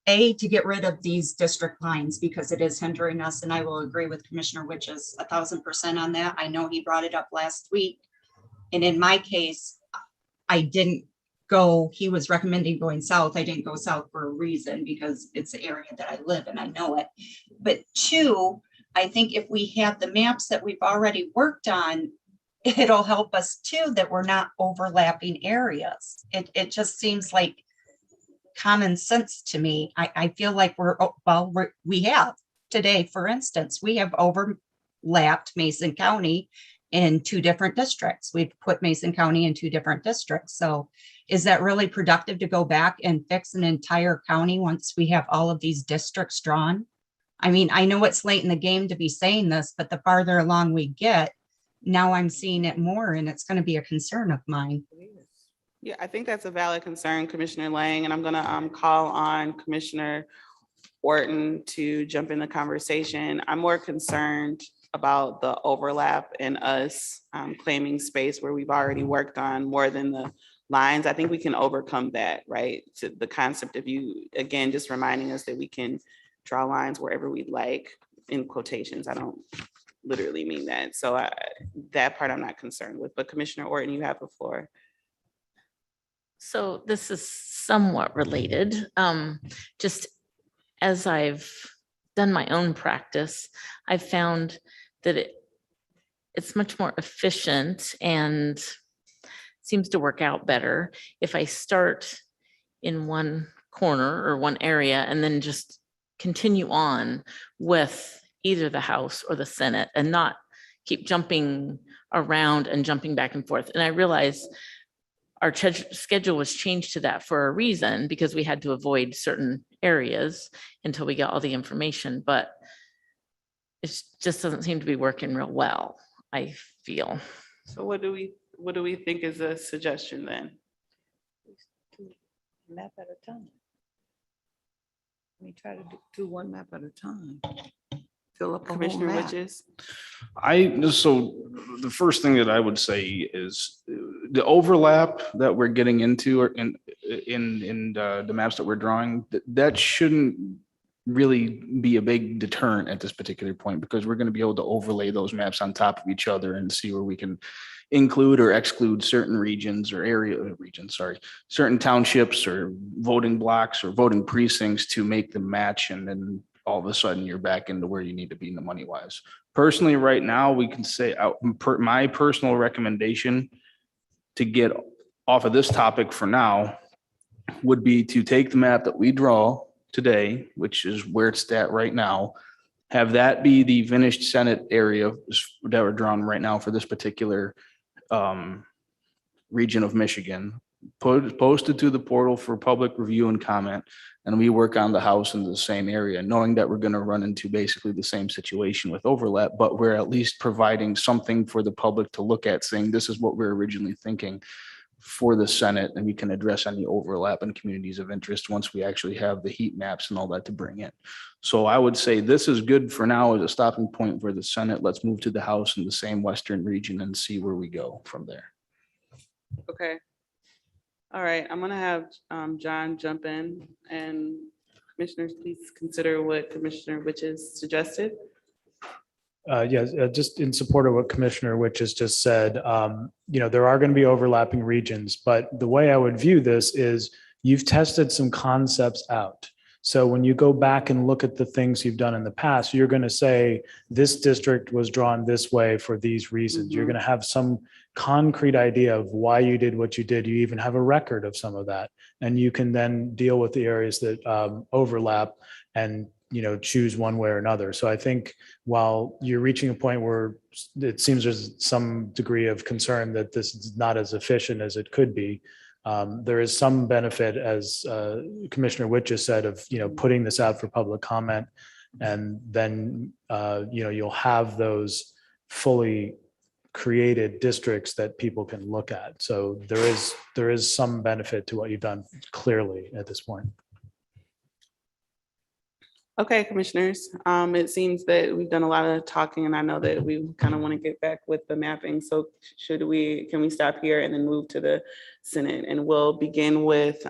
to get rid of these district lines because it is hindering us. And I will agree with Commissioner Witches 1000% on that. I know he brought it up last week. And in my case, I didn't go, he was recommending going south. I didn't go south for a reason because it's the area that I live in, I know it. But two, I think if we have the maps that we've already worked on, it'll help us too, that we're not overlapping areas. It just seems like common sense to me. I feel like we have today, for instance, we have overlapped Mason County in 2 different districts. We've put Mason County in 2 different districts. So is that really productive to go back and fix an entire county once we have all of these districts drawn? I mean, I know it's late in the game to be saying this, but the farther along we get, now I'm seeing it more and it's going to be a concern of mine. Yeah, I think that's a valid concern, Commissioner Lang, and I'm gonna call on Commissioner Orton to jump in the conversation. I'm more concerned about the overlap and us claiming space where we've already worked on more than the lines. I think we can overcome that, right? To the concept of you, again, just reminding us that we can draw lines wherever we'd like, in quotations. I don't literally mean that. So that part I'm not concerned with, but Commissioner Orton, you have the floor. So this is somewhat related. Just as I've done my own practice, I've found that it's much more efficient and seems to work out better if I start in one corner or one area and then just continue on with either the House or the Senate and not keep jumping around and jumping back and forth. And I realize our schedule was changed to that for a reason because we had to avoid certain areas until we got all the information, but it just doesn't seem to be working real well, I feel. So what do we think is a suggestion then? Map at a time. We try to do one map at a time. Fill up the whole Commissioner map. Witches? So the first thing that I would say is the overlap that we're getting into or in the maps that we're drawing, that shouldn't really be a big deterrent at this particular point, because we're going to be able to overlay those maps on top of each other and see where we can include or exclude certain regions or certain townships or voting blocks or voting precincts to make them match. And then all of a sudden you're back into where you need to be in the money wise. Personally, right now, we can say my personal recommendation to get off of this topic for now would be to take the map that we draw today, which is where it's at right now, have that be the finished Senate area that we're drawn right now for this particular region of Michigan, posted to the portal for public review and comment, and we work on the House in the same area, knowing that we're going to run into basically the same situation with overlap, but we're at least providing something for the public to look at, saying this is what we're originally thinking for the Senate, and we can address any overlap in communities of interest once we actually have the heat maps and all that to bring in. So I would say this is good for now as a stopping point for the Senate. Let's move to the House in the same Western region and see where we go from there. Okay. All right, I'm gonna have John jump in, and commissioners, please consider what Commissioner Witches suggested. Yes, just in support of what Commissioner Witches just said, there are going to be overlapping regions, but the way I would view this is you've tested some concepts out. So when you go back and look at the things you've done in the past, you're going to say, this district was drawn this way for these reasons. You're going to have some concrete idea of why you did what you did. You even have a record of some of that. And you can then deal with the areas that overlap and choose one way or another. So I think while you're reaching a point where it seems there's some degree of concern that this is not as efficient as it could be, there is some benefit, as Commissioner Witches said, of putting this out for public comment, and then you'll have those fully created districts that people can look at. So there is some benefit to what you've done clearly at this point. Okay, commissioners, it seems that we've done a lot of talking, and I know that we kind of want to get back with the mapping. So can we stop here and then move to the Senate? And we'll begin with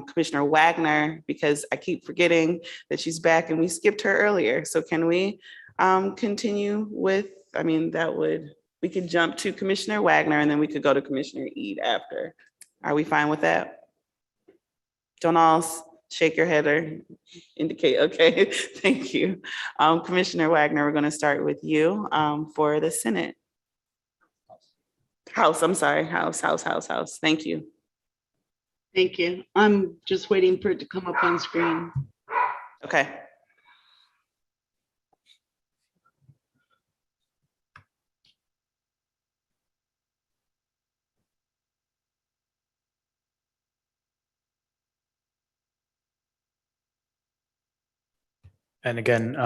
Commissioner Wagner, because I keep forgetting that she's back and we skipped her earlier. So can we continue with, we could jump to Commissioner Wagner and then we could go to Commissioner Eid after. Are we fine with that? Don't all shake your head or indicate. Okay, thank you. Commissioner Wagner, we're going to start with you for the Senate. House, I'm sorry, House. Thank you. Thank you. I'm just waiting for it to come up on screen. Okay. And again,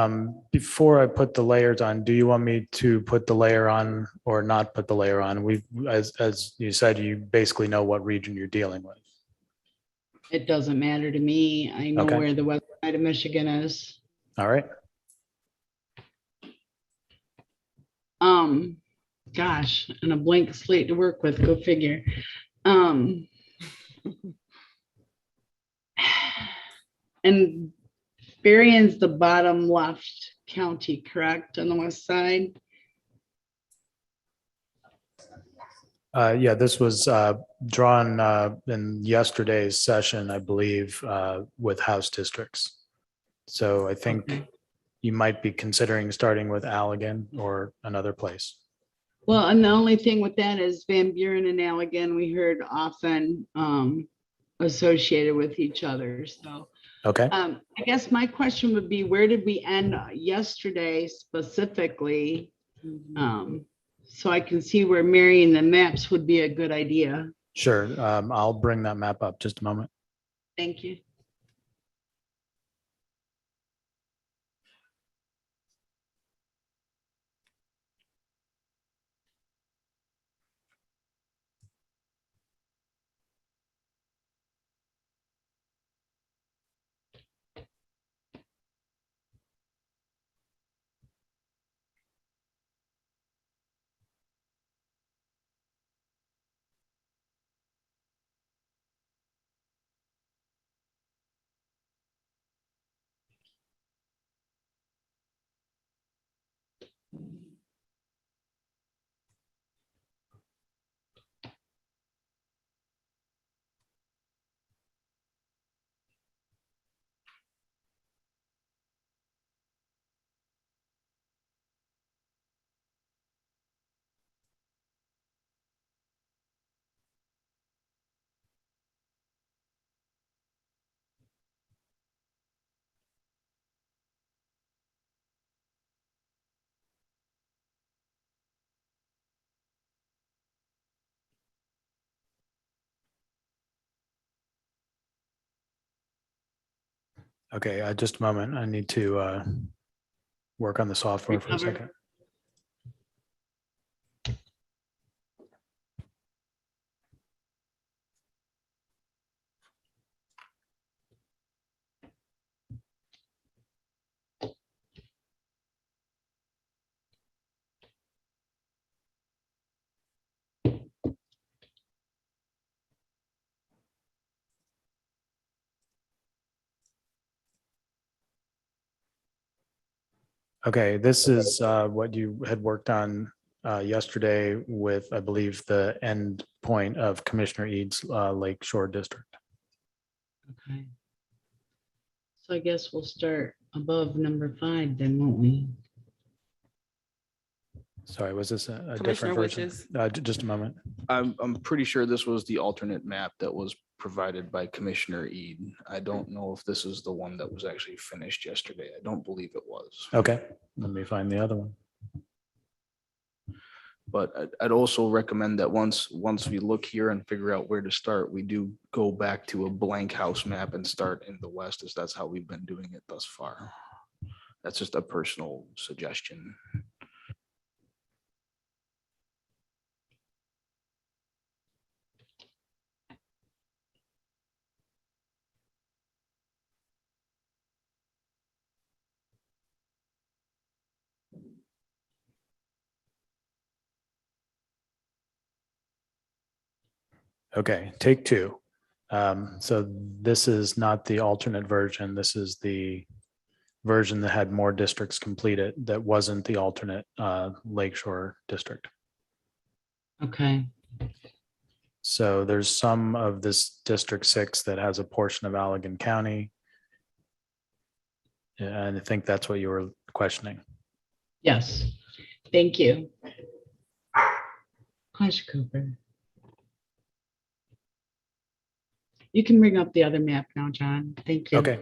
before I put the layers on, do you want me to put the layer on or not put the layer on? As you said, you basically know what region you're dealing with. It doesn't matter to me. I know Okay. where the west side of Michigan is. All right. Gosh, and a blank slate to work with, go figure. And Berrien's the bottom left county, correct, on the west side? Yeah, this was drawn in yesterday's session, I believe, with House districts. So I think you might be considering starting with Allegan or another place. Well, and the only thing with that is Van Buren and Allegan, we heard often associated with each other, so. Okay. I guess my question would be, where did we end yesterday specifically? So I can see where marrying the maps would be a good idea. Sure. I'll bring that map up just a moment. Thank you. Okay, just a moment. I need to work on the software for a Recover. second. Okay, this is what you had worked on yesterday with, I believe, the end point of Commissioner Eads Lake Shore District. Okay. So I guess we'll start above number 5 then, won't we? Sorry, was this a Commissioner different version? Witches. Just a moment. I'm pretty sure this was the alternate map that was provided by Commissioner Ede. I don't know if this is the one that was actually finished yesterday. I don't believe it was. Okay, let me find the other one. But I'd also recommend that once we look here and figure out where to start, we do go back to a blank house map and start in the west, as that's how we've been doing it thus far. That's just a personal suggestion. Okay, take 2. So this is not the alternate version. This is the version that had more districts completed that wasn't the alternate Lakeshore district. Okay. So there's some of this District 6 that has a portion of Allegan County. And I think that's what you were questioning. Yes. Thank you. Question, Cooper. You can bring up the other map now, John. Thank you. Okay.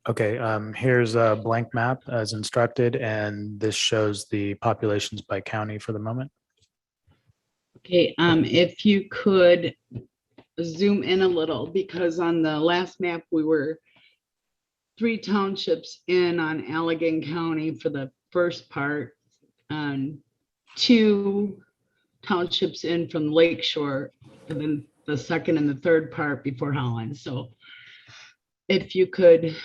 Okay, here's a blank map as instructed, and this shows the populations by county for the moment. Okay, if you could zoom in a little, because on the last map, we were 3 townships in on Allegan County for the first part, and 2 townships in from Lake Shore, and then the second and the third part before Holland. So if you could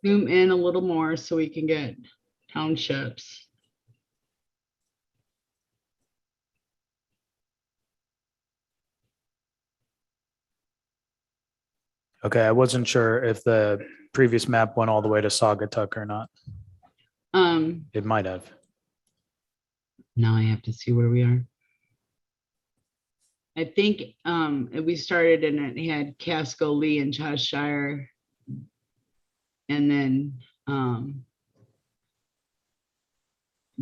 zoom in a little more so we can get townships. Okay, I wasn't sure if the previous map went all the way to Saugatuck or not. It might have. Now I have to see where we are. I think we started and it had Casco, Lee, and Cheshire. And then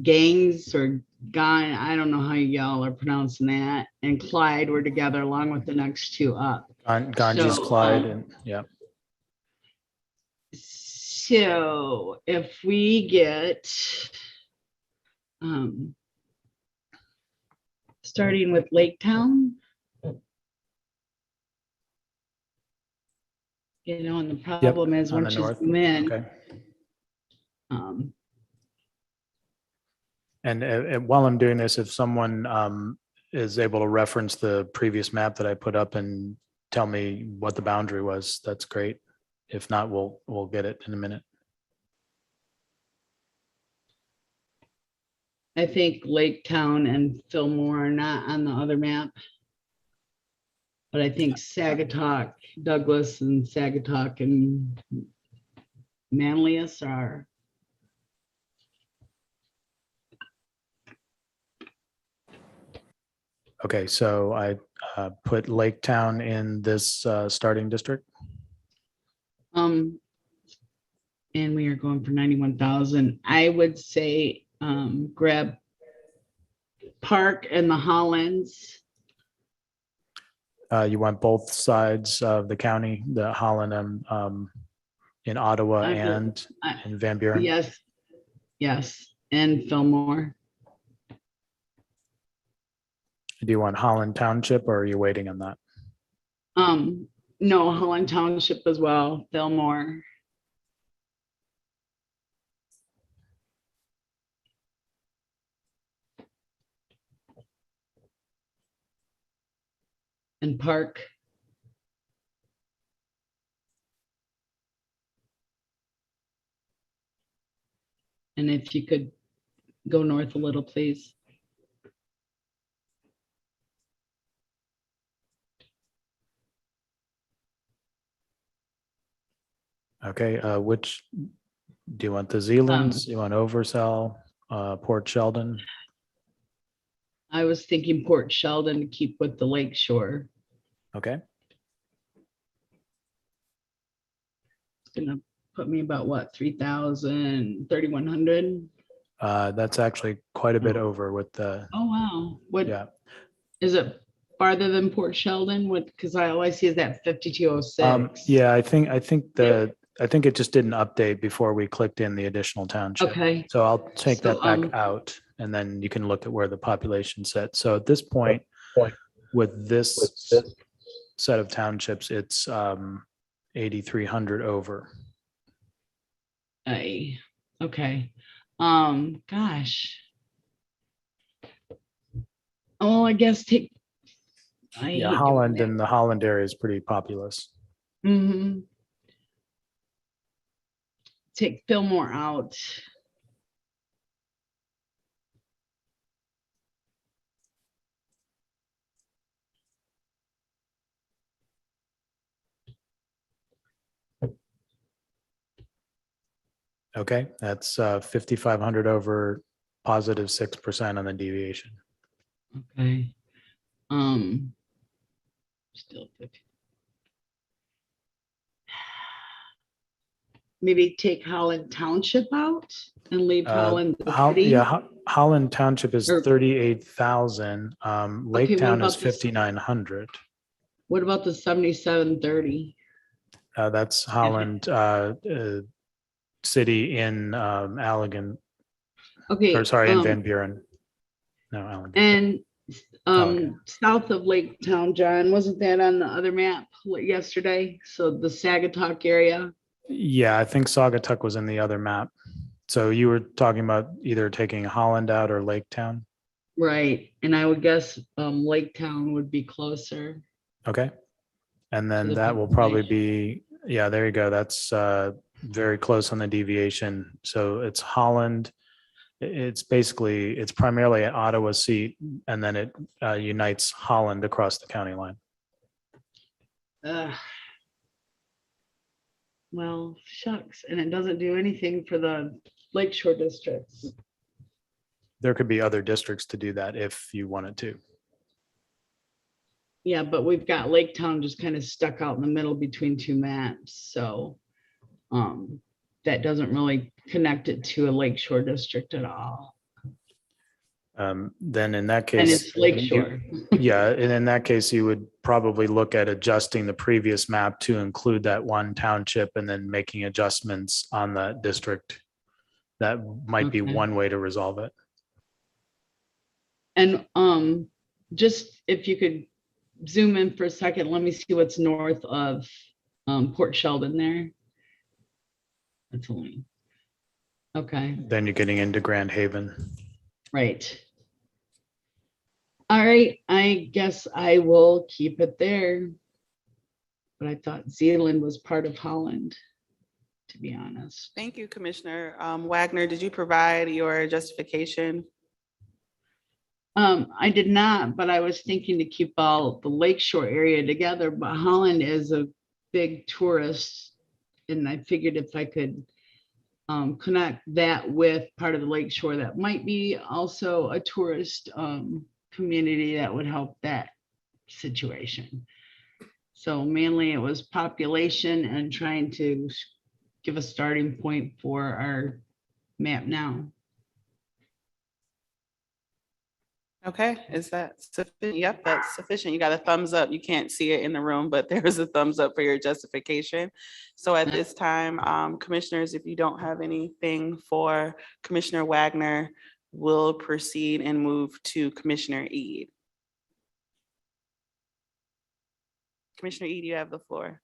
Gangs or Gone, I don't know how y'all are pronouncing that, and Clyde were together along with the next 2 up. Ganges, So, Clyde, and yeah. So if we get starting with Lake Town, you know, and the problem is on the once you north. zoom in, Okay. And while I'm doing this, if someone is able to reference the previous map that I put up and tell me what the boundary was, that's great. If not, we'll get it in a minute. I think Lake Town and Fillmore are not on the other map. But I think Sagatuck, Douglas and Sagatuck and Manlius are. Okay, so I put Lake Town in this starting district. And we are going for 91,000. I would say grab Park and the Hollands. You want both sides of the county, the Holland and in Ottawa and in Van Buren? Yes, yes, and Fillmore. Do you want Holland Township or are you waiting on that? No, Holland Township as well, Fillmore. And Park. And if you could go north a little, please. Okay, which, do you want the Zealands? You want Oversell, Port Sheldon? I was thinking Port Sheldon to keep with the lake shore. Okay, It's gonna put me about what, 3,000, 3,100? that's actually quite a bit over with the, Oh, wow. What, yeah. is it farther than Port Sheldon? What, because all I see is that 5206. Yeah, I think it just didn't update before we clicked in the additional township. Okay. So I'll take So, that back out and then you can look at where the population set. So at this point, with this set of townships, it's 8,300 over. Okay. Gosh. Oh, I guess take. I hate Yeah, doing Holland that. and the Holland area is pretty populous. Mhm. Take Fillmore out. Okay, that's 5,500 over, positive 6% on the deviation. Okay. Still 50. Maybe take Holland Township out and leave Holland the city. Yeah, Holland Township is Or- 38,000. Lake Okay, what Town about is this- 5,900. What about the 7730? That's Holland City in Allegan, Okay. or sorry, in Van Buren. No, Allegan. And Okay. south of Lake Town, John, wasn't that on the other map yesterday? So the Sagatuck area. Yeah, I think Saugatuck was in the other map. So you were talking about either taking Holland out or Lake Town? Right, and I would guess Lake Town would be closer. Okay. And then the that will probably be, yeah, there you go. That's very close on the deviation. So it's Holland. It's basically, it's primarily an Ottawa seat, and then it unites Holland across the county line. Well, shucks, and it doesn't do anything for the Lakeshore districts. There could be other districts to do that if you wanted to. Yeah, but we've got Lake Town just kind of stuck out in the middle between two maps, so that doesn't really connect it to a Lakeshore district at all. Then in that And case, it's Lakeshore. yeah, and in that case, you would probably look at adjusting the previous map to include that one township and then making adjustments on that district. That might be Okay. one way to resolve it. And just if you could zoom in for a second, let me see what's north of Port Sheldon there. That's only, okay, Then you're getting into Grand Haven. right. All right, I guess I will keep it there. But I thought Zealand was part of Holland, to be honest. Thank you, Commissioner Wagner. Did you provide your justification? I did not, but I was thinking to keep all the lakeshore area together, but Holland is a big tourist. And I figured if I could connect that with part of the lakeshore, that might be also a tourist community that would help that situation. So mainly it was population and trying to give a starting point for our map now. Okay, is that sufficient? Yep, that's sufficient. You got a thumbs up. You can't see it in the room, but there's a thumbs up for your justification. So at this time, commissioners, if you don't have anything for Commissioner Wagner, we'll proceed and move to Commissioner Eid. Commissioner Eid, you have the floor.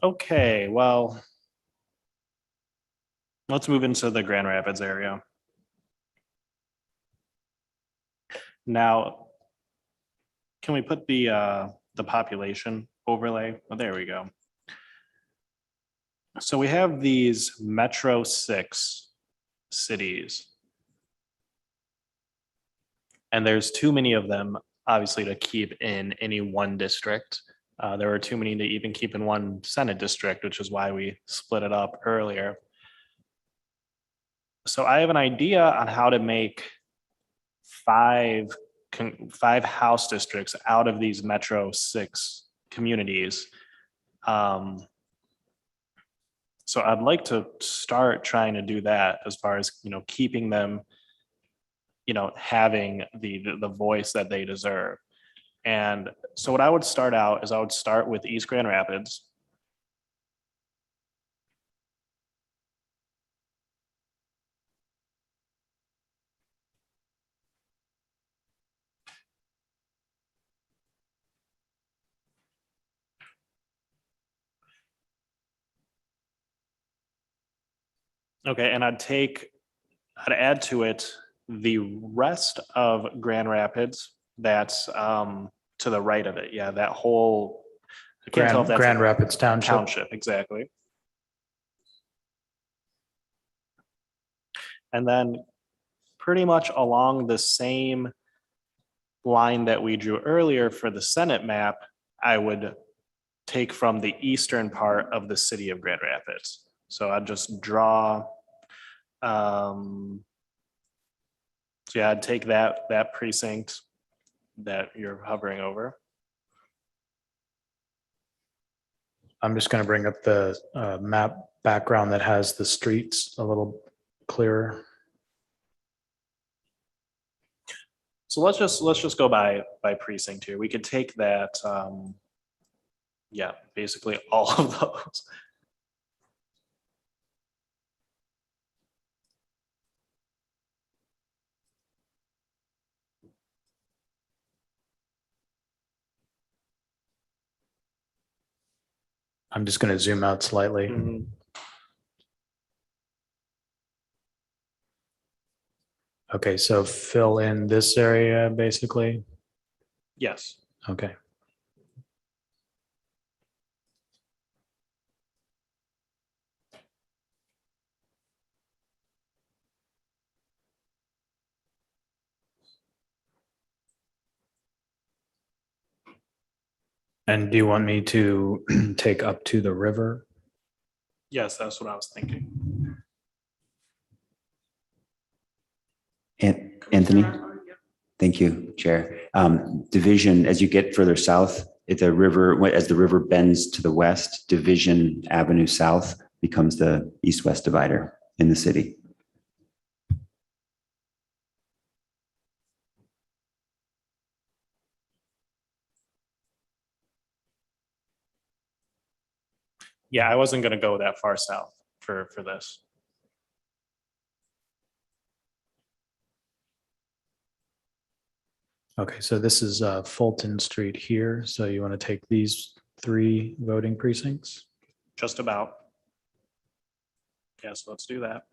Okay, well, let's move into the Grand Rapids area. Now, can we put the population overlay? Oh, there we go. So we have these Metro 6 cities. And there's too many of them, obviously, to keep in any one district. There were too many to even keep in one Senate district, which is why we split it up earlier. So I have an idea on how to make five House districts out of these Metro 6 communities. So I'd like to start trying to do that as far as, keeping them, having the voice that they deserve. And so what I would start out is I would start with East Grand Rapids. Okay, and I'd add to it the rest of Grand Rapids that's to the right of it. Yeah, that whole, I can't tell if that's Grand Rapids Township. Township, exactly. And then pretty much along the same line that we drew earlier for the Senate map, I would take from the eastern part of the city of Grand Rapids. So I'd just draw, so yeah, I'd take that precinct that you're hovering over. I'm just going to bring up the map background that has the streets a little clearer. So let's just go by precinct here. We could take that, yeah, basically all of those. I'm just going to zoom out slightly. Mm-hmm. Okay, so fill in this area basically. Yes. Okay. And do you want me to take up to the river? Yes, that's what I was thinking. Anthony? Thank you, Chair. Division, as you get further south, as the river bends to the west, Division Avenue South becomes the east-west divider in the city. Yeah, I wasn't gonna go that far south for this. Okay, so this is Fulton Street here. So you want to take these 3 voting precincts? Just about. Yes, let's do that.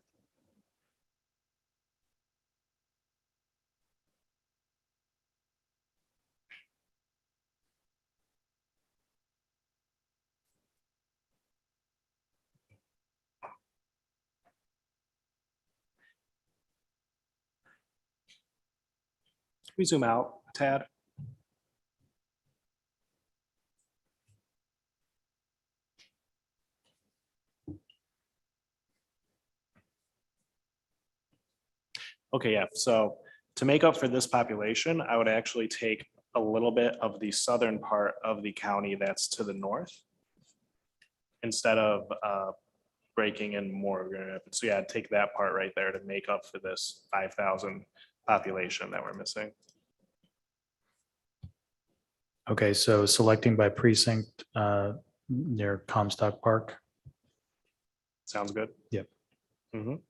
we zoom out a tad? Okay, yeah, so to make up for this population, I would actually take a little bit of the southern part of the county that's to the north instead of breaking in more. So yeah, I'd take that part right there to make up for this 5,000 population that we're missing. Okay, so selecting by precinct near Comstock Park. Sounds good. Yep. Mhm.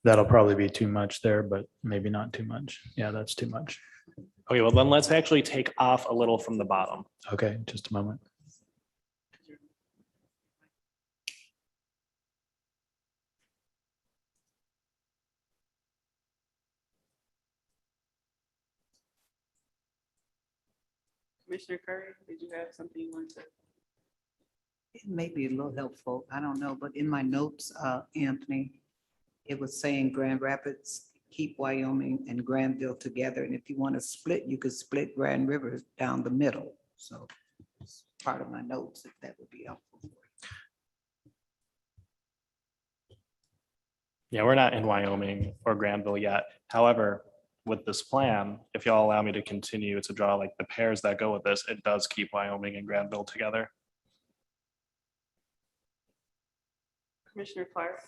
That'll probably be too much there, but maybe not too much. Yeah, that's too much. Okay, well then let's actually take off a little from the bottom. Okay, just a moment. Commissioner Curry, did you have something you wanted to? It may be a little helpful, I don't know, but in my notes, Anthony, it was saying Grand Rapids, keep Wyoming and Granville together, and if you want to split, you could split Grand River down the middle. So it's part of my notes, if that would be helpful. Yeah, we're not in Wyoming or Granville yet. However, with this plan, if y'all allow me to continue to draw like the pairs that go with this, it does keep Wyoming and Granville together. Commissioner Clark?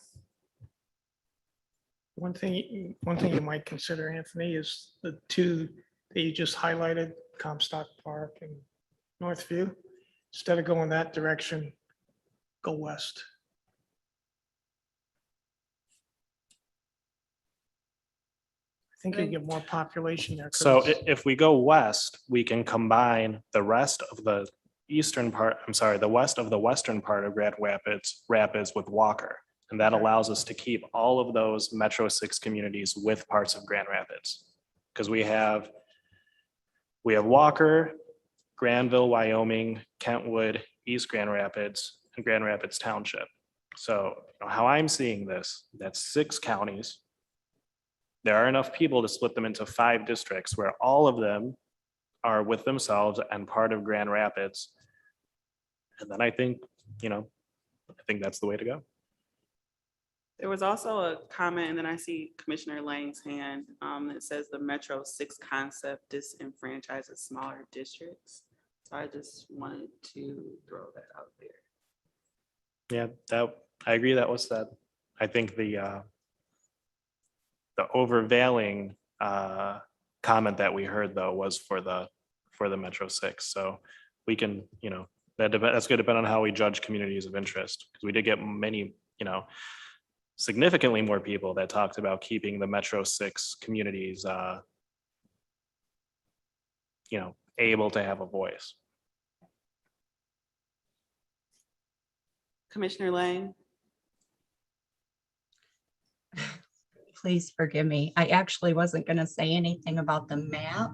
One thing you might consider, Anthony, is the two that you just highlighted, Comstock Park and Northview. Instead of going that direction, go west. I think you get more population there. 'cause So it's- if we go west, we can combine the rest of the eastern part, I'm sorry, the west of the western part of Grand Rapids with Walker. And that allows us to keep all of those Metro 6 communities with parts of Grand Rapids. Because we have Walker, Granville, Wyoming, Kentwood, East Grand Rapids, and Grand Rapids Township. So how I'm seeing this, that's 6 counties. There are enough people to split them into 5 districts where all of them are with themselves and part of Grand Rapids. And then I think that's the way to go. There was also a comment, and then I see Commissioner Lang's hand, that says the Metro 6 concept disenfranchises smaller districts. So I just wanted to throw that out there. Yeah, I agree that was said. I think the overvailing comment that we heard though was for the Metro 6. So we can, that's going to depend on how we judge communities of interest, because we did get many, significantly more people that talked about keeping the Metro 6 communities, able to have a voice. Commissioner Lang? Please forgive me. I actually wasn't going to say anything about the map,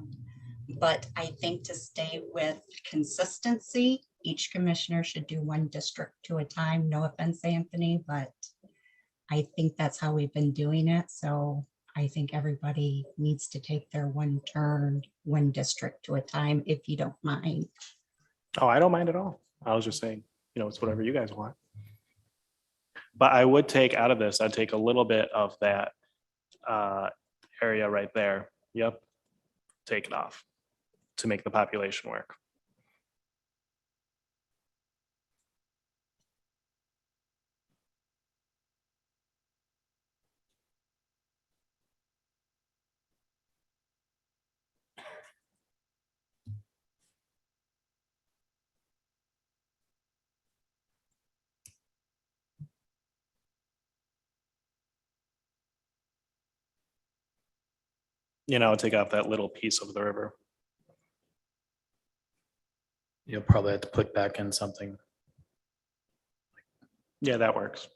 but I think to stay with consistency, each commissioner should do one district to a time. No offense, Anthony, but I think that's how we've been doing it. So I think everybody needs to take their one turn, one district to a time, if you don't mind. Oh, I don't mind at all. I was just saying, it's whatever you guys want. But I would take out of this, I'd take a little bit of that area right there. Yep. Take it off to make the population work. take out that little piece of the river. You'll probably have to put back in something. Yeah, that works.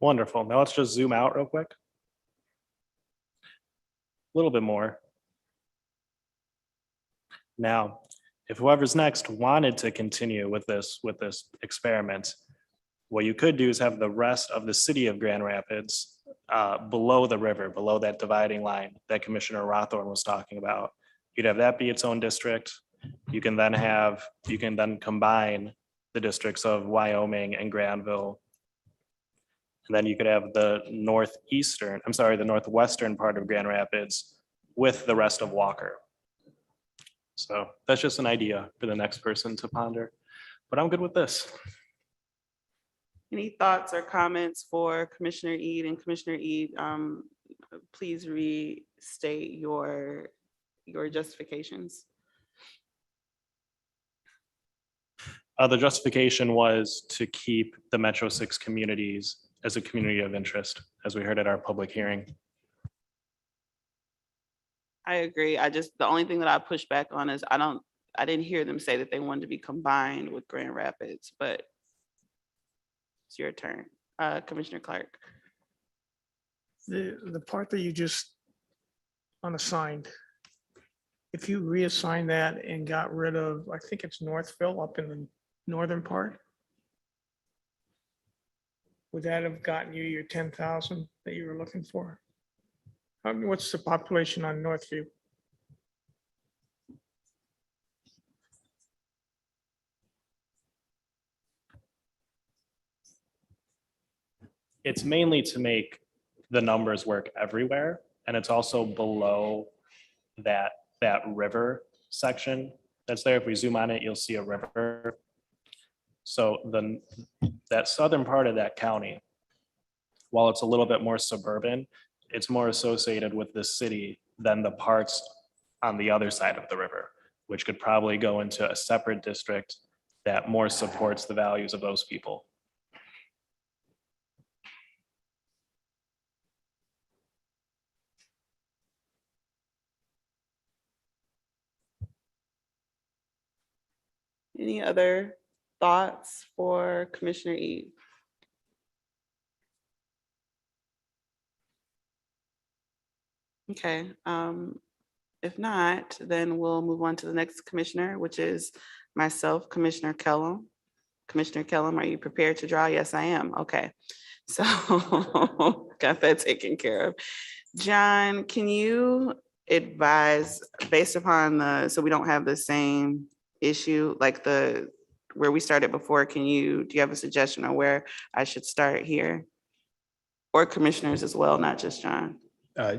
Wonderful. Now let's just zoom out real quick. A little bit more. Now, if whoever's next wanted to continue with this experiment, what you could do is have the rest of the city of Grand Rapids below the river, below that dividing line that Commissioner Rothorn was talking about. You'd have that be its own district. You can then combine the districts of Wyoming and Granville. And then you could have the northwestern part of Grand Rapids with the rest of Walker. So that's just an idea for the next person to ponder, but I'm good with this. Any thoughts or comments for Commissioner Eid? And Commissioner Eid, please restate your justifications. The justification was to keep the Metro 6 communities as a community of interest, as we heard at our public hearing. I agree. The only thing that I push back on is I didn't hear them say that they wanted to be combined with Grand Rapids, but it's your turn, Commissioner Clark. The part that you just unassigned, if you reassign that and got rid of, I think it's Northville up in the northern part, would that have gotten you your 10,000 that you were looking for? What's the population on Northview? It's mainly to make the numbers work everywhere. And it's also below that river section that's there. If we zoom on it, you'll see a river. So that southern part of that county, while it's a little bit more suburban, it's more associated with the city than the parts on the other side of the river, which could probably go into a separate district that more supports the values of those people. Any other thoughts for Commissioner Eid? Okay, if not, then we'll move on to the next commissioner, which is myself, Commissioner Kellum. Commissioner Kellum, are you prepared to draw? Yes, I am. Okay, so got that taken care of. John, can you advise based upon so we don't have the same issue like where we started before? Do you have a suggestion on where I should start here? Or commissioners as well, not just John?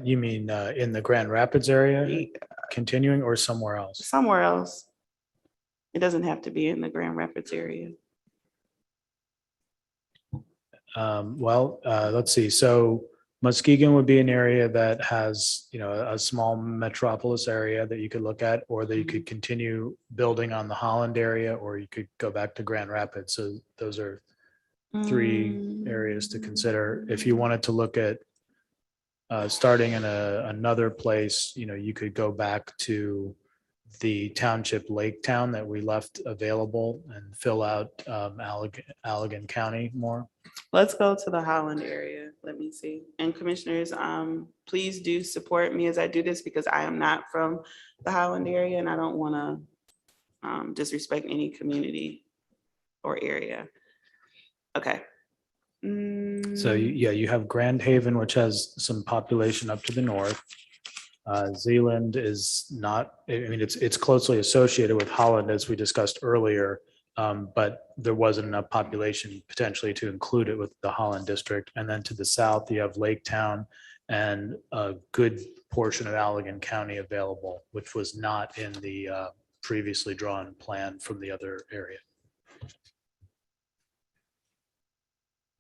You mean in the Grand Rapids area, continuing, or somewhere else? Somewhere else. It doesn't have to be in the Grand Rapids area. Let's see. So Muskegon would be an area that has, a small metropolis area that you could look at, or that you could continue building on the Holland area, or you could go back to Grand Rapids. So those are three areas to consider. If you wanted to look at starting in another place, you could go back to the township Lake Town that we left available and fill out Allegan County more. Let's go to the Holland area. Let me see. And commissioners, please do support me as I do this, because I am not from the Holland area and I don't want to disrespect any community or area. Okay. So you have Grand Haven, which has some population up to the north. Zeeland is not, it's closely associated with Holland, as we discussed earlier, but there wasn't enough population potentially to include it with the Holland district. And then to the south, you have Lake Town and a good portion of Allegan County available, which was not in the previously drawn plan from the other area.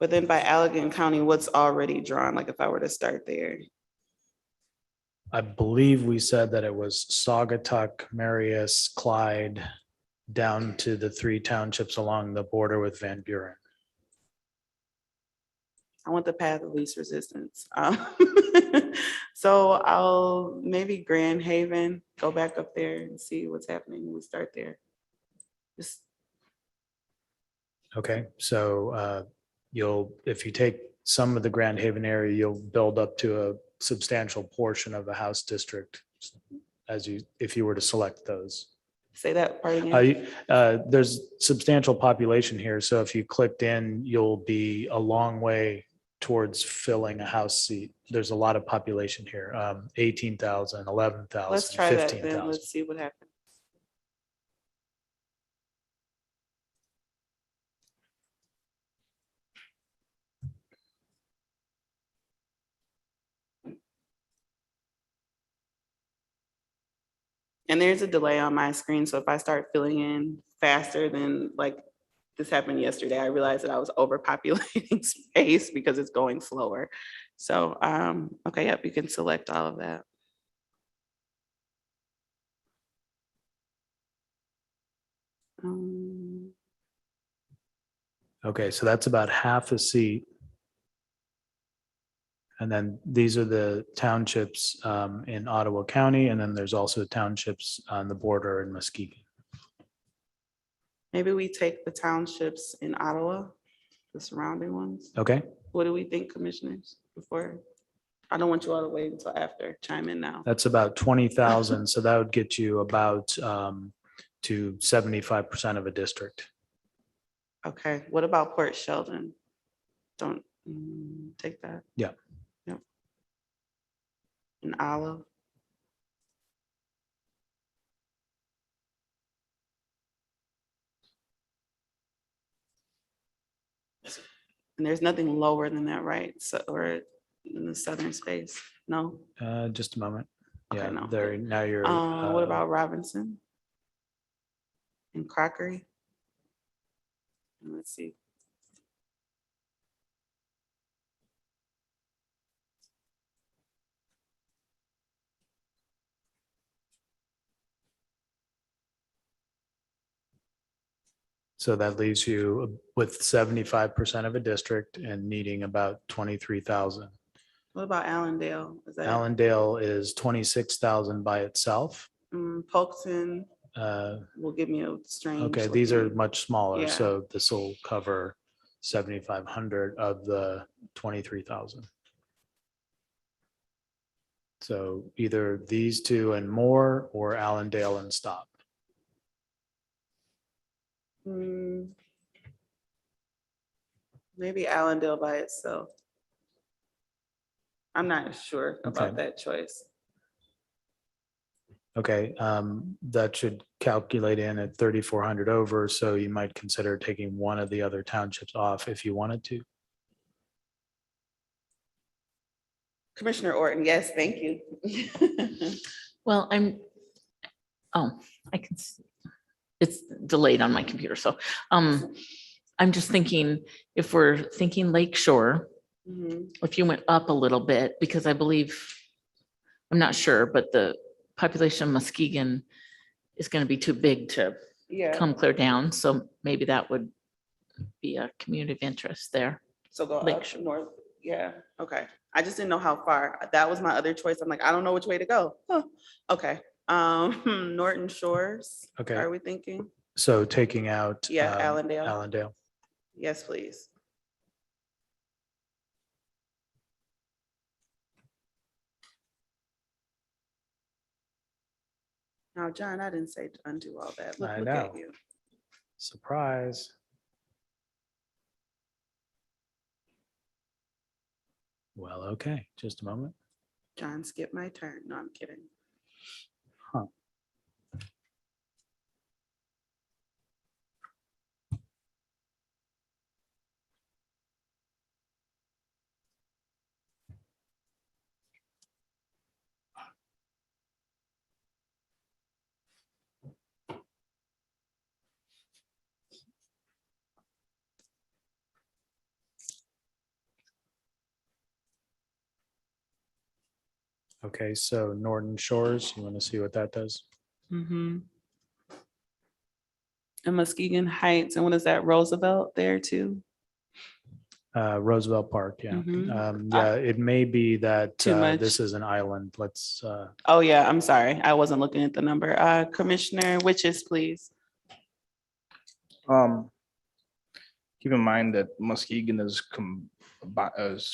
But then by Allegan County, what's already drawn? Like if I were to start there? I believe we said that it was Saugatuck, Marius, Clyde, down to the 3 townships along the border with Van Buren. I want the path of least resistance. So I'll maybe Grand Haven, go back up there and see what's happening. We start there. Just Okay, so if you take some of the Grand Haven area, you'll build up to a substantial portion of a House district if you were to select those. say that part again. There's substantial population here, so if you clicked in, you'll be a long way towards filling a House seat. There's a lot of population here, 18,000, 11,000, Let's try that then. 15,000. Let's see what happens. And there's a delay on my screen. So if I start filling in faster than like this happened yesterday, I realized that I was overpopulating space because it's going slower. So, okay, yep, you can select all of that. Okay, so that's about half a seat. And then these are the townships in Ottawa County, and then there's also townships on the border in Muskegon. Maybe we take the townships in Ottawa, the surrounding ones. Okay, What do we think, commissioners, before? I don't want you all to wait until after. Chime in now. that's about 20,000. So that would get you about to 75% of a district. Okay, what about Port Sheldon? Don't take that. Yeah. Yep. And Olive. And there's nothing lower than that, right? So, or in the southern space? No? Just a moment. Okay, Yeah, no. there, now you're. What about Robinson? And Crockery? Let's see. So that leaves you with 75% of a district and needing about 23,000. What about Allendale? Is that Allendale is 26,000 by itself. Polkton will give me a strange. Okay, these are looking- much smaller, Yeah. so this will cover 7,500 of the 23,000. So either these two and more, or Allendale and stop. Maybe Allendale by itself. I'm not sure about Okay. that choice. Okay, that should calculate in at 3,400 over, so you might consider taking one of the other townships off if you wanted to. Commissioner Orton, yes, thank you. Well, I can, it's delayed on my computer, so I'm just thinking, if we're thinking Lake Shore, Mhm. if you went up a little bit, because I believe, I'm not sure, but the population of Muskegon is going to be too big to Yeah. come clear down, so maybe that would be a community of interest there. So go Lake up Shore. north, yeah, okay. I just didn't know how far. That was my other choice. I'm like, I don't know which way to go. Huh. Okay, Norton Shores. Okay. Are we thinking? So taking out. Yeah, Allendale. Allendale. Yes, please. Now, John, I didn't say to undo all that. Look I at know. you. Surprise. Well, okay, just a moment. John, skip my turn. No, I'm kidding. Huh. Okay, so Norton Shores, you want to see what that does? And Muskegon Heights, and what is that, Roosevelt there too? Roosevelt Park, yeah. Mhm. Yeah, it may be that Too much. this is an island. Let's, Oh, yeah, I'm sorry. I wasn't looking at the number. Commissioner Witches, please. Keep in mind that Muskegon is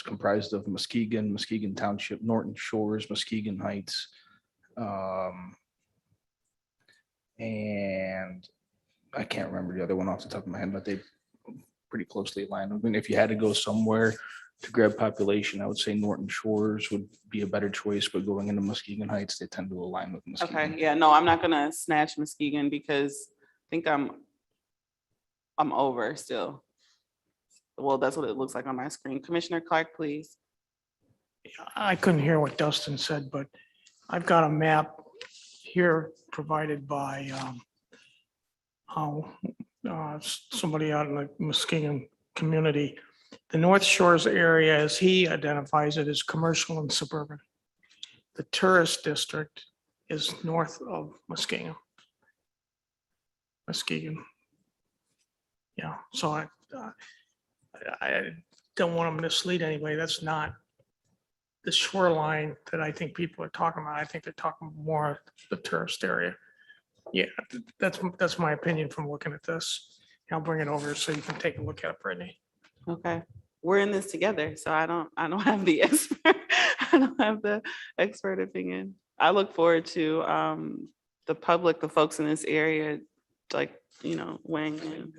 comprised of Muskegon, Muskegon Township, Norton Shores, Muskegon Heights. And I can't remember the other one off the top of my head, but they pretty closely aligned. I mean, if you had to go somewhere to grab population, I would say Norton Shores would be a better choice, but going into Muskegon Heights, they tend to align with Muskegon. Okay, yeah, no, I'm not gonna snatch Muskegon because I think I'm over still. Well, that's what it looks like on my screen. Commissioner Clark, please. I couldn't hear what Dustin said, but I've got a map here provided by somebody out in the Muskegon community. The North Shores area, as he identifies it, is commercial and suburban. The tourist district is north of Muskegon. Yeah, so I don't want to mislead anybody. That's not the shoreline that I think people are talking about. I think they're talking more the tourist area. Yeah, that's my opinion from looking at this. I'll bring it over so you can take a look at it, Brittany. Okay, we're in this together, so I don't have the expert, I don't have the expert opinion. I look forward to the public, the folks in this area, like, weighing in.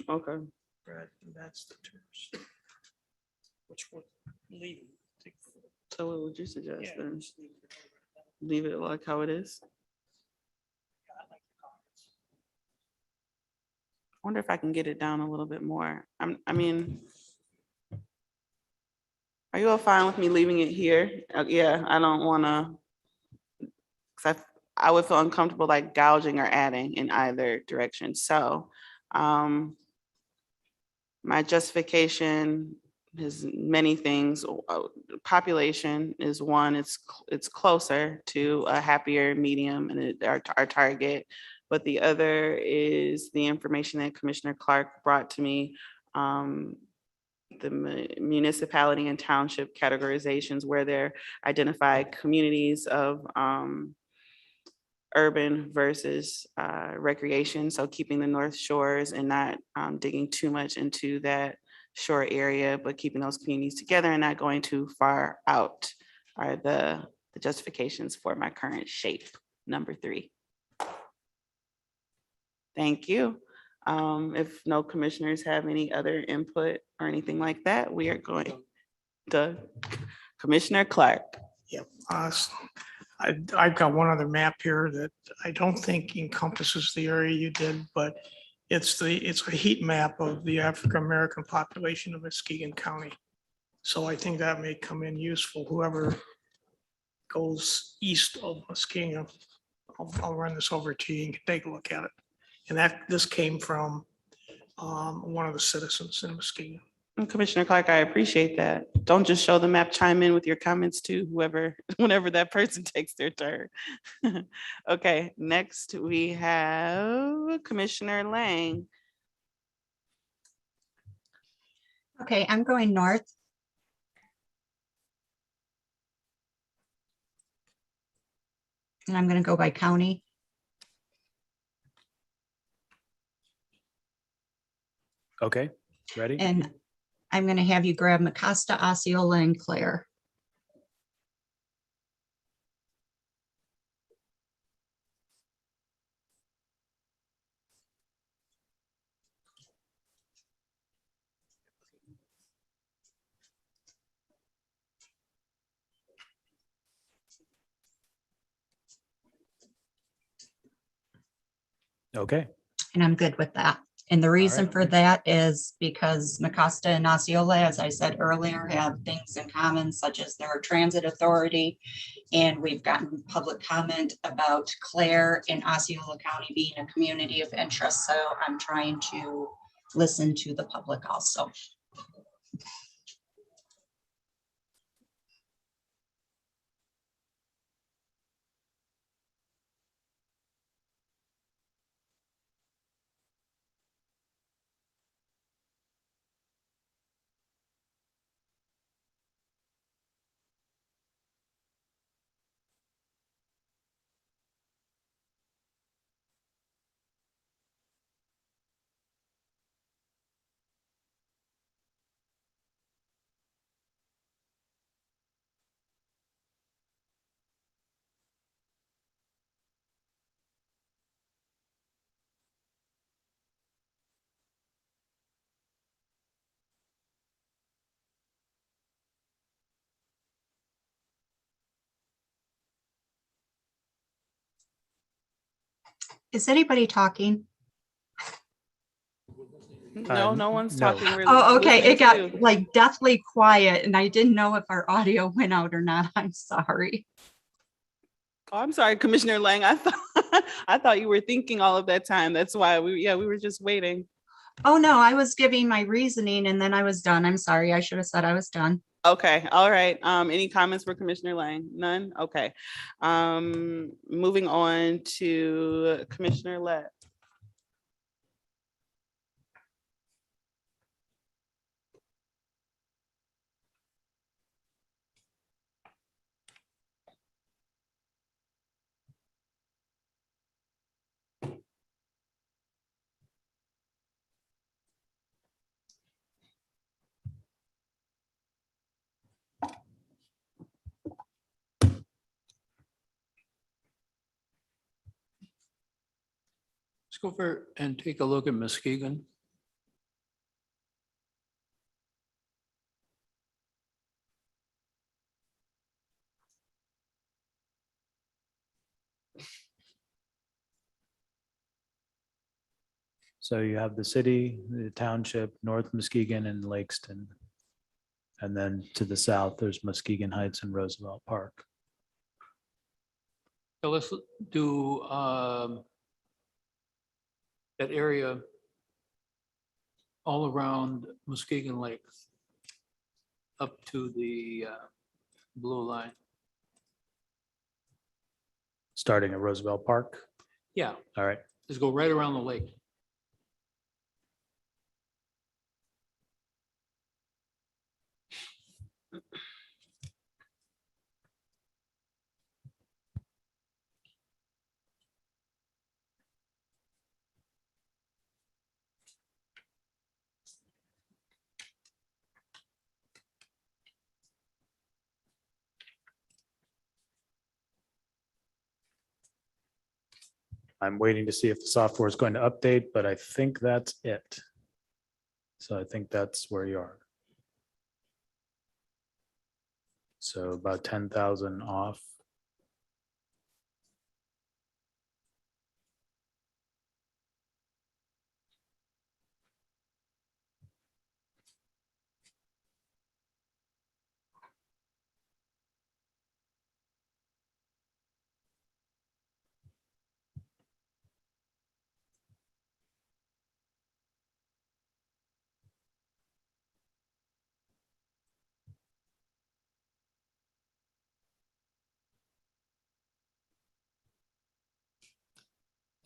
Okay. That's the tourist. Which would lead. So what would you suggest then? Leave it like how it is? I wonder if I can get it down a little bit more. I mean, are you all fine with me leaving it here? Yeah, I don't wanna, because I would feel uncomfortable like gouging or adding in either direction. So my justification is many things. Population is one, it's closer to a happier medium and our target. But the other is the information that Commissioner Clark brought to me, the municipality and township categorizations where they're identified communities of urban versus recreation. So keeping the North Shores and not digging too much into that shore area, but keeping those communities together and not going too far out are the justifications for my current shape, number 3. Thank you. If no commissioners have any other input or anything like that, we are going to Commissioner Clark. Yep. I've got one other map here that I don't think encompasses the area you did, but it's a heat map of the African-American population of Muskegon County. So I think that may come in useful, whoever goes east of Muskegon. I'll run this over to you and take a look at it. And this came from one of the citizens in Muskegon. And Commissioner Clark, I appreciate that. Don't just show the map, chime in with your comments too, whenever that person takes their turn. Okay, next we have Commissioner Lang. Okay, I'm going north. And I'm going to go by county. okay, ready? And I'm going to have you grab Mecosta, Osceola, and Clare. Okay, And I'm good with that. And the reason for that is because Mecosta and Osceola, as I said earlier, have things in common, such as their transit authority. And we've gotten public comment about Clare and Osceola County being a community of interest. So I'm trying to listen to the public also. Is anybody talking? No, no one's no. talking. We're Oh, okay. listening It to got you. like deathly quiet and I didn't know if our audio went out or not. I'm sorry. Oh, I'm sorry, Commissioner Lang. I thought I thought you were thinking all of that time. That's why we were just waiting. Oh, no, I was giving my reasoning and then I was done. I'm sorry. I should have said I was done. Okay, all right. Any comments for Commissioner Lang? None? Okay. Moving on to Commissioner Lett. Let's go over and take a look at Muskegon. So you have the city, the township, North Muskegon and Lakeston. And then to the south, there's Muskegon Heights and Roosevelt Park. So let's do that area all around Muskegon Lake up to the blue line. Starting at Roosevelt Park. Yeah, All right. just go right around the lake. I'm waiting to see if the software is going to update, but I think that's it. So I think that's where you are. So about 10,000 off.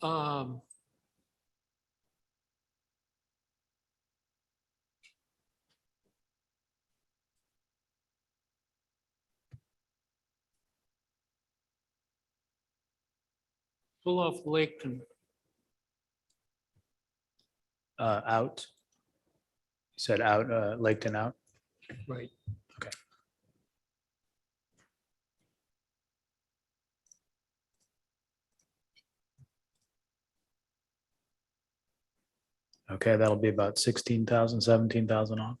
Um, pull off Lake and Out. You said out, Laketon out. right. Okay. Okay, that'll be about 16,000, 17,000 off.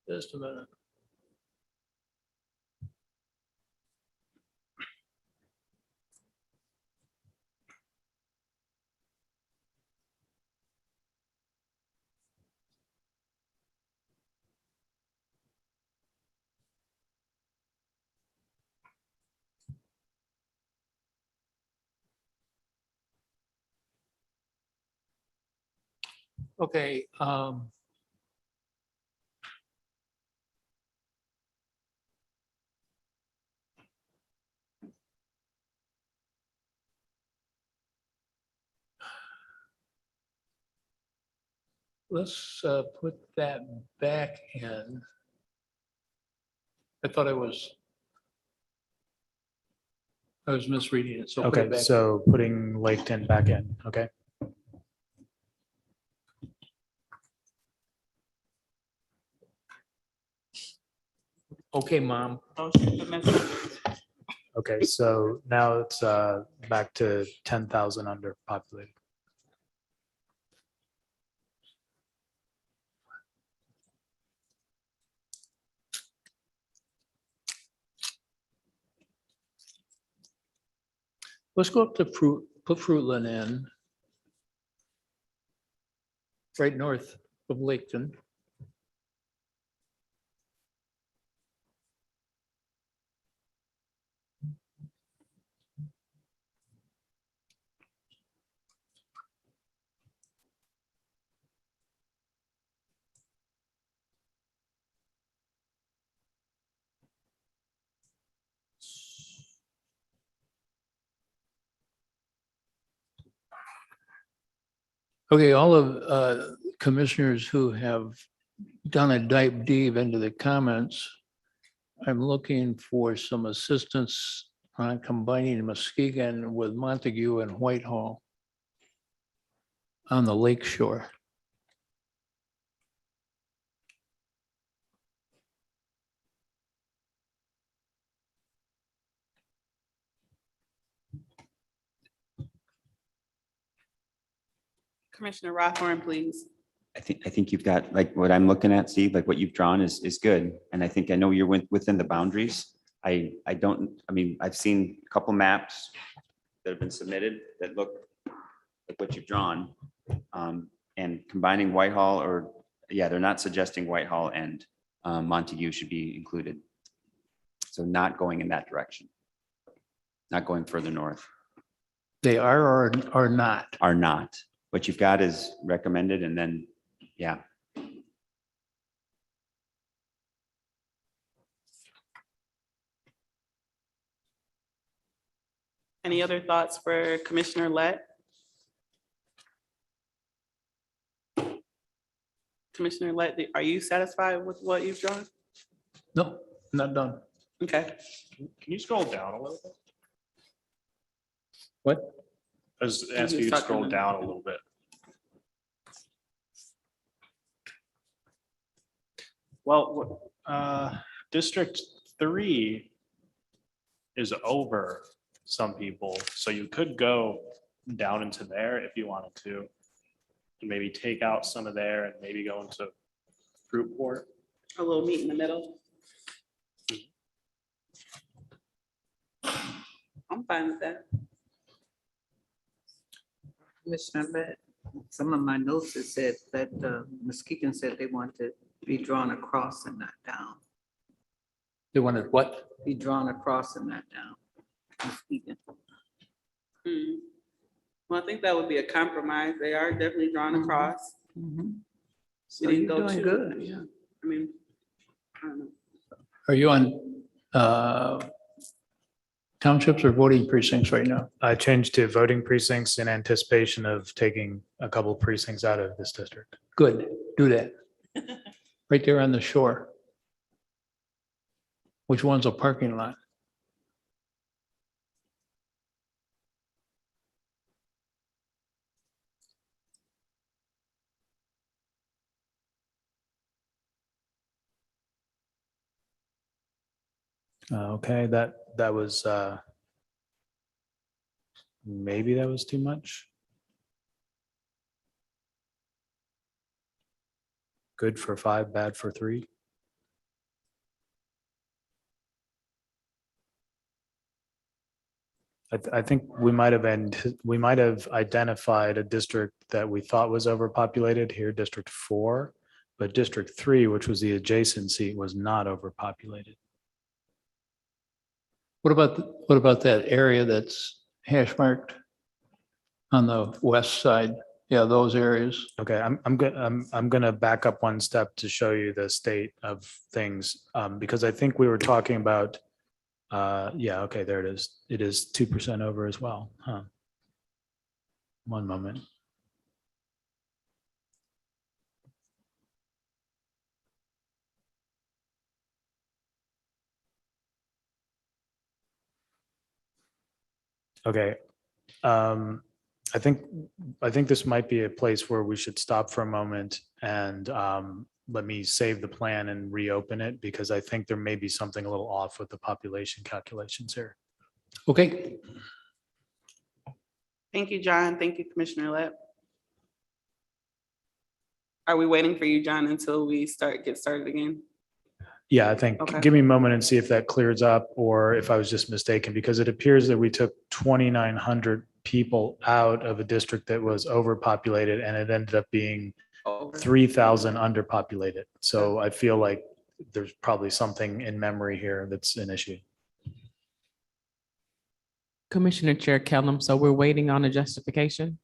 Just a minute. Okay. Let's put that back in. I thought I was misreading it. So put it Okay, back. so putting Laketon back in, okay? Okay, Mom. Don't shoot the messenger. Okay, so now it's back to 10,000 underpopulated. Let's go up to put Fruitland in. Right north of Laketon. Okay, all of commissioners who have done a deep dive into the comments, I'm looking for some assistance on combining Muskegon with Montague and Whitehall on the lake shore. Commissioner Rothorn, please. I think you've got, like, what I'm looking at, Steve, like what you've drawn is good. And I think, I know you're within the boundaries. I mean, I've seen a couple maps that have been submitted that look like what you've drawn. And combining Whitehall, or, yeah, they're not suggesting Whitehall and Montague should be included. So not going in that direction. Not going further north. They are or are not. Are not. What you've got is recommended, and then, yeah. Any other thoughts for Commissioner Lett? Commissioner Lett, are you satisfied with what you've drawn? No, not done. Okay. Can you scroll down a little bit? What? I was asking you to scroll down a little bit. Well, District 3 is over some people, so you could go down into there if you wanted to. And maybe take out some of there and maybe go into Fruitport. A little meet in the middle. I'm fine with that. Commissioner Lett, some of my notes it said that Muskegon said they want to be drawn across and not down. They wanted what? Be drawn across and not down. Muskegon. Well, I think that would be a compromise. They are definitely drawn across. So We didn't you're go doing too- good. Yeah, I mean, I don't know. Are you on townships or voting precincts right now? I changed to voting precincts in anticipation of taking a couple of precincts out of this district. Good, do that. Right there on the shore. Which one's a parking lot? Okay, that was maybe that was too much. Good for 5, bad for 3. I think we might have identified a district that we thought was overpopulated here, District 4, but District 3, which was the adjacent seat, was not overpopulated. What about that area that's hash marked on the west side? Yeah, those areas. Okay, I'm gonna back up one step to show you the state of things, because I think we were talking about, yeah, okay, there it is. It is 2% over as well, huh? One moment. Okay. I think this might be a place where we should stop for a moment and let me save the plan and reopen it because I think there may be something a little off with the population calculations here. Okay, Thank you, John. Thank you, Commissioner Lett. Are we waiting for you, John, until we get started again? Yeah, I think, Okay. give me a moment and see if that clears up or if I was just mistaken, because it appears that we took 2,900 people out of a district that was overpopulated and it ended up being 3,000 underpopulated. So I feel like there's probably something in memory here that's an issue. Commissioner Chair Kellum, so we're waiting on a justification?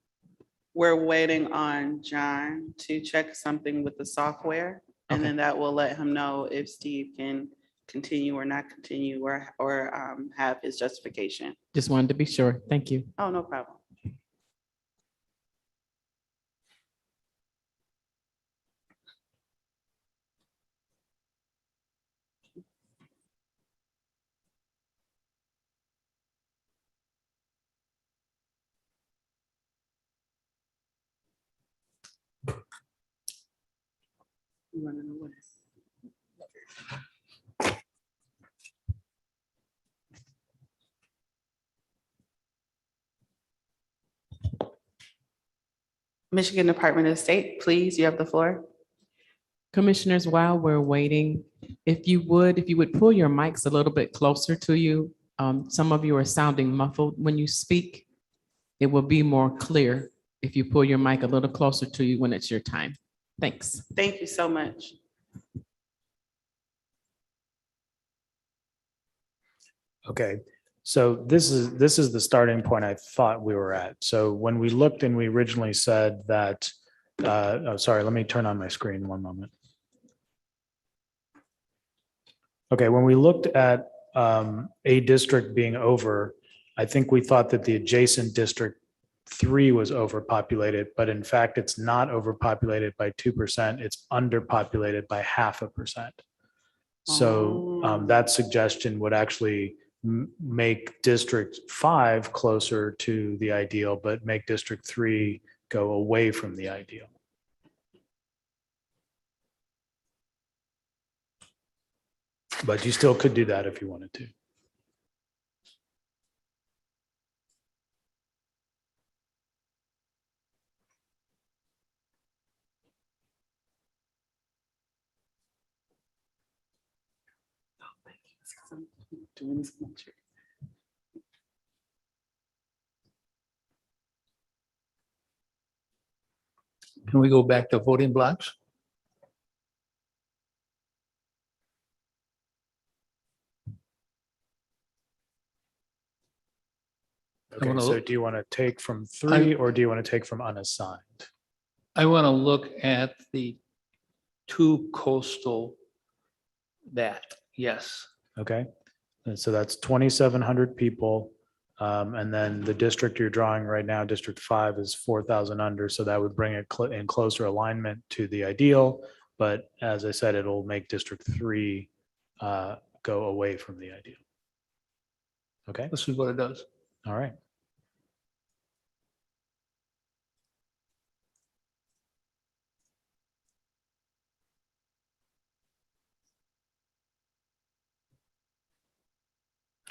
We're waiting on John to check something with the software, and then that will let him know if Steve can continue or not continue or have his justification. Just wanted to be sure. Thank you. Oh, no problem. I'm running away. Michigan Department of State, please, you have the floor. Commissioners, while we're waiting, if you would pull your mics a little bit closer to you. Some of you are sounding muffled when you speak. It will be more clear if you pull your mic a little closer to you when it's your time. Thanks. Thank you so much. Okay, so this is the starting point I thought we were at. So when we looked and we originally said that, oh, sorry, let me turn on my screen one moment. Okay, when we looked at a district being over, I think we thought that the adjacent district 3 was overpopulated, but in fact, it's not overpopulated by 2%, it's underpopulated by 0.5%. So that suggestion would actually make District 5 closer to the ideal, but make District 3 go away from the ideal. But you still could do that if you wanted to. Doing this much. can we go back to voting blocks? Okay, so do you want to take from 3 or do you want to take from unassigned? I want to look at the 2 coastal yes. Okay, and so that's 2,700 people. And then the district you're drawing right now, District 5 is 4,000 under, so that would bring it in closer alignment to the ideal. But as I said, it'll make District 3 go away from the ideal. Okay, This is what it does. all right.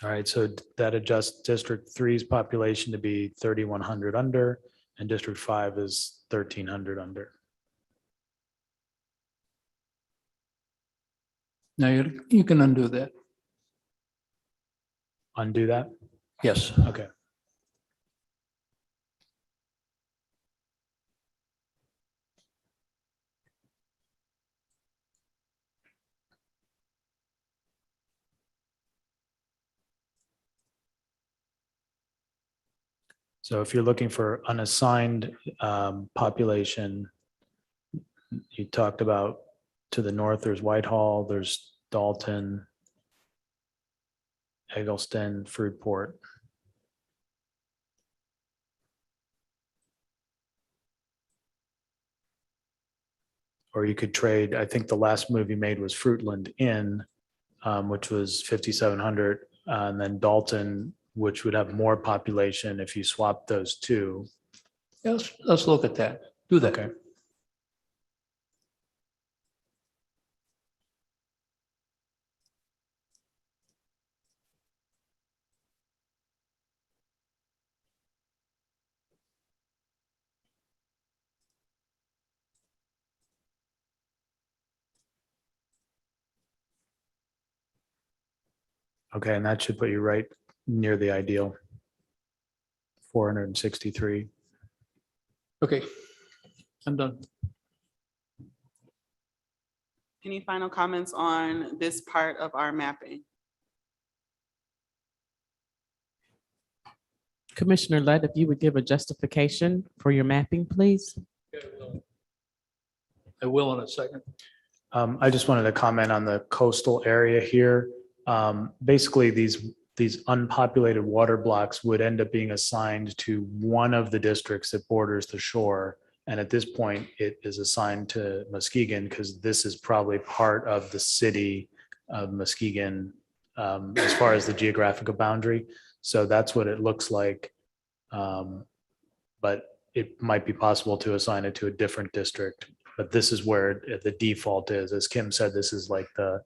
All right, so that adjusts District 3's population to be 3,100 under, and District 5 is 1,300 under. Now you can undo that. Undo that? Yes. Okay. So if you're looking for unassigned population, you talked about to the north, there's Whitehall, there's Dalton, Eggleston, Fruitport. Or you could trade, I think the last move you made was Fruitland Inn, which was 5,700, and then Dalton, which would have more population if you swap those 2. Yes, let's look at that. Do that. Okay. Okay, and that should put you right near the ideal. 463. Okay, I'm done. Any final comments on this part of our mapping? Commissioner Lett, if you would give a justification for your mapping, please. I will in a second. I just wanted to comment on the coastal area here. Basically, these unpopulated water blocks would end up being assigned to one of the districts that borders the shore. And at this point, it is assigned to Muskegon because this is probably part of the city of Muskegon as far as the geographical boundary. So that's what it looks like. But it might be possible to assign it to a different district. But this is where the default is. As Kim said, this is like the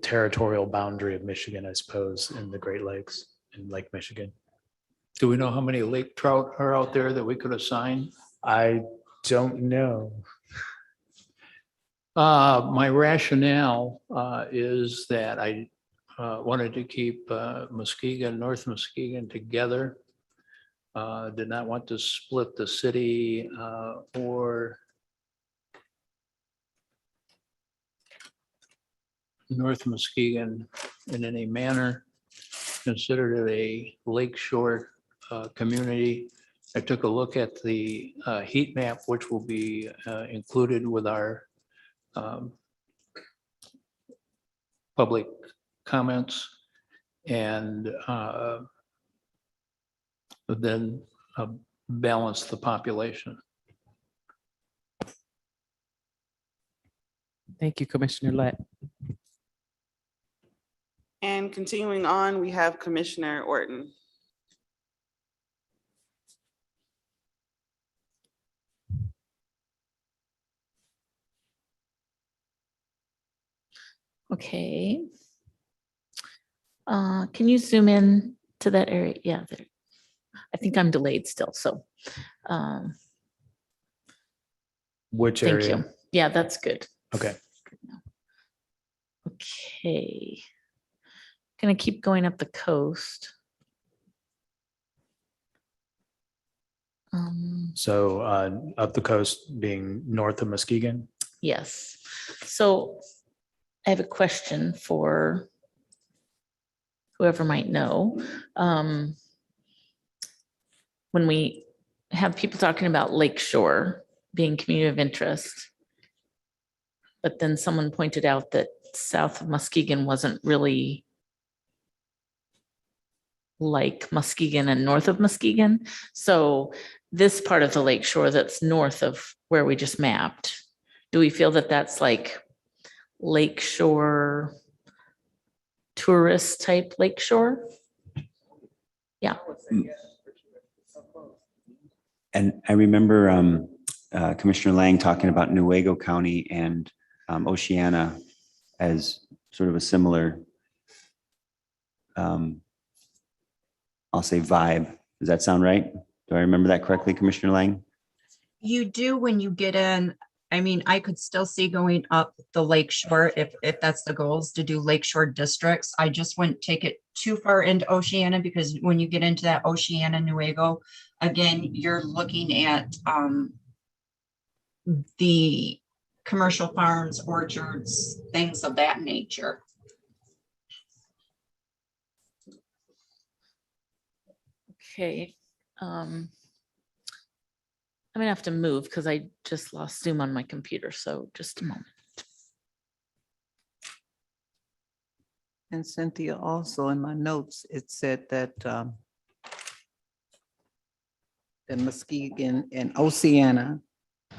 territorial boundary of Michigan, I suppose, in the Great Lakes in Lake Michigan. Do we know how many lake trout are out there that we could assign? I don't know. My rationale is that I wanted to keep Muskegon, North Muskegon together. Did not want to split the city or North Muskegon in any manner. Considered it a lakeshore community. I took a look at the heat map, which will be included with our public comments, and then balance the population. Thank you, Commissioner Lett. And continuing on, we have Commissioner Orton. Okay. Can you zoom in to that area? Yeah, there. I think I'm delayed still, so. Which Thank area? you. Yeah, that's good. Okay. Okay. Gonna keep going up the coast. So up the coast being north of Muskegon? Yes. So I have a question for whoever might know. When we have people talking about Lakeshore being community of interest, but then someone pointed out that south of Muskegon wasn't really like Muskegon and north of Muskegon. So this part of the lakeshore that's north of where we just mapped, do we feel that that's like lakeshore tourist type lakeshore? Yeah. And I remember Commissioner Lang talking about Newaygo County and Oceana as sort of a similar, I'll say vibe. Does that sound right? Do I remember that correctly, Commissioner Lang? You do when you get in. I mean, I could still see going up the lakeshore if that's the goal, is to do lakeshore districts. I just wouldn't take it too far into Oceana, because when you get into that Oceana Newaygo, again, you're looking at the commercial farms, orchards, things of that nature. Okay. I'm gonna have to move because I just lost Zoom on my computer. So just a moment. And Cynthia, also in my notes, it said that the Muskegon and Oceana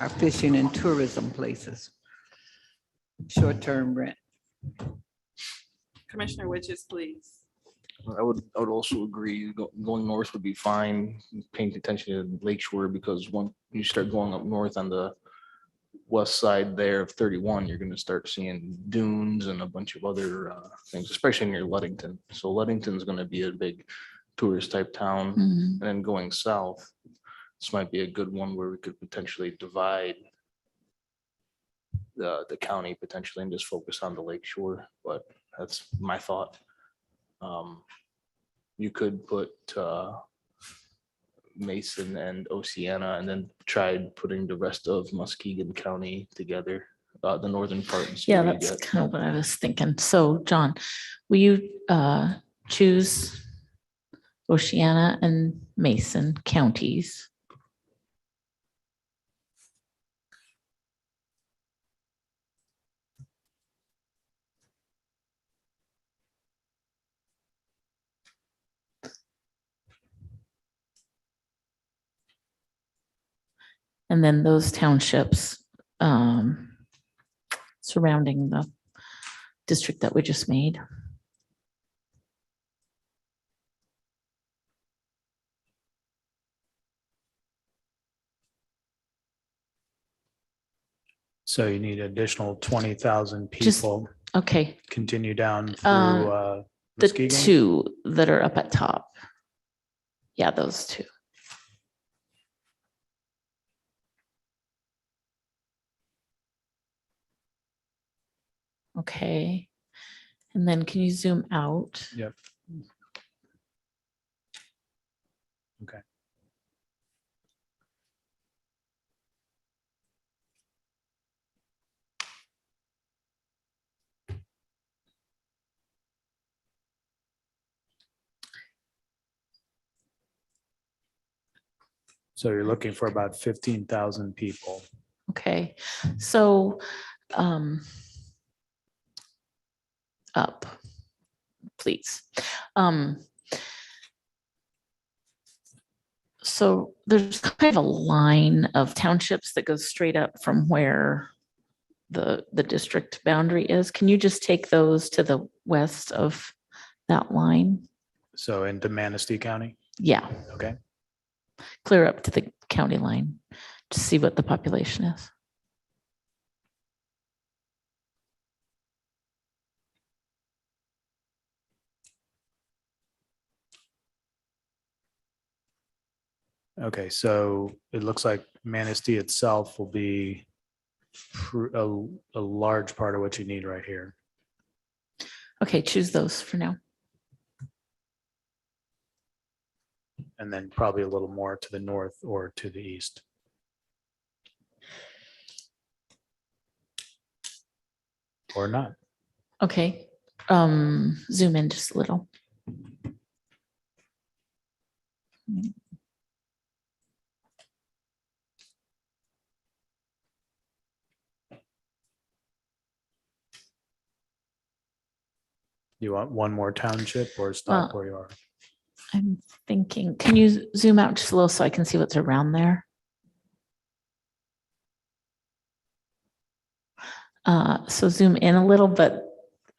are fishing and tourism places. Short-term rent. Commissioner Witches, please. I would also agree, going north would be fine, paying attention to Lakeshore, because when you start going up north on the west side there of 31, you're going to start seeing dunes and a bunch of other things, especially near Ludington. So Ludington's going to be a big tourist type town. And then going south, this might be a good one where we could potentially divide the county potentially and just focus on the lakeshore. But That's my thought. You could put Mason and Oceana and then tried putting the rest of Muskegon County together, the northern part. and see Yeah, what you that's get. kind of what I was thinking. So John, will you choose Oceana and Mason counties? And then those townships surrounding the district that we just made. So you need additional 20,000 Just- people. Okay, Continue down through the Muskegon. two that are up at top. Yeah, those two. Okay. And then can you zoom out? Yep. Okay. So you're looking for about 15,000 people. Okay, so up, please. So there's kind of a line of townships that goes straight up from where the district boundary is. Can you just take those to the west of that line? So into Manistee County? Yeah, Okay. clear up to the county line to see what the population is. Okay, so it looks like Manistee itself will be a large part of what you need right here. Okay, choose those for now. And then probably a little more to the north or to the east. Or not. Okay, zoom in just a little. You want one more township or stop where you are? I'm thinking, can you zoom out just a little so I can see what's around there? So zoom in a little, but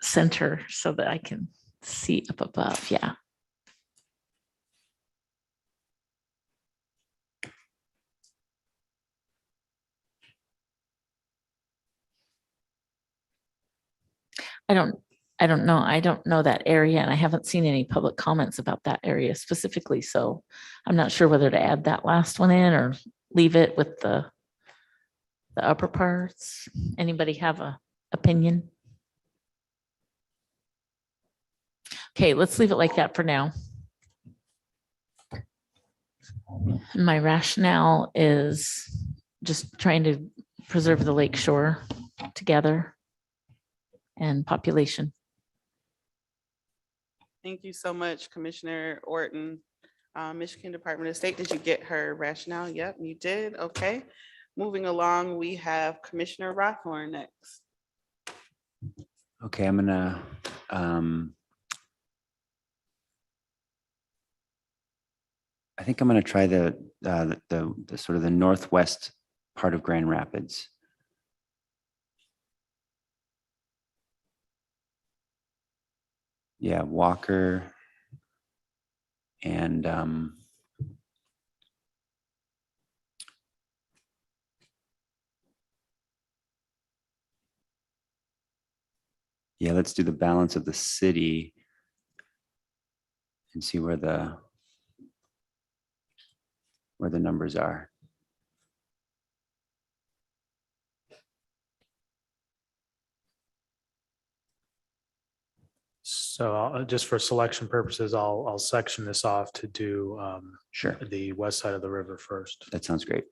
center so that I can see up above. Yeah. I don't know. I don't know that area and I haven't seen any public comments about that area specifically. So I'm not sure whether to add that last one in or leave it with the upper parts. Anybody have a opinion? Okay, let's leave it like that for now. My rationale is just trying to preserve the lake shore together and population. Thank you so much, Commissioner Orton. Michigan Department of State, did you get her rationale? Yep, you did. Okay. Moving along, we have Commissioner Rothorn next. Okay, I'm gonna, I think I'm gonna try the sort of the northwest part of Grand Rapids. Yeah, Walker and yeah, let's do the balance of the city and see where the numbers are. So just for selection purposes, I'll section this off to do Sure, the west side of the river first. that sounds great.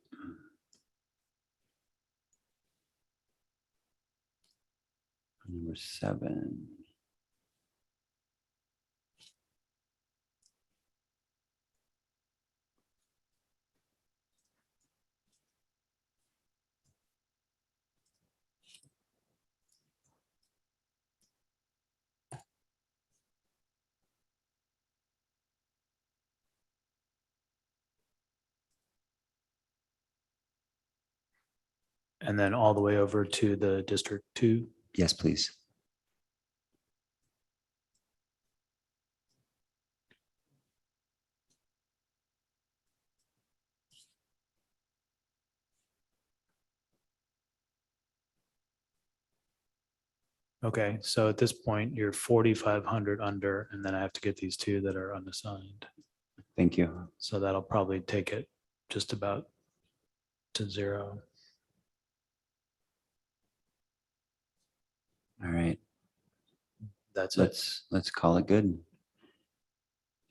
Number 7. And then all the way over to the District 2. Yes, please. Okay, so at this point, you're 4,500 under, and then I have to get these 2 that are unassigned. Thank you. So that'll probably take it just about to 0. All right. That's it. Let's call it good.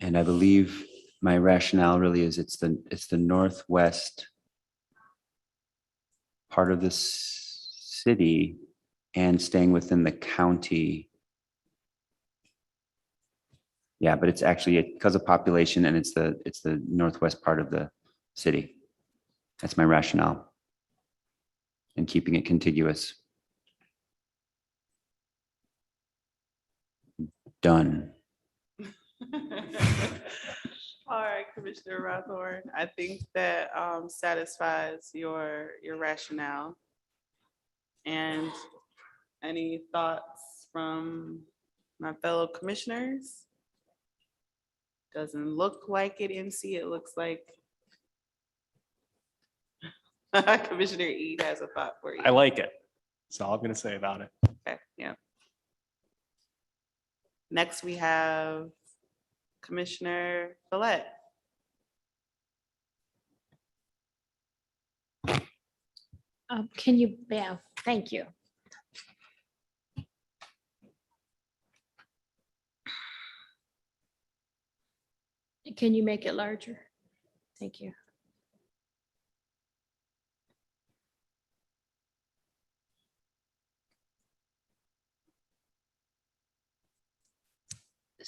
And I believe my rationale really is it's the northwest part of this city and staying within the county. Yeah, but it's actually because of population and it's the northwest part of the city. That's my rationale. And keeping it contiguous. Done. All right, Commissioner Rothorn, I think that satisfies your rationale. And any thoughts from my fellow commissioners? Doesn't look like it, MC. It looks like Commissioner Eid has a thought for you. I like it. That's all I'm gonna say about it. Okay, yeah. Next, we have Commissioner Follett. Can you, yeah, thank you. Can you make it larger? Thank you.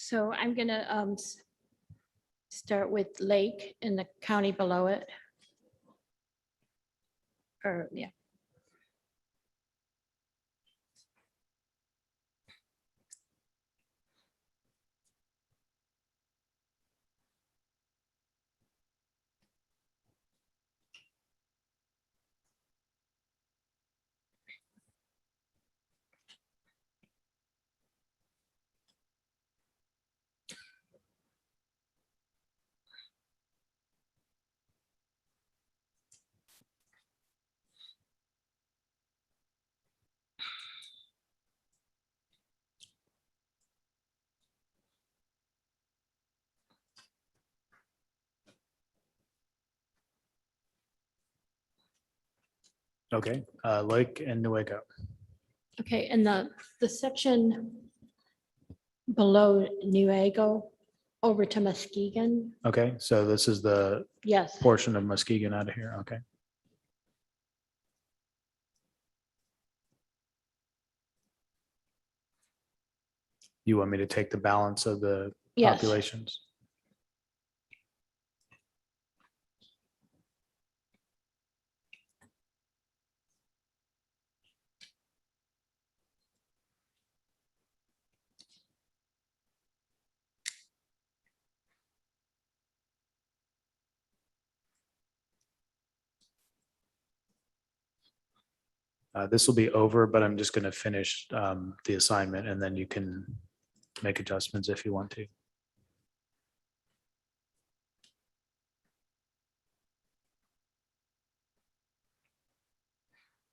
So I'm gonna start with Lake and the county below it. Or, yeah. Okay, Lake and Newaygo. Okay, and the section below Newaygo over to Muskegon. Okay, so this is the Yes, portion of Muskegon out of here. Okay. You want me to take the balance of the Yes. populations? This will be over, but I'm just going to finish the assignment and then you can make adjustments if you want to.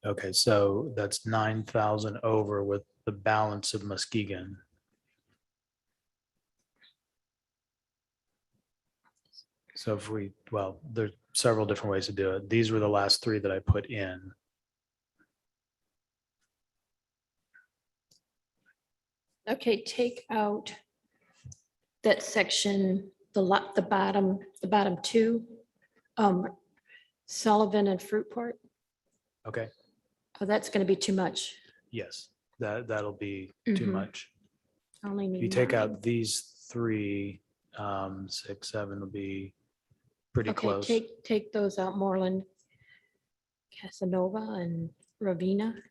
Okay, so that's 9,000 over with the balance of Muskegon. So if we, well, there's several different ways to do it. These were the last 3 that I put in. okay, take out that section, the bottom two, Sullivan and Fruitport. Okay, Oh, that's going to be too much. yes, that'll be too Mhm. much. Only If you need take 9. out these three, 6, 7 will be pretty Okay, close. take those out, Moreland, Casanova and Ravina.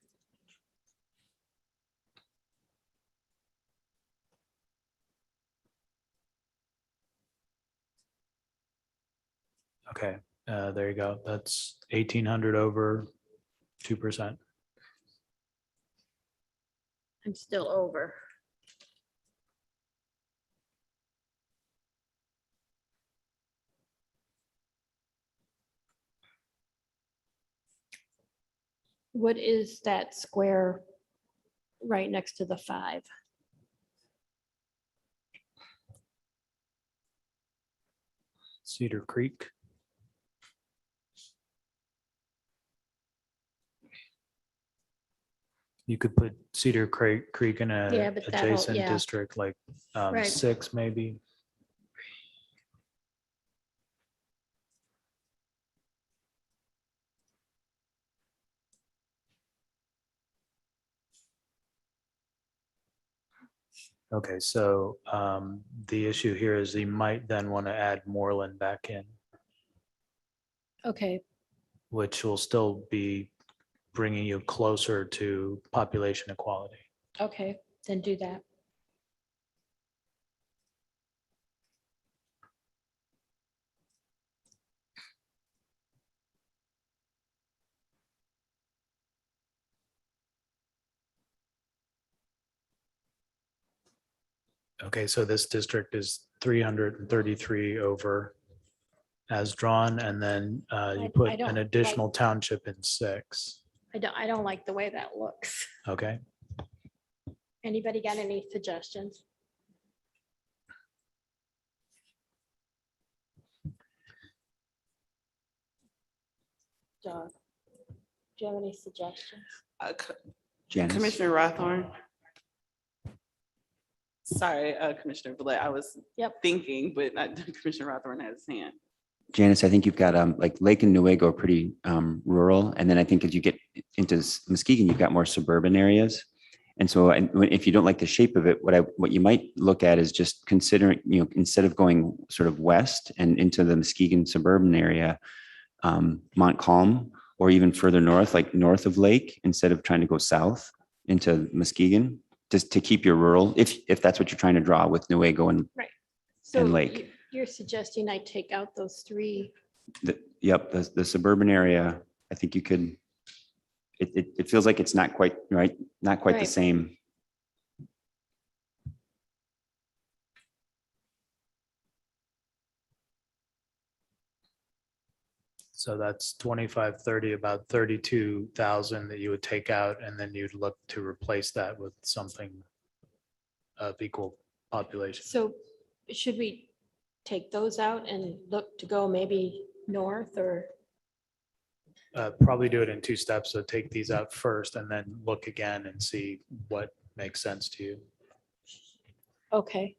Okay, there you go. That's 1,800 over 2%. I'm still over. What is that square right next to the 5? Cedar Creek. You could put Cedar Creek in Yeah, a but that'll- adjacent yeah. district, like Right. 6 maybe. Okay, so the issue here is you might then want to add Moreland back in, Okay, which will still be bringing you closer to population equality. okay, then do that. Okay, so this district is 333 over as drawn, and then you I put an don't additional township in 6. I don't like the way that looks. Okay, Anybody got any suggestions? Doug, do you have any suggestions? Janice? Commissioner Rothorn. Sorry, Commissioner Blair, I was thinking, but Commissioner Rothorn has his hand. Janice, I think you've got like Lake and Newego are pretty rural. And then I think as you get into Muskegon, you've got more suburban areas. And so if you don't like the shape of it, what you might look at is just considering, instead of going sort of west and into the Muskegon suburban area, Montcalm, or even further north, like north of Lake, instead of trying to go south into Muskegon, just to keep your rural, if that's what you're trying to draw with Newego and So Lake. you're suggesting I take out those 3? Yep, the suburban area, I think you could, it feels like it's not quite right, not quite the Right. same. so that's 25, 30, about 32,000 that you would take out, and then you'd look to replace that with something of equal population. So should we take those out and look to go maybe north or? Probably do it in 2 steps. So take these out first and then look again and see what makes sense to you. Okay.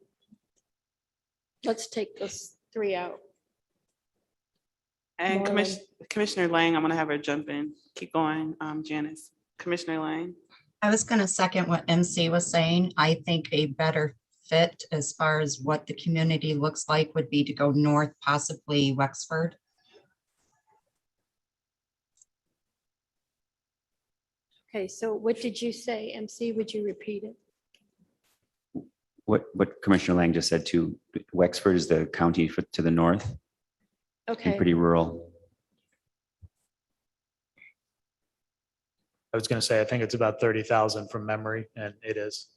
Let's take those 3 out. And Moreland. Commissioner Lang, I'm gonna have her jump in. Keep going, Janice. Commissioner Lang. I was going to second what MC was saying. I think a better fit as far as what the community looks like would be to go north, possibly Wexford. Okay, so what did you say, MC? Would you repeat it? What Commissioner Lang just said too, Wexford is the county to the north and Okay, pretty rural. I was going to say, I think it's about 30,000 from memory, and it is.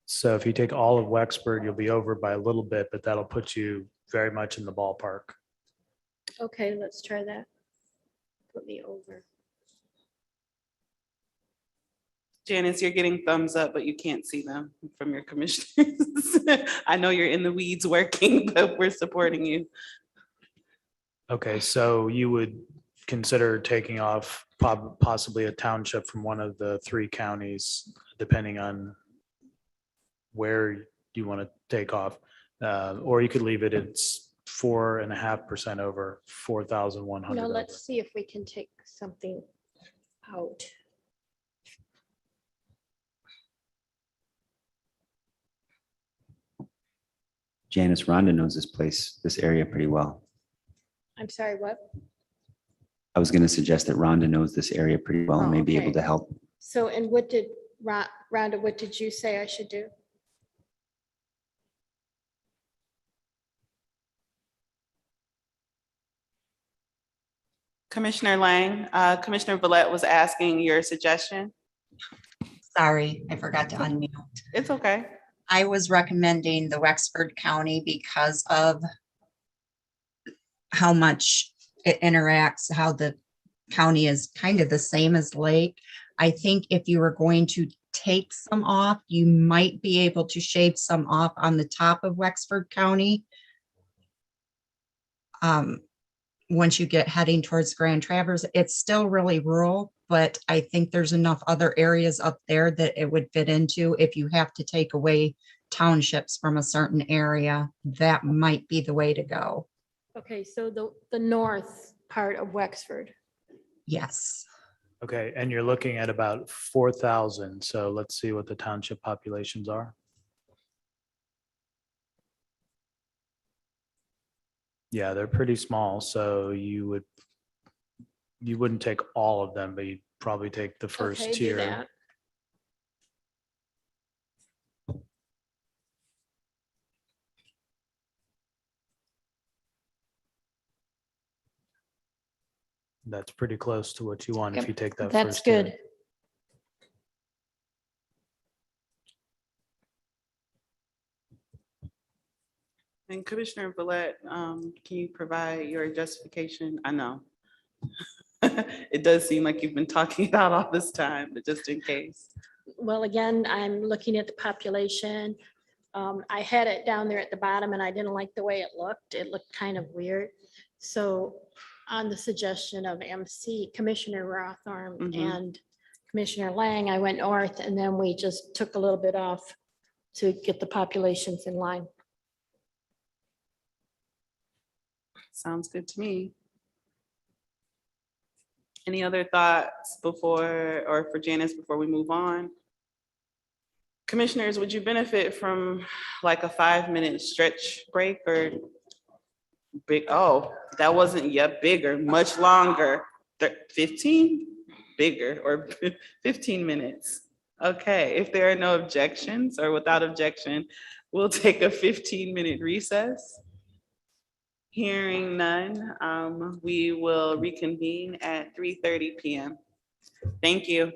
So if you take all of Wexford, you'll be over by a little bit, but that'll put you very much in the ballpark. okay, let's try that. Put me over. Janice, you're getting thumbs up, but you can't see them from your commissioners. I know you're in the weeds working, but we're supporting you. Okay, so you would consider taking off possibly a township from one of the three counties, depending on where you want to take off. Or you could leave it, it's 4.5% over 4,100. No, let's see if we can take something out. Janice, Rhonda knows this area pretty well. I'm sorry, what? I was going to suggest that Rhonda knows this area pretty well and may be able okay. to help. So, and what did, Rhonda, what did you say I should do? Commissioner Lang, Commissioner Villette was asking your suggestion. Sorry, I forgot to unmute. It's okay. I was recommending the Wexford County because of how much it interacts, how the county is kind of the same as Lake. I think if you were going to take some off, you might be able to shave some off on the top of Wexford County. Once you get heading towards Grand Traverse, it's still really rural, but I think there's enough other areas up there that it would fit into. If you have to take away townships from a certain area, that might be the way to go. Okay, so the north part of Wexford. Yes. Okay, and you're looking at about 4,000. So let's see what the township populations are. Yeah, they're pretty small. So you wouldn't take all of them, but you'd probably take the first Okay, do tier. that. That's pretty close to what you want if Yep, you take that that's first tier. good. And Commissioner Villette, can you provide your justification? I know. It does seem like you've been talking about all this time, but just in case. Well, again, I'm looking at the population. I had it down there at the bottom and I didn't like the way it looked. It looked kind of weird. So on the suggestion of MC, Commissioner Rothorn and Commissioner Lang, I went north and then we just took a little bit off to get the populations in line. Sounds good to me. Any other thoughts before, or for Janice, before we move on? Commissioners, would you benefit from like a 5-minute stretch break or big? Oh, that wasn't yet bigger, much longer. 15? Bigger or 15 minutes. Okay, if there are no objections or without objection, we'll take a 15-minute recess. Hearing none, we will reconvene at 3:30 p.m. Thank you.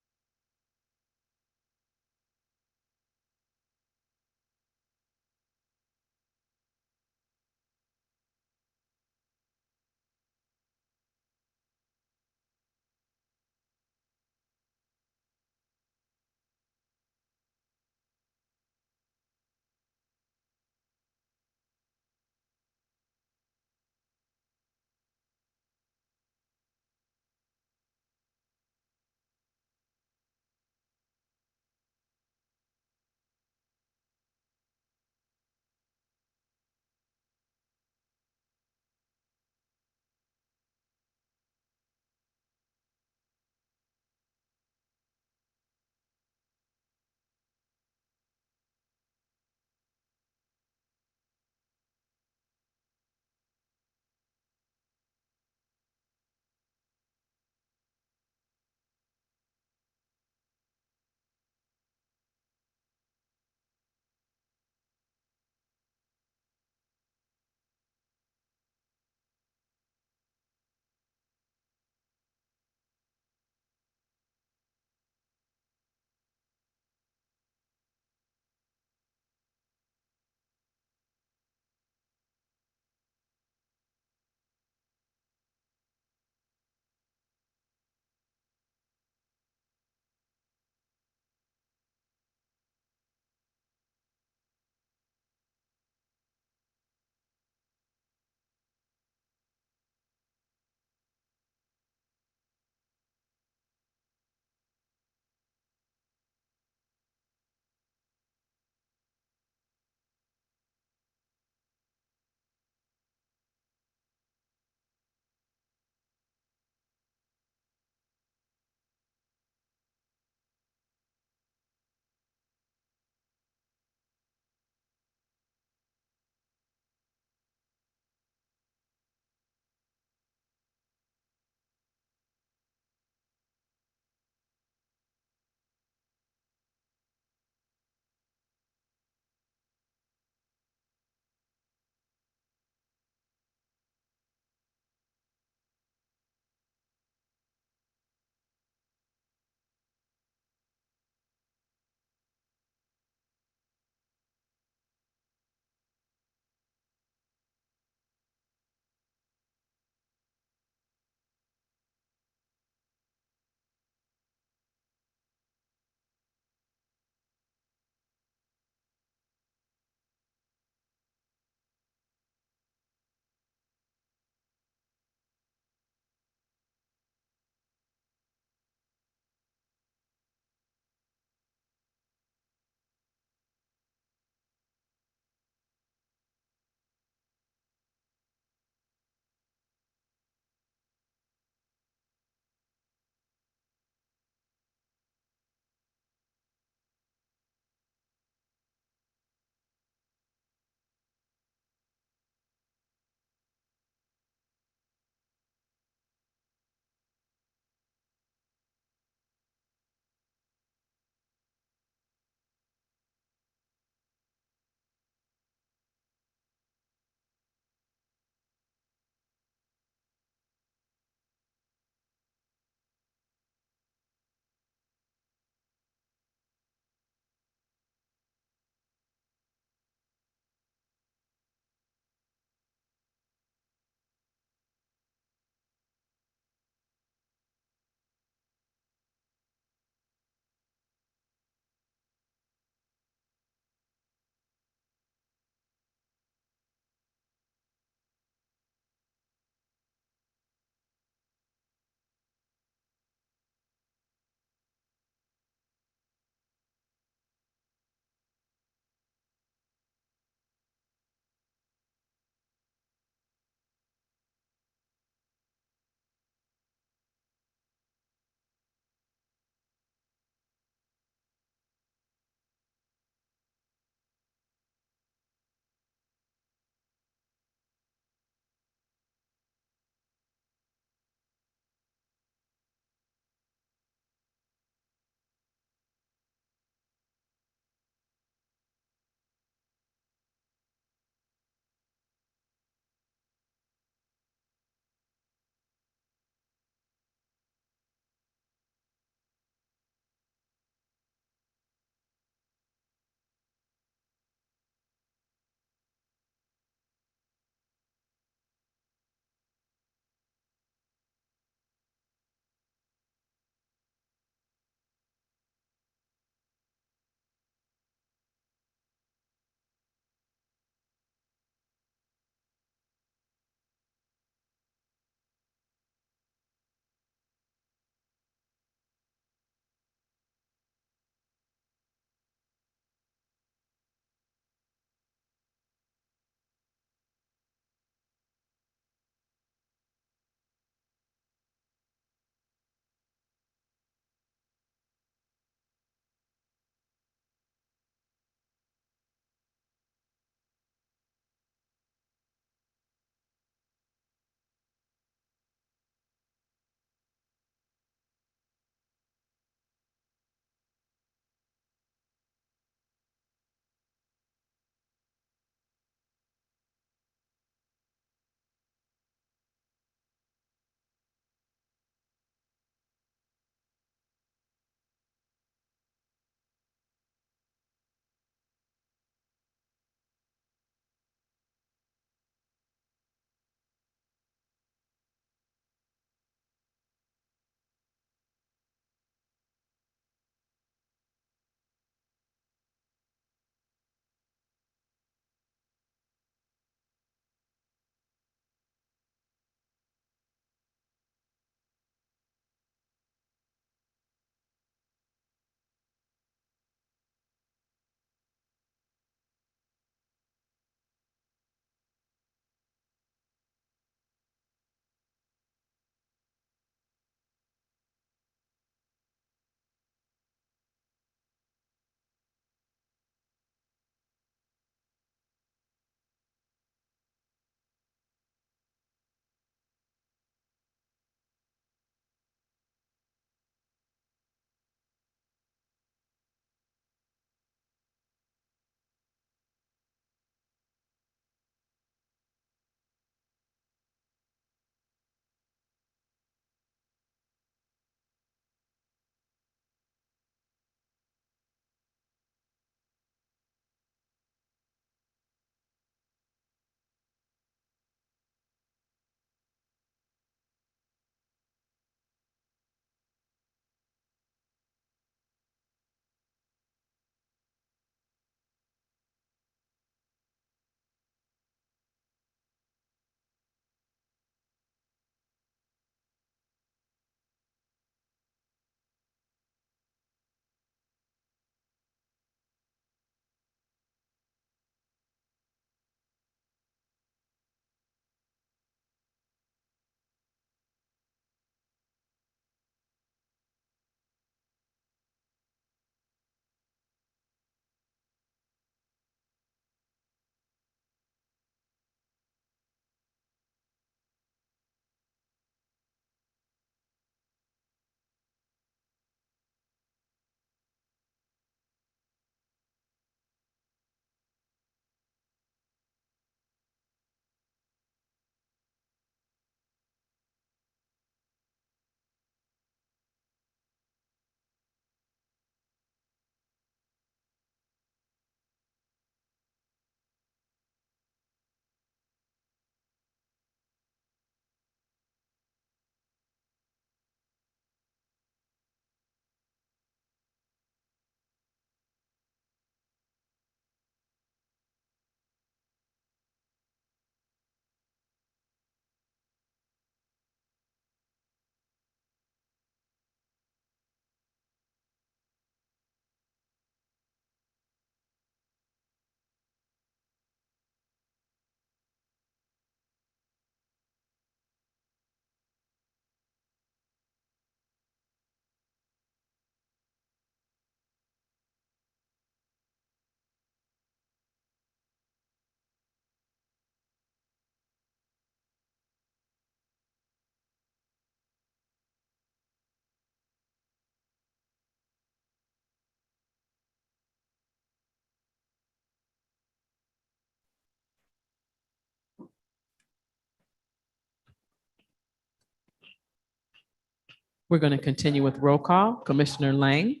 We're going to continue with roll call. Commissioner Lang,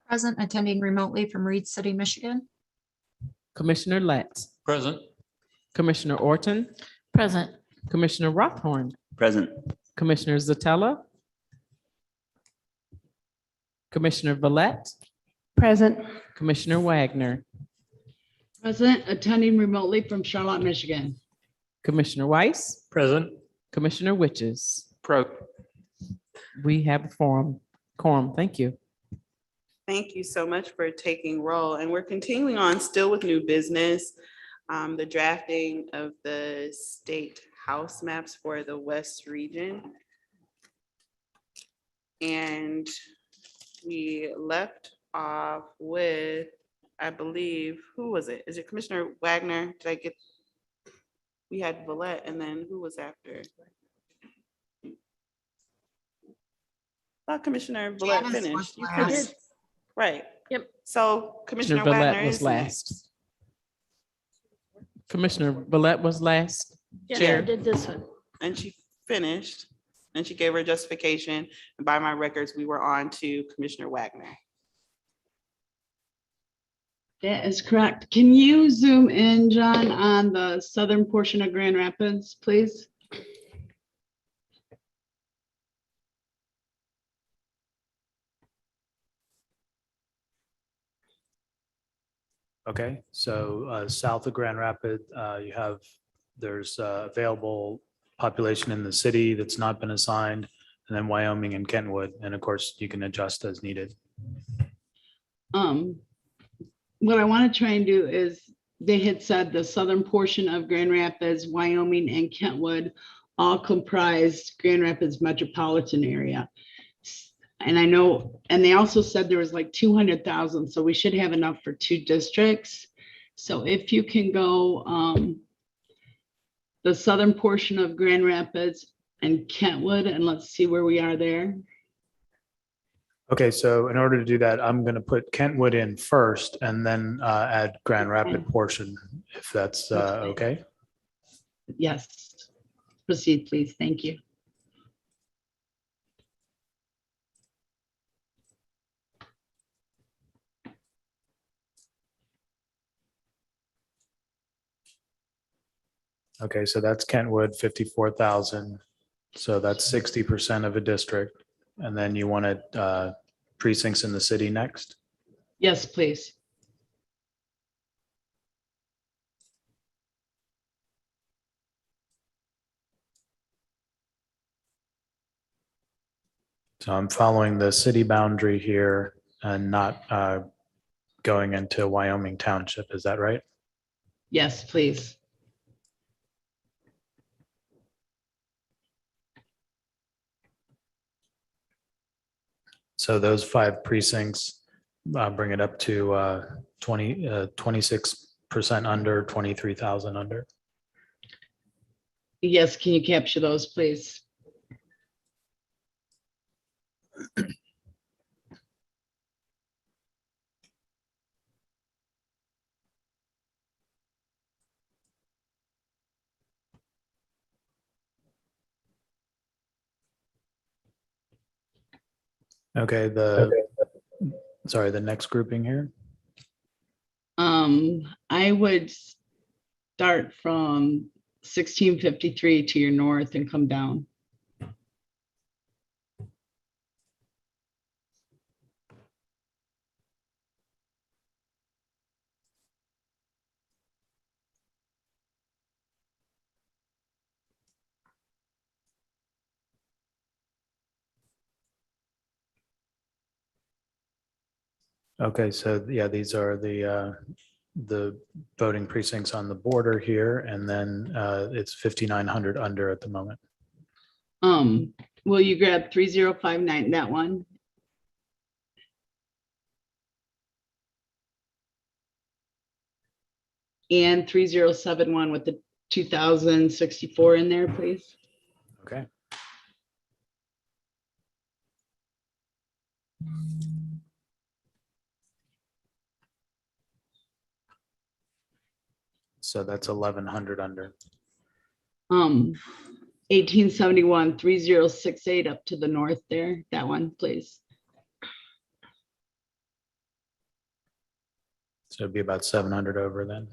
Present, attending remotely from Reed City, Michigan. Commissioner Letts, Present. Commissioner Orton, Present. Commissioner Rothorn, Present. Commissioner Zatella, Commissioner Vallette, Present. Commissioner Wagner, Present, attending remotely from Charlotte, Michigan. Commissioner Weiss, Present. Commissioner Witches. Pro, We have a quorum. Thank you. Thank you so much for taking roll. And we're continuing on still with new business. The drafting of the state house maps for the West region. And we left off with, I believe, who was it? Is it Commissioner Wagner? Did I get? We had Vallette, and then who was after? I thought Commissioner Vallette Janice was finished. You last. finished? Right. Yep. So Commissioner Commissioner Wagner Vallette was is last. next. Commissioner Vallette was last. Yeah, I Chair. did this one. And she finished, and she gave her justification. And by my records, we were on to Commissioner Wagner. That is correct. Can you zoom in, John, on the southern portion of Grand Rapids, please? Okay, so south of Grand Rapid, there's available population in the city that's not been assigned, and then Wyoming and Kentwood, and of course, you can adjust as needed. What I want to try and do is, they had said the southern portion of Grand Rapids, Wyoming, and Kentwood all comprised Grand Rapids metropolitan area. And I know, and they also said there was like 200,000, so we should have enough for 2 districts. So if you can go the southern portion of Grand Rapids and Kentwood, and let's see where we are there. Okay, so in order to do that, I'm going to put Kentwood in first and then add Grand Rapid portion, if that's okay. Yes, proceed, please. Thank you. Okay, so that's Kentwood, 54,000. So that's 60% of a district. And then you wanted precincts in the city next? Yes, please. So I'm following the city boundary here and not going into Wyoming Township. Is that right? Yes, please. So those 5 precincts bring it up to 26% under, 23,000 under. Yes, can you capture those, please? Okay, sorry, the next grouping here. I would start from 1653 to your north and come down. Okay, so yeah, these are the voting precincts on the border here, and then it's 5,900 under at the moment. Will you grab 3059, that one? And 3071 with the 2064 in there, please. Okay. So that's 1,100 under. 1871 3068 up to the north there. That one, please. So it'd be about 700 over then.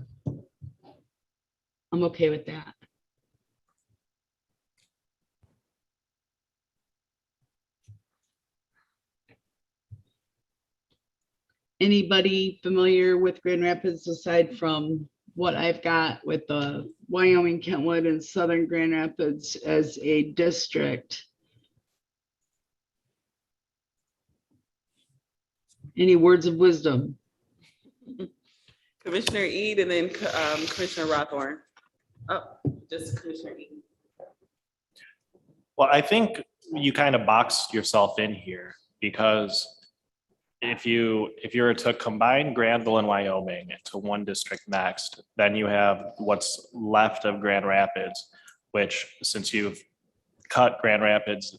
I'm okay with that. Anybody familiar with Grand Rapids aside from what I've got with the Wyoming, Kentwood, and Southern Grand Rapids as a district? Any words of wisdom? Commissioner Ede and then Commissioner Rothorn. Oh, just Commissioner Ede. Well, I think you kind of boxed yourself in here because if you were to combine Granville and Wyoming into one district next, then you have what's left of Grand Rapids, which since you've cut Grand Rapids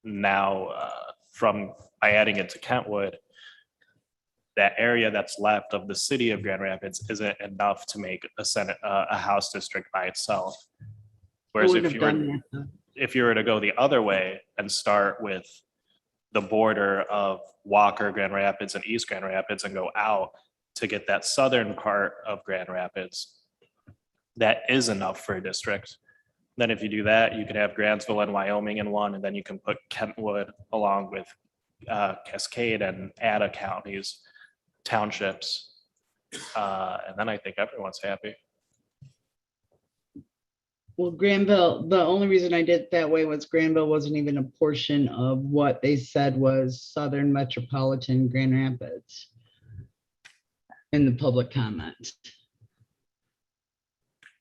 now from by adding it to Kentwood, that area that's left of the city of Grand Rapids isn't enough to make a House district by itself. Whereas if you were to go the other way and start with the border of Walker, Grand Rapids, and East Grand Rapids and go out to get that southern part of Grand Rapids, that is enough for a district. Then if you do that, you could have Grantsville and Wyoming in one, and then you can put Kentwood along with Cascade and Ada counties, townships. And then I think everyone's happy. Well, Granville, the only reason I did it that way was Granville wasn't even a portion of what they said was Southern Metropolitan Grand Rapids in the public comment.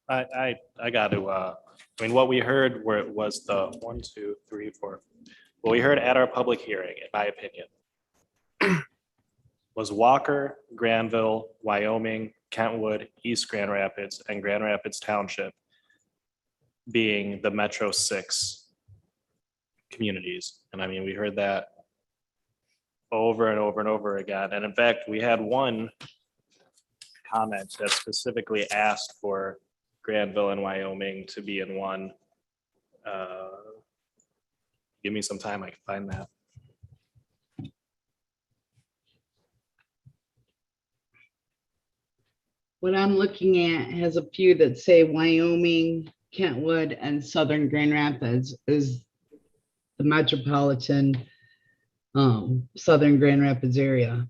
I got to, I mean, what we heard where it was the 1, 2, 3, 4. What we heard at our public hearing, in my opinion, was Walker, Granville, Wyoming, Kentwood, East Grand Rapids, and Grand Rapids Township being the Metro 6 communities. And I mean, we heard that over and over and over again. And in fact, we had one comment that specifically asked for Granville and Wyoming to be in one. Give me some time, I can find that. What I'm looking at has a few that say Wyoming, Kentwood, and Southern Grand Rapids is the metropolitan Southern Grand Rapids area.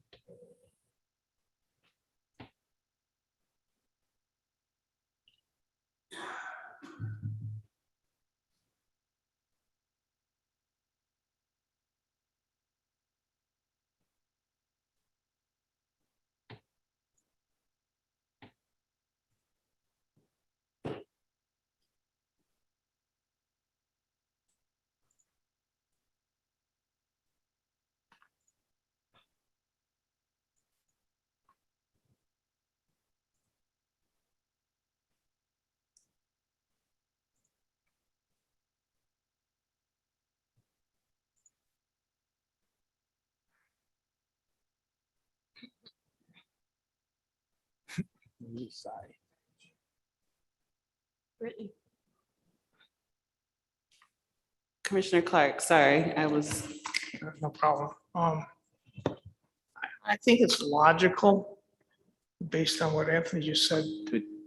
Brittany. Commissioner Clark, sorry, I was. No problem. I think it's logical, based on what Anthony just said,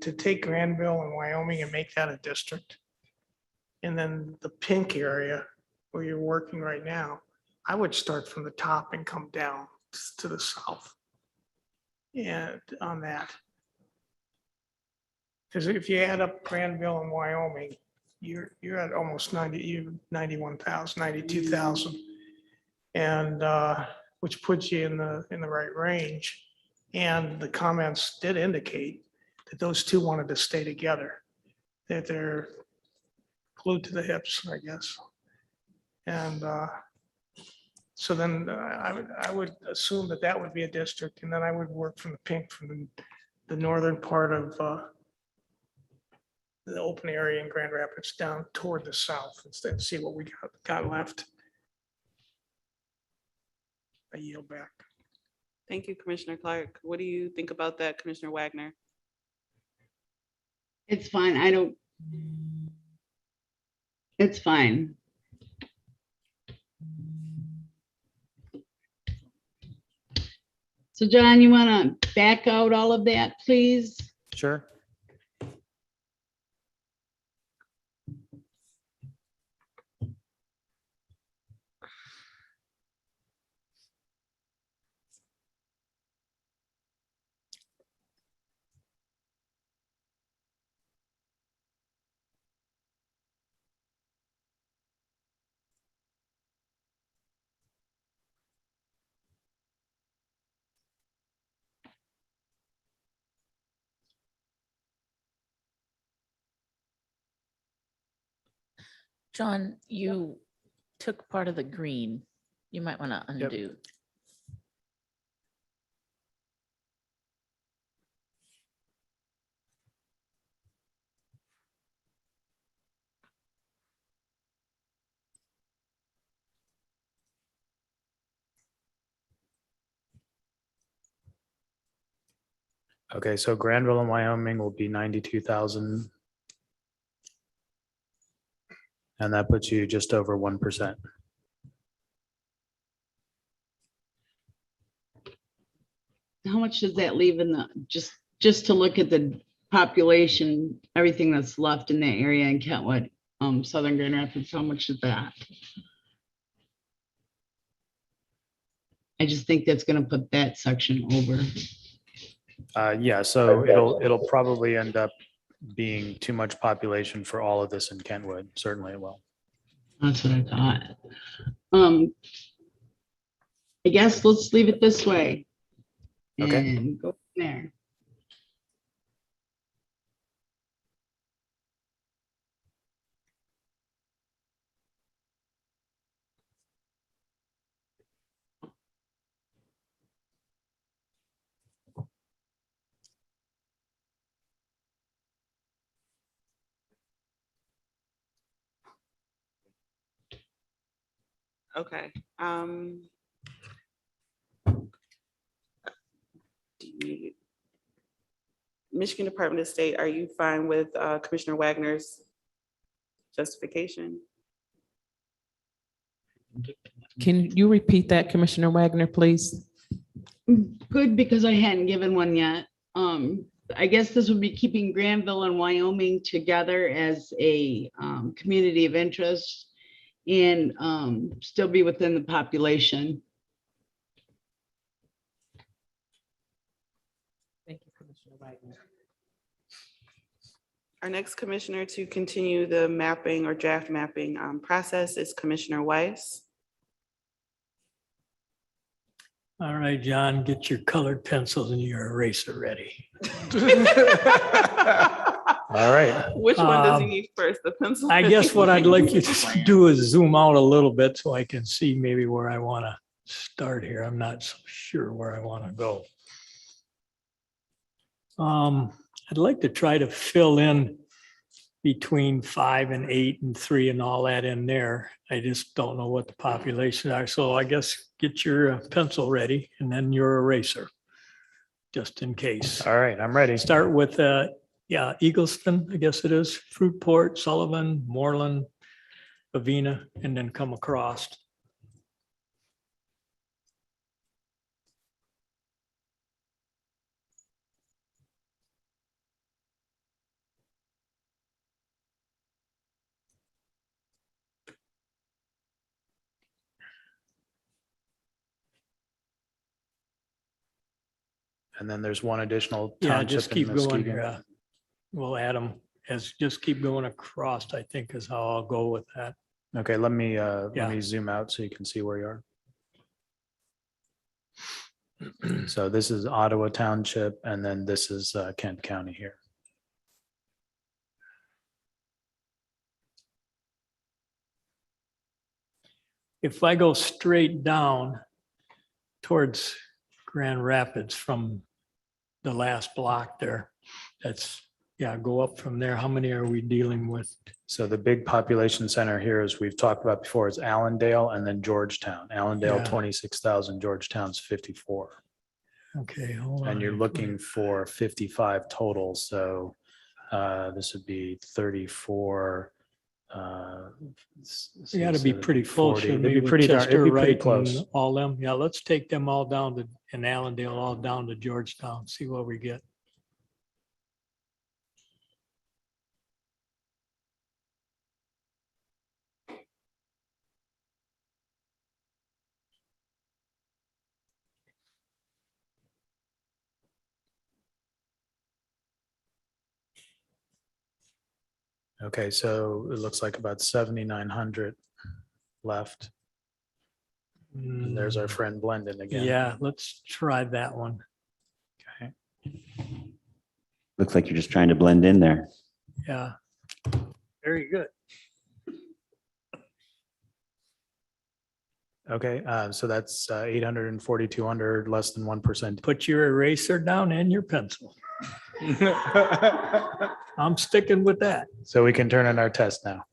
to take Granville and Wyoming and make that a district. And then the pink area where you're working right now, I would start from the top and come down to the south. And on that. Because if you add up Granville and Wyoming, you're at almost 91,000, 92,000. And which puts you in the right range. And the comments did indicate that those two wanted to stay together, that they're glued to the hips, I guess. And so then I would assume that that would be a district, and then I would work from the pink from the northern part of the open area in Grand Rapids down toward the south instead and see what we got left. I yield back. Thank you, Commissioner Clark. What do you think about that, Commissioner Wagner? It's fine. I don't. It's fine. So John, you want to back out all of that, please? Sure. John, you took part of the green. You might want to Yep. undo. Okay, so Granville and Wyoming will be 92,000. And that puts you just over 1%. How much does that leave in the, just to look at the population, everything that's left in that area in Kentwood, Southern Grand Rapids, how much is that? I just think that's gonna put that section over. Yeah, so it'll probably end up being too much population for all of this in Kentwood. Certainly it will. That's what I thought. I guess let's leave it this way. Okay. And go from there. Okay. Michigan Department of State, are you fine with Commissioner Wagner's justification? Can you repeat that, Commissioner Wagner, please? Good, because I hadn't given one yet. I guess this would be keeping Granville and Wyoming together as a community of interest and still be within the population. Thank you, Commissioner Wagner. Our next commissioner to continue the mapping or draft mapping process is Commissioner Weiss. All right, John, get your colored pencils and your eraser ready. All right. Which one does he need first, the pencil? I guess what I'd like you to do is zoom out a little bit so I can see maybe where I want to start here. I'm not so sure where I want to go. I'd like to try to fill in between 5 and 8 and 3 and all that in there. I just don't know what the populations are. So I guess get your pencil ready and then your eraser, just in case. All right, I'm ready. Start with, yeah, Eagleston, I guess it is, Fruitport, Sullivan, Moreland, Avina, and then come across. And then there's one additional Yeah, township just in keep going. Muskegon. We'll add them as, just keep going across, I think is how I'll go with that. Okay, let me Yeah. zoom out so you can see where you are. So this is Ottawa Township, and then this is Kent County here. If I go straight down towards Grand Rapids from the last block there, that's, yeah, go up from there. How many are we dealing with? So the big population center here, as we've talked about before, is Allendale and then Georgetown. Allendale, Yeah. 26,000, Georgetown's 54. Okay, hold on. And you're looking for 55 total, so this would be 34 You gotta be pretty close. 40. shouldn't They'd we, be with pretty darn, Chester, it'd be pretty Wright, close. and all them. Yeah, let's take them all down to, and Allendale all down to Georgetown, see what we get. Okay, so it looks like about 7,900 left. And there's our friend Blendon again. Yeah, let's try that one. Okay. Looks like you're just trying to blend in there. Yeah. Very good. Okay, so that's 840, 200, less than 1%. Put your eraser down and your pencil. I'm sticking with that. So we can turn in our test now.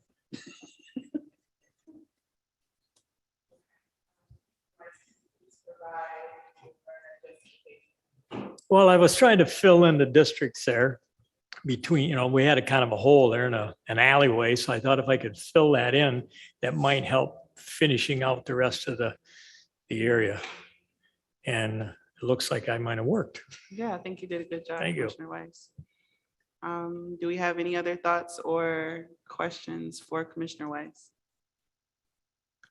Well, I was trying to fill in the districts there between, we had a kind of a hole there in an alleyway. So I thought if I could fill that in, that might help finishing out the rest of the area. And it looks like I might have worked. Yeah, I think you did a good job, Thank you. Commissioner Weiss. Do we have any other thoughts or questions for Commissioner Weiss?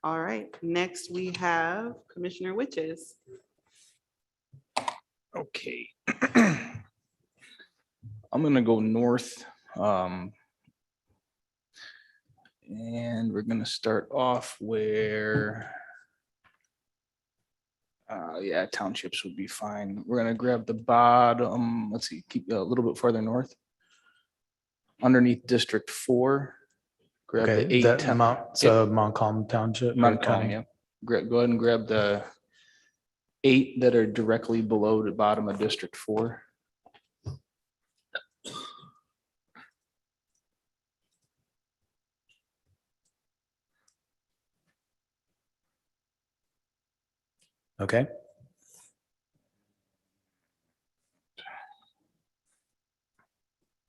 All right, next we have Commissioner Witches. Okay. I'm gonna go north. And we're gonna start off where yeah, townships would be fine. We're gonna grab the bottom, let's see, keep a little bit farther north. Underneath District 4. Grab Okay, the 8. so Montcalm Township. or Montcalm, county? yeah. Go ahead and grab the 8 that are directly below the bottom of District 4. Okay.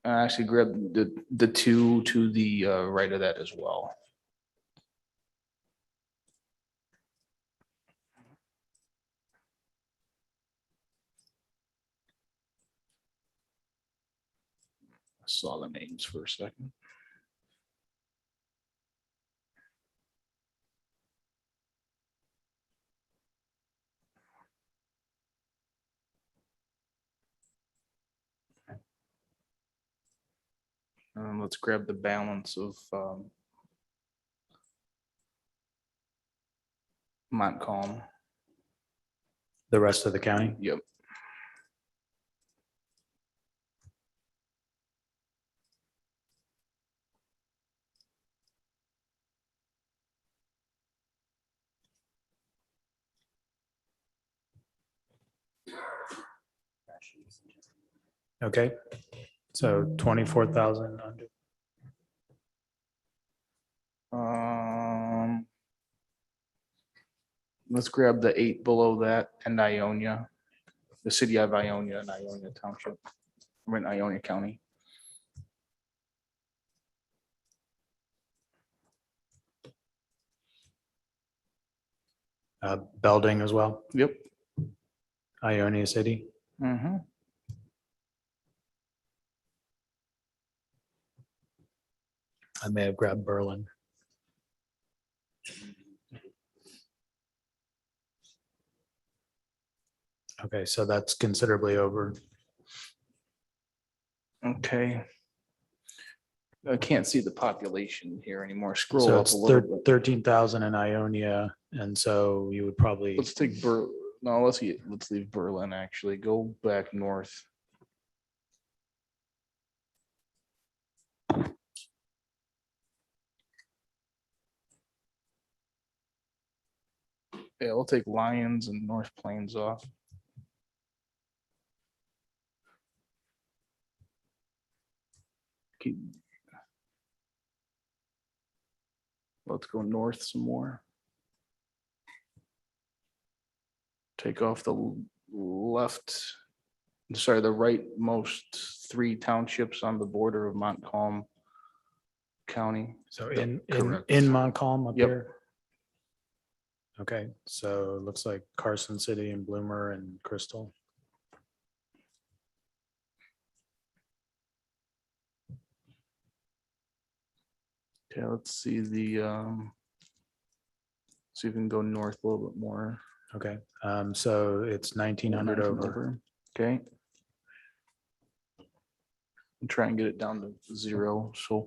Actually grab the 2 to the right of that as well. I saw the names for a second. Let's grab the balance of Montcalm. The rest of the county? Yep. Okay, so 24,000 under. Let's grab the 8 below that and Ionia, the city of Ionia and Ionia Township. We're in Ionia County. Belding as well, Yep. Ionia City. Mm-hmm. I may have grabbed Berlin. Okay, so that's considerably over. Okay. I can't see the population here anymore. Scroll So up it's a little bit. 13,000 in Ionia, and so you would probably, Let's take no, let's leave Berlin actually. Go back north. Yeah, we'll take Lyons and North Plains off. Let's go north some more. Take off the left, sorry, the rightmost 3 townships on the border of Montcalm. County. So in Correct. Montcalm up Yep. here? Okay, so it looks like Carson City and Bloomer and Crystal. Okay, let's see see if we can go north a little bit more. Okay, so it's 1900 over. Okay. And try and get it down to 0. So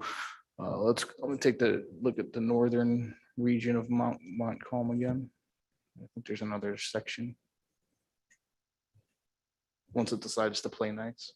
I'm gonna take the look at the northern region of Montcalm again. I think there's another section. Once it decides to play nice.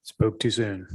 Spoke too soon.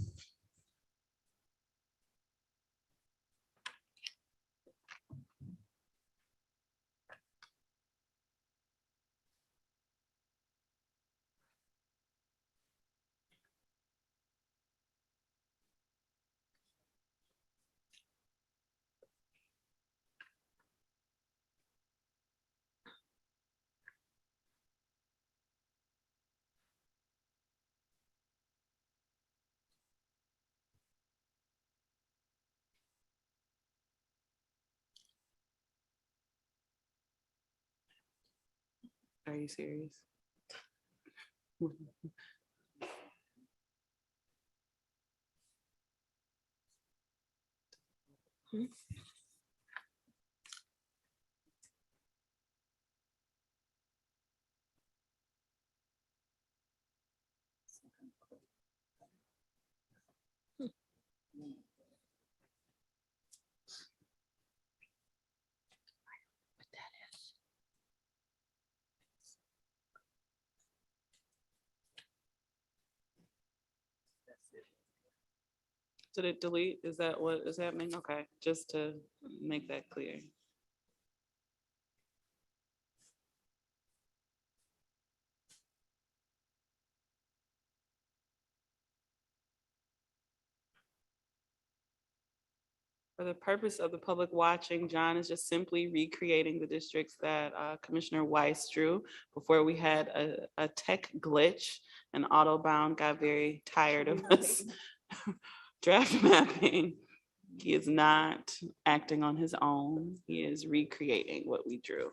Are you serious? Did it delete? Is that what is happening? Okay, just to make that clear. For the purpose of the public watching, John is just simply recreating the districts that Commissioner Weiss drew before we had a tech glitch and Autobound got very tired of us draft mapping. He is not acting on his own. He is recreating what we drew.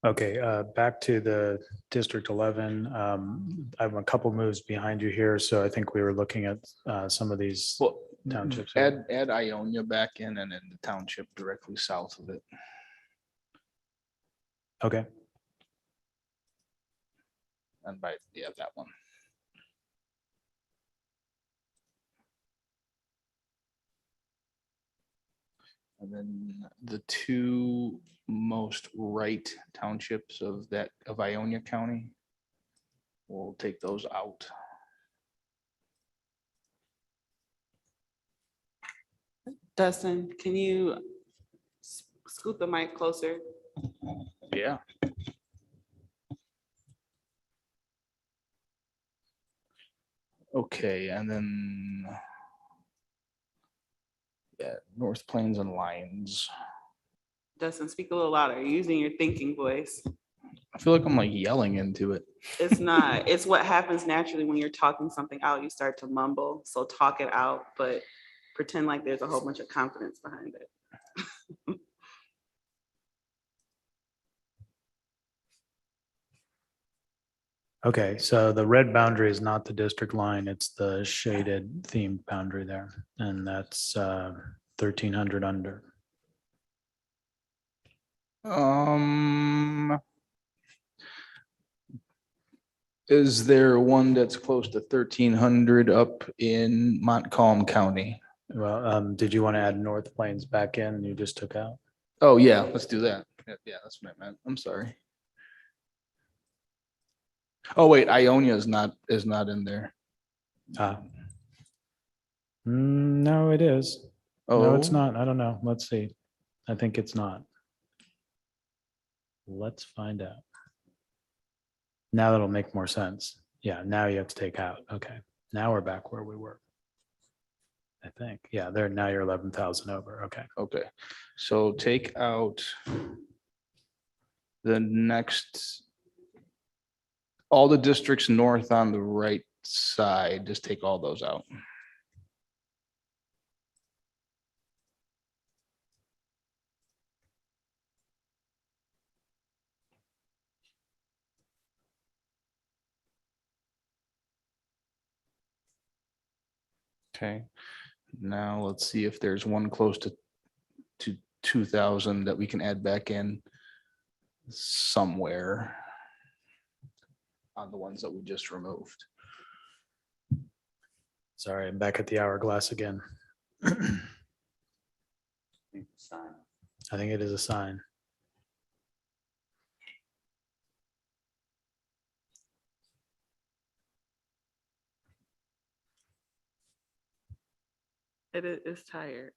Okay, back to the District 11. I'm a couple moves behind you here, so I think we were looking at some of these Well, townships. here. add Ionia back in and then the township directly south of it. Okay, And by, yeah, that one. And then the two most right townships of Ionia County. We'll take those out. Dustin, can you scoot the mic closer? Yeah. Okay, and then yeah, North Plains and Lions. Dustin, speak a little louder. You're using your thinking voice. I feel like I'm like yelling into it. It's not. It's what happens naturally when you're talking something out. You start to mumble. So talk it out, but pretend like there's a whole bunch of confidence behind it. okay, so the red boundary is not the district line, it's the shaded themed boundary there, and that's 1,300 under. Is there one that's close to 1,300 up in Montcalm County? Well, did you want to add North Plains back in? You just took out? Oh, yeah, let's do that. Yeah, that's what I meant. I'm sorry. Oh, wait, Ionia is not in there. No, it is. No, it's Oh. not. I don't know. Let's see. I think it's not. Let's find out. Now that'll make more sense. Yeah, now you have to take out. Okay, now we're back where we were. I think, yeah, there, now you're 11,000 over. Okay. Okay, so take out the next, all the districts north on the right side, just take all those out. Okay, now let's see if there's one close to 2,000 that we can add back in somewhere on the ones that we just removed. Sorry, I'm back at the hourglass again. I think it is a sign. It is tired.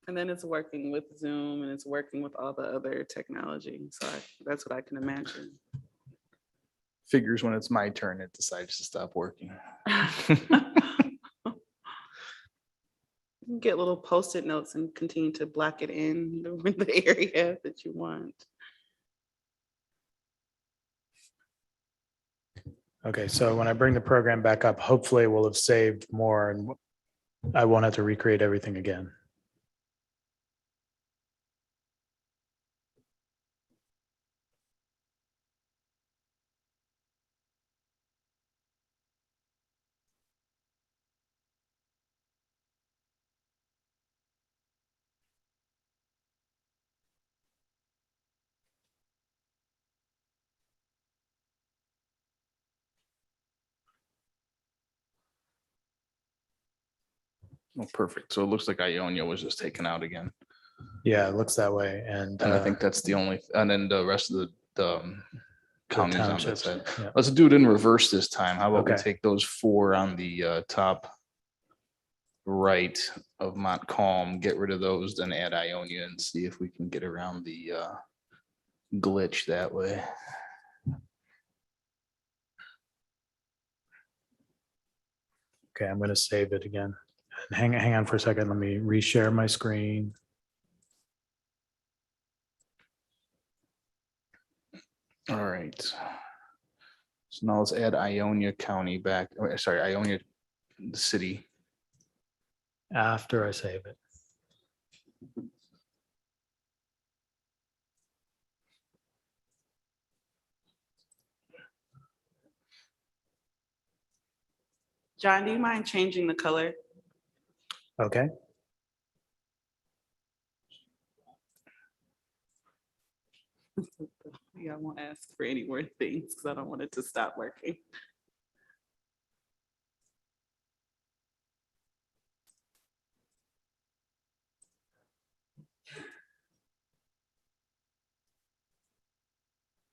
And then it's working with Zoom and it's working with all the other technology. So that's what I can imagine. Figures when it's my turn, it decides to stop working. You can get little Post-it notes and continue to block it in the area that you want. Okay, so when I bring the program back up, hopefully we'll have saved more and I won't have to recreate everything again. Oh, perfect. So it looks like Ionia was just taken out again. Yeah, it looks that way. And I think that's the only, and then the rest of the counties on that townships, side. yeah. Let's do it in reverse this time. How about we Okay. take those four on the top right of Montcalm, get rid of those, then add Ionia and see if we can get around the glitch that way. Okay, I'm gonna save it again. And hang on for a second. Let me reshare my screen. All right. So now let's add Ionia County back. Sorry, Ionia City. After I save it. John, do you mind changing the color? Okay. Yeah, I won't ask for any more things because I don't want it to stop working.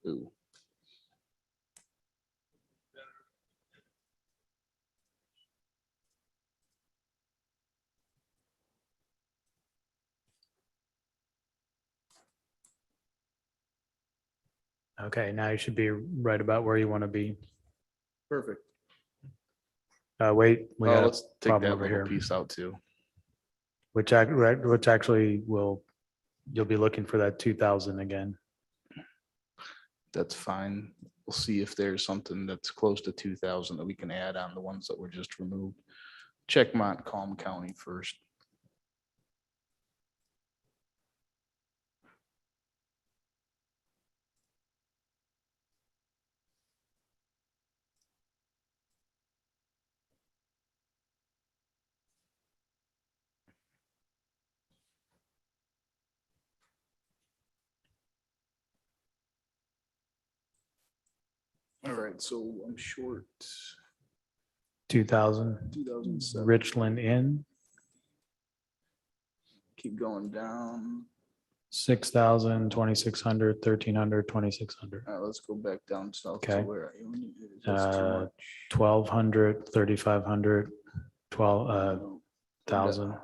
Ooh. Okay, now you should be right about where you want to be. Perfect. Wait, we Oh, got a let's take problem that over little here. piece out too. Which actually will, you'll be looking for that 2,000 again. That's fine. We'll see if there's something that's close to 2,000 that we can add on the ones that were just removed. Check Montcalm County first. All right, so I'm short 2,000. 2007. Richland Inn, Keep going down. 6,000, 2,600, 1,300, 2,600. All right, let's go back down south to Okay. where I own it. That's too much. 1,200, 3,500, 12,000. Down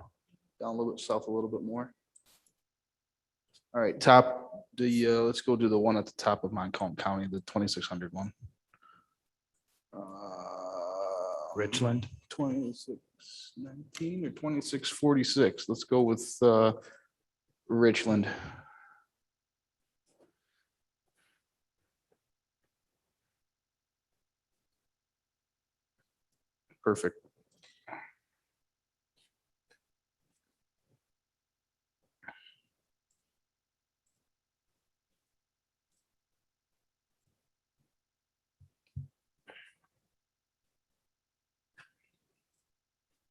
a little bit south, a little bit more. All right, top, let's go to the one at the top of Montcalm County, the 2,600 one. Richland. 2619 or 2646. Let's go with Richland. Perfect.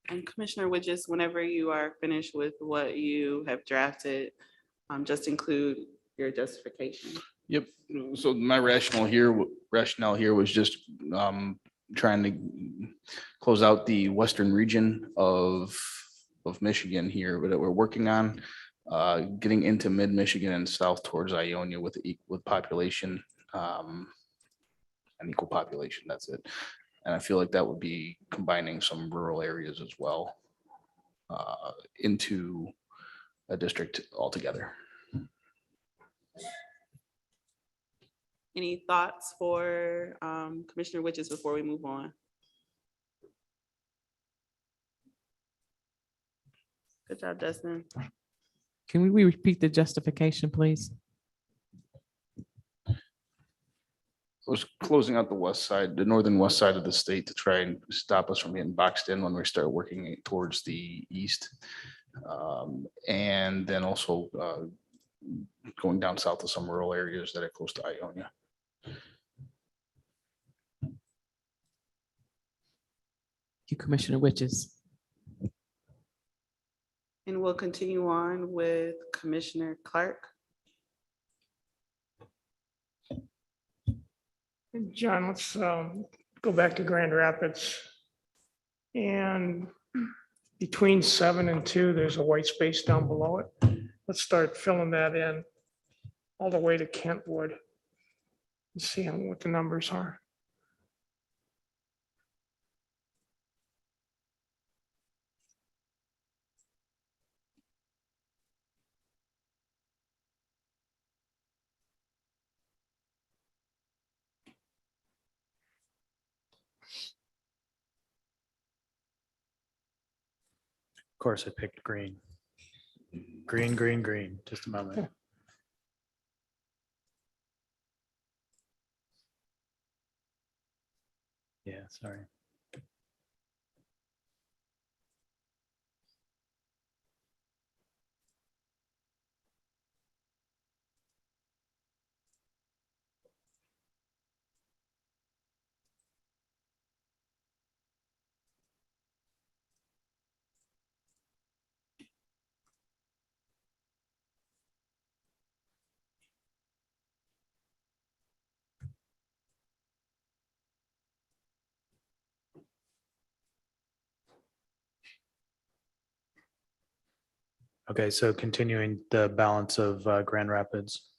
And Commissioner Widgets, whenever you are finished with what you have drafted, just include your justification. Yep. So my rationale here was just trying to close out the western region of Michigan here that we're working on, getting into mid-Michigan and south towards Ionia with population, an equal population. That's it. And I feel like that would be combining some rural areas as well into a district altogether. Any thoughts for Commissioner Widgets before we move on? Good job, Justin. Can we repeat the justification, please? Was closing out the west side, the northern west side of the state to try and stop us from getting boxed in when we start working towards the east. And then also going down south to some rural areas that are close to Ionia. You, Commissioner Witches. And we'll continue on with Commissioner Clark. John, let's go back to Grand Rapids. And between 7 and 2, there's a white space down below it. Let's start filling that in all the way to Kentwood. And see what the numbers are. Of course, I picked green. Green, green, green. Just a moment. Yeah, sorry. Okay, so continuing the balance of Grand Rapids.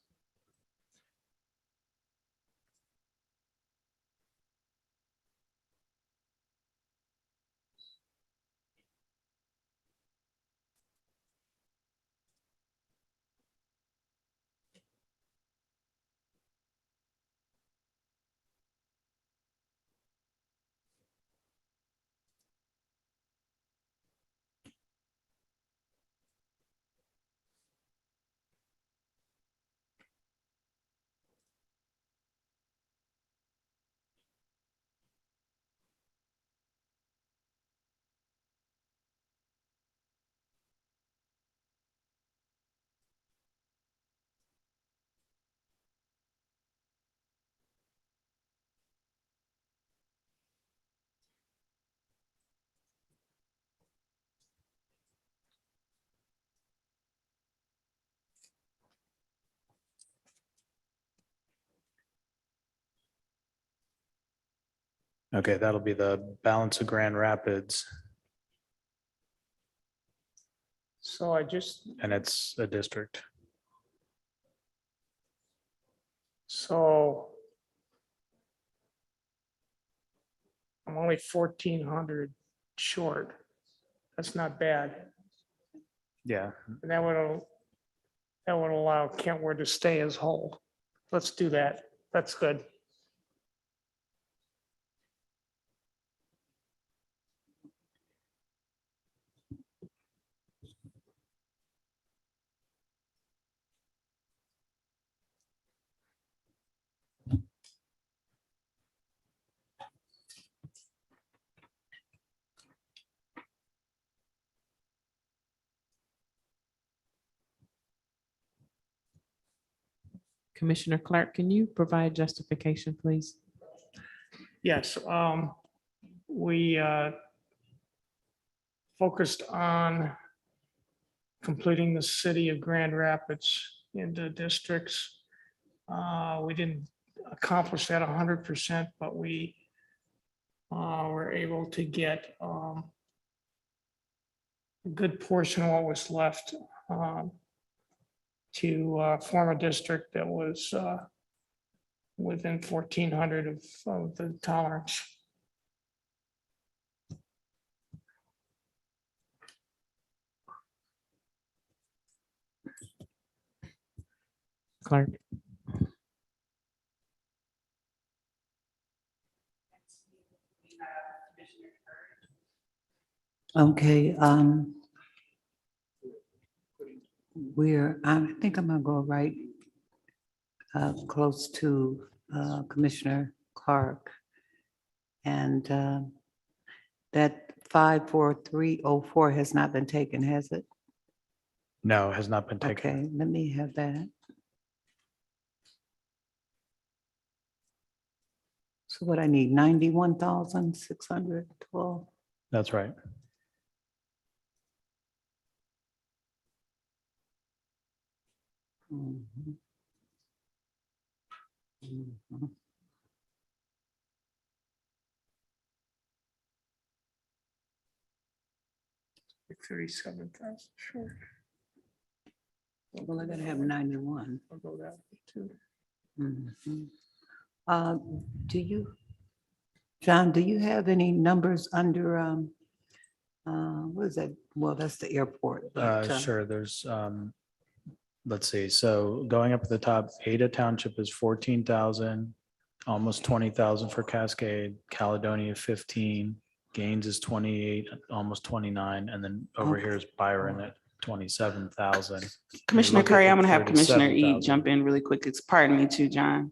Okay, that'll be the balance of Grand Rapids, So I just, and it's a district. so I'm only 1,400 short. That's not bad. Yeah, And that would allow Kentwood to stay as whole. Let's do that. That's good. Commissioner Clark, can you provide justification, please? Yes, we focused on completing the city of Grand Rapids into districts. We didn't accomplish that 100%, but we were able to get a good portion of what was left to form a district that was within 1,400 of the tolerance. Clark? Okay, I think I'm gonna go right close to Commissioner Clark. And that 54304 has not been taken, has it? no, has not been taken. Okay, let me have that. So what I need, 91,612. That's right. Mhm. Mhm. 37,000 short. Well, I gotta have 91. I'll go that way too. Mhm. Do you, John, do you have any numbers under, what is that? Well, that's the airport. but, Sure, there's, let's see, so going up at the top, Ada Township is 14,000, almost 20,000 for Cascade, Caledonia 15, Gaines is 28, almost 29, and then over here is Byron at 27,000. Commissioner Look at Curry, the I'm gonna have Commissioner E 37,000. jump in really quick. It's pardon me too, John.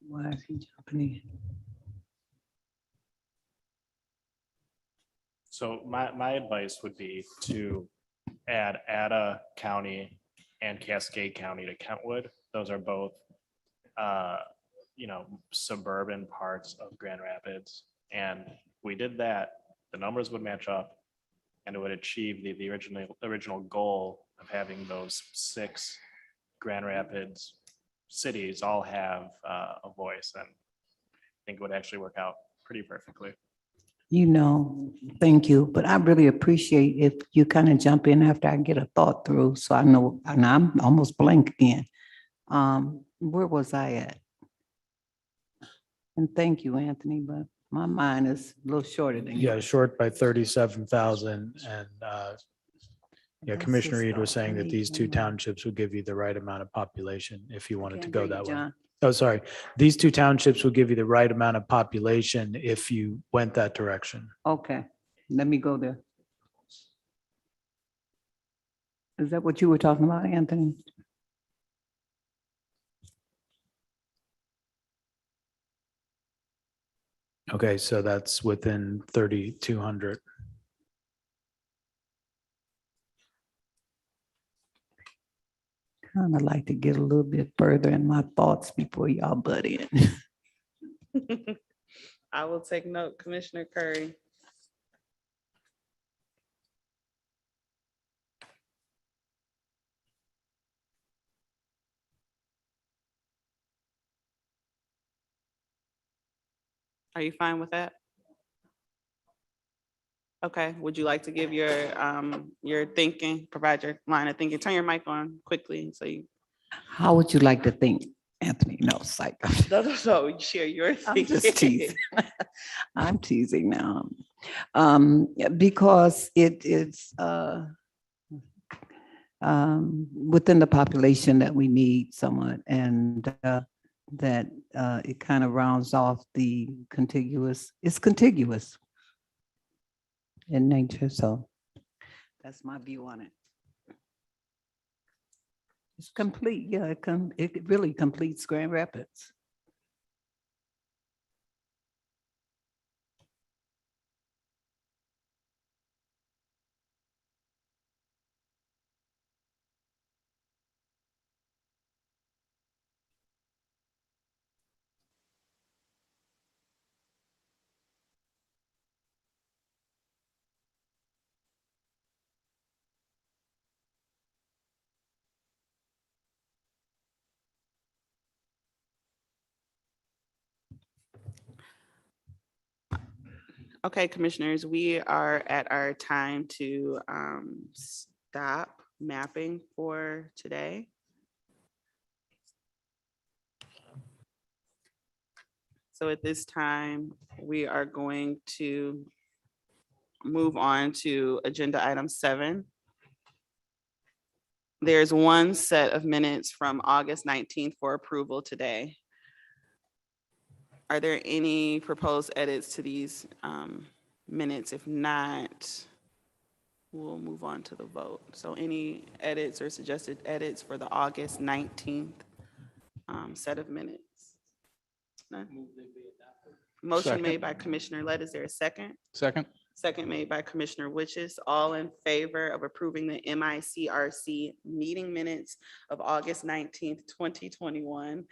Why is he jumping in? So my advice would be to add Ada County and Cascade County to Kentwood. Those are both, suburban parts of Grand Rapids. And we did that, the numbers would match up and it would achieve the original goal of having those 6 Grand Rapids cities all have a voice, and I think it would actually work out pretty perfectly. Thank you, but I really appreciate if you kind of jump in after I get a thought through, so I know, and I'm almost blank again. Where was I at? And thank you, Anthony, but my mind is a little shorter than Yeah, yours. short by 37,000 and yeah, That's Commissioner just Reed was all saying I that need these to two know. townships would give you the right amount of population if you wanted to Can't go hear you, that way. John. Oh, sorry. These two townships will give you the right amount of population if you went that direction. Okay, let me go there. Is that what you were talking about, Anthony? Okay, so that's within 3,200. Kind of like to get a little bit further in my thoughts before y'all butt in. I will take note, Commissioner Curry. Are you fine with that? Okay, would you like to give your thinking, provide your line of thinking? Turn your mic on quickly so you. How would you like to think, Anthony? No, psych. No, share your I'm just thinking. teasing. I'm teasing now. Because it is within the population that we need somewhat, and that it kind of rounds off the contiguous, it's contiguous in nature, so that's my view on it. It's complete, yeah, it really completes Grand Rapids. Okay, commissioners, we are at our time to stop mapping for today. So at this time, we are going to move on to agenda item 7. There's one set of minutes from August 19th for approval today. Are there any proposed edits to these minutes? If not, we'll move on to the vote. So any edits or suggested edits for the August 19th set of minutes? None? Motion Second. made by Commissioner Lett. Is there a second? Second. Second made by Commissioner Witches. All in favor of approving the MICRC meeting minutes of August 19th, 2021,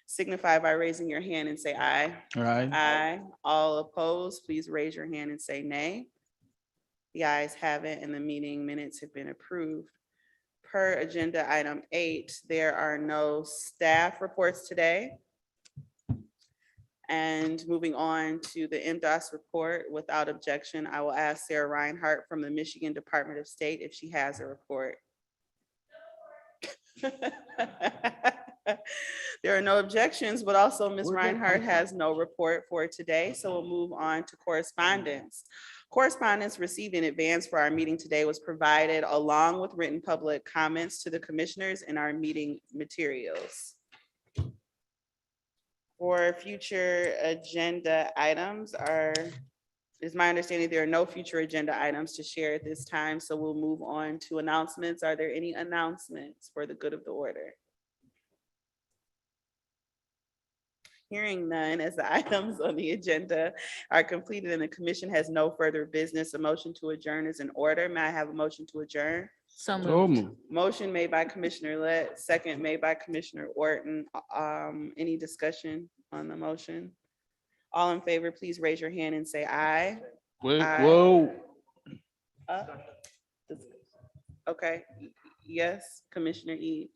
signify by raising your hand and say aye. Aye. Aye. All opposed, please raise your hand and say nay. The ayes have it and the meeting minutes have been approved. Per agenda item 8, there are no staff reports today. And moving on to the MDOS report, without objection, I will ask Sarah Reinhardt from the Michigan Department of State if she has a report. There are no objections, but also Ms. Reinhardt has no report for today, so we'll move on to correspondence. Correspondence received in advance for our meeting today was provided along with written public comments to the commissioners in our meeting materials. For future agenda items is my understanding there are no future agenda items to share at this time, so we'll move on to announcements. Are there any announcements for the good of the order? Hearing none, as the items on the agenda are completed and the commission has no further business, a motion to adjourn is in order. May I have a motion to adjourn? So So moved. moved. Motion made by Commissioner Lett, second made by Commissioner Orton. Any discussion on the motion? All in favor, please raise your hand and say aye. Wait, Aye. whoa. Okay, yes, Commissioner E.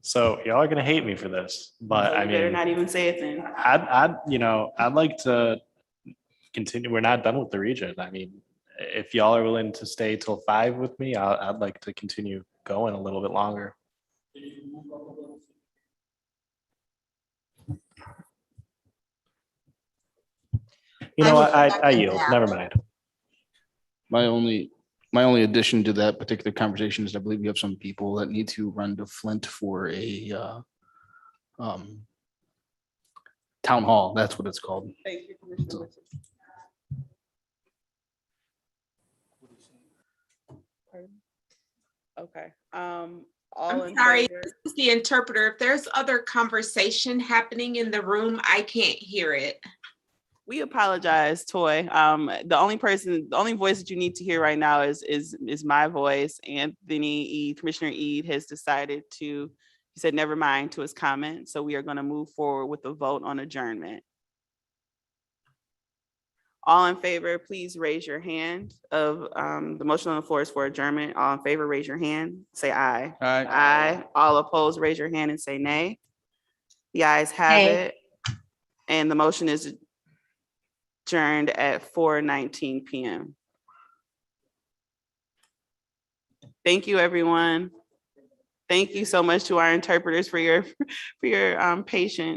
So y'all are gonna hate me for this, but So I you better mean, not even say it then. I'd like to continue. We're not done with the region. I mean, if y'all are willing to stay till 5 with me, I'd like to continue going a little bit longer. You know what? I yield. Never mind. My only addition to that particular conversation is I believe we have some people that need to run to Flint for a town hall. That's what it's called. Thank you, Commissioner Richards. Okay, all in Sorry, favor? this is the interpreter. If there's other conversation happening in the room, I can't hear it. We apologize, Toy. The only voice that you need to hear right now is my voice. Anthony Commissioner Ede has decided he said never mind to his comment. So we are going to move forward with the vote on adjournment. All in favor, please raise your hand of the motion on the floor is for adjournment. All in favor, raise your hand, say aye. Aye. Aye. All opposed, raise your hand and say nay. The ayes have Nay. it. And the motion is adjourned at 4:19 p.m. Thank you, everyone. Thank you so much to our interpreters for your patience.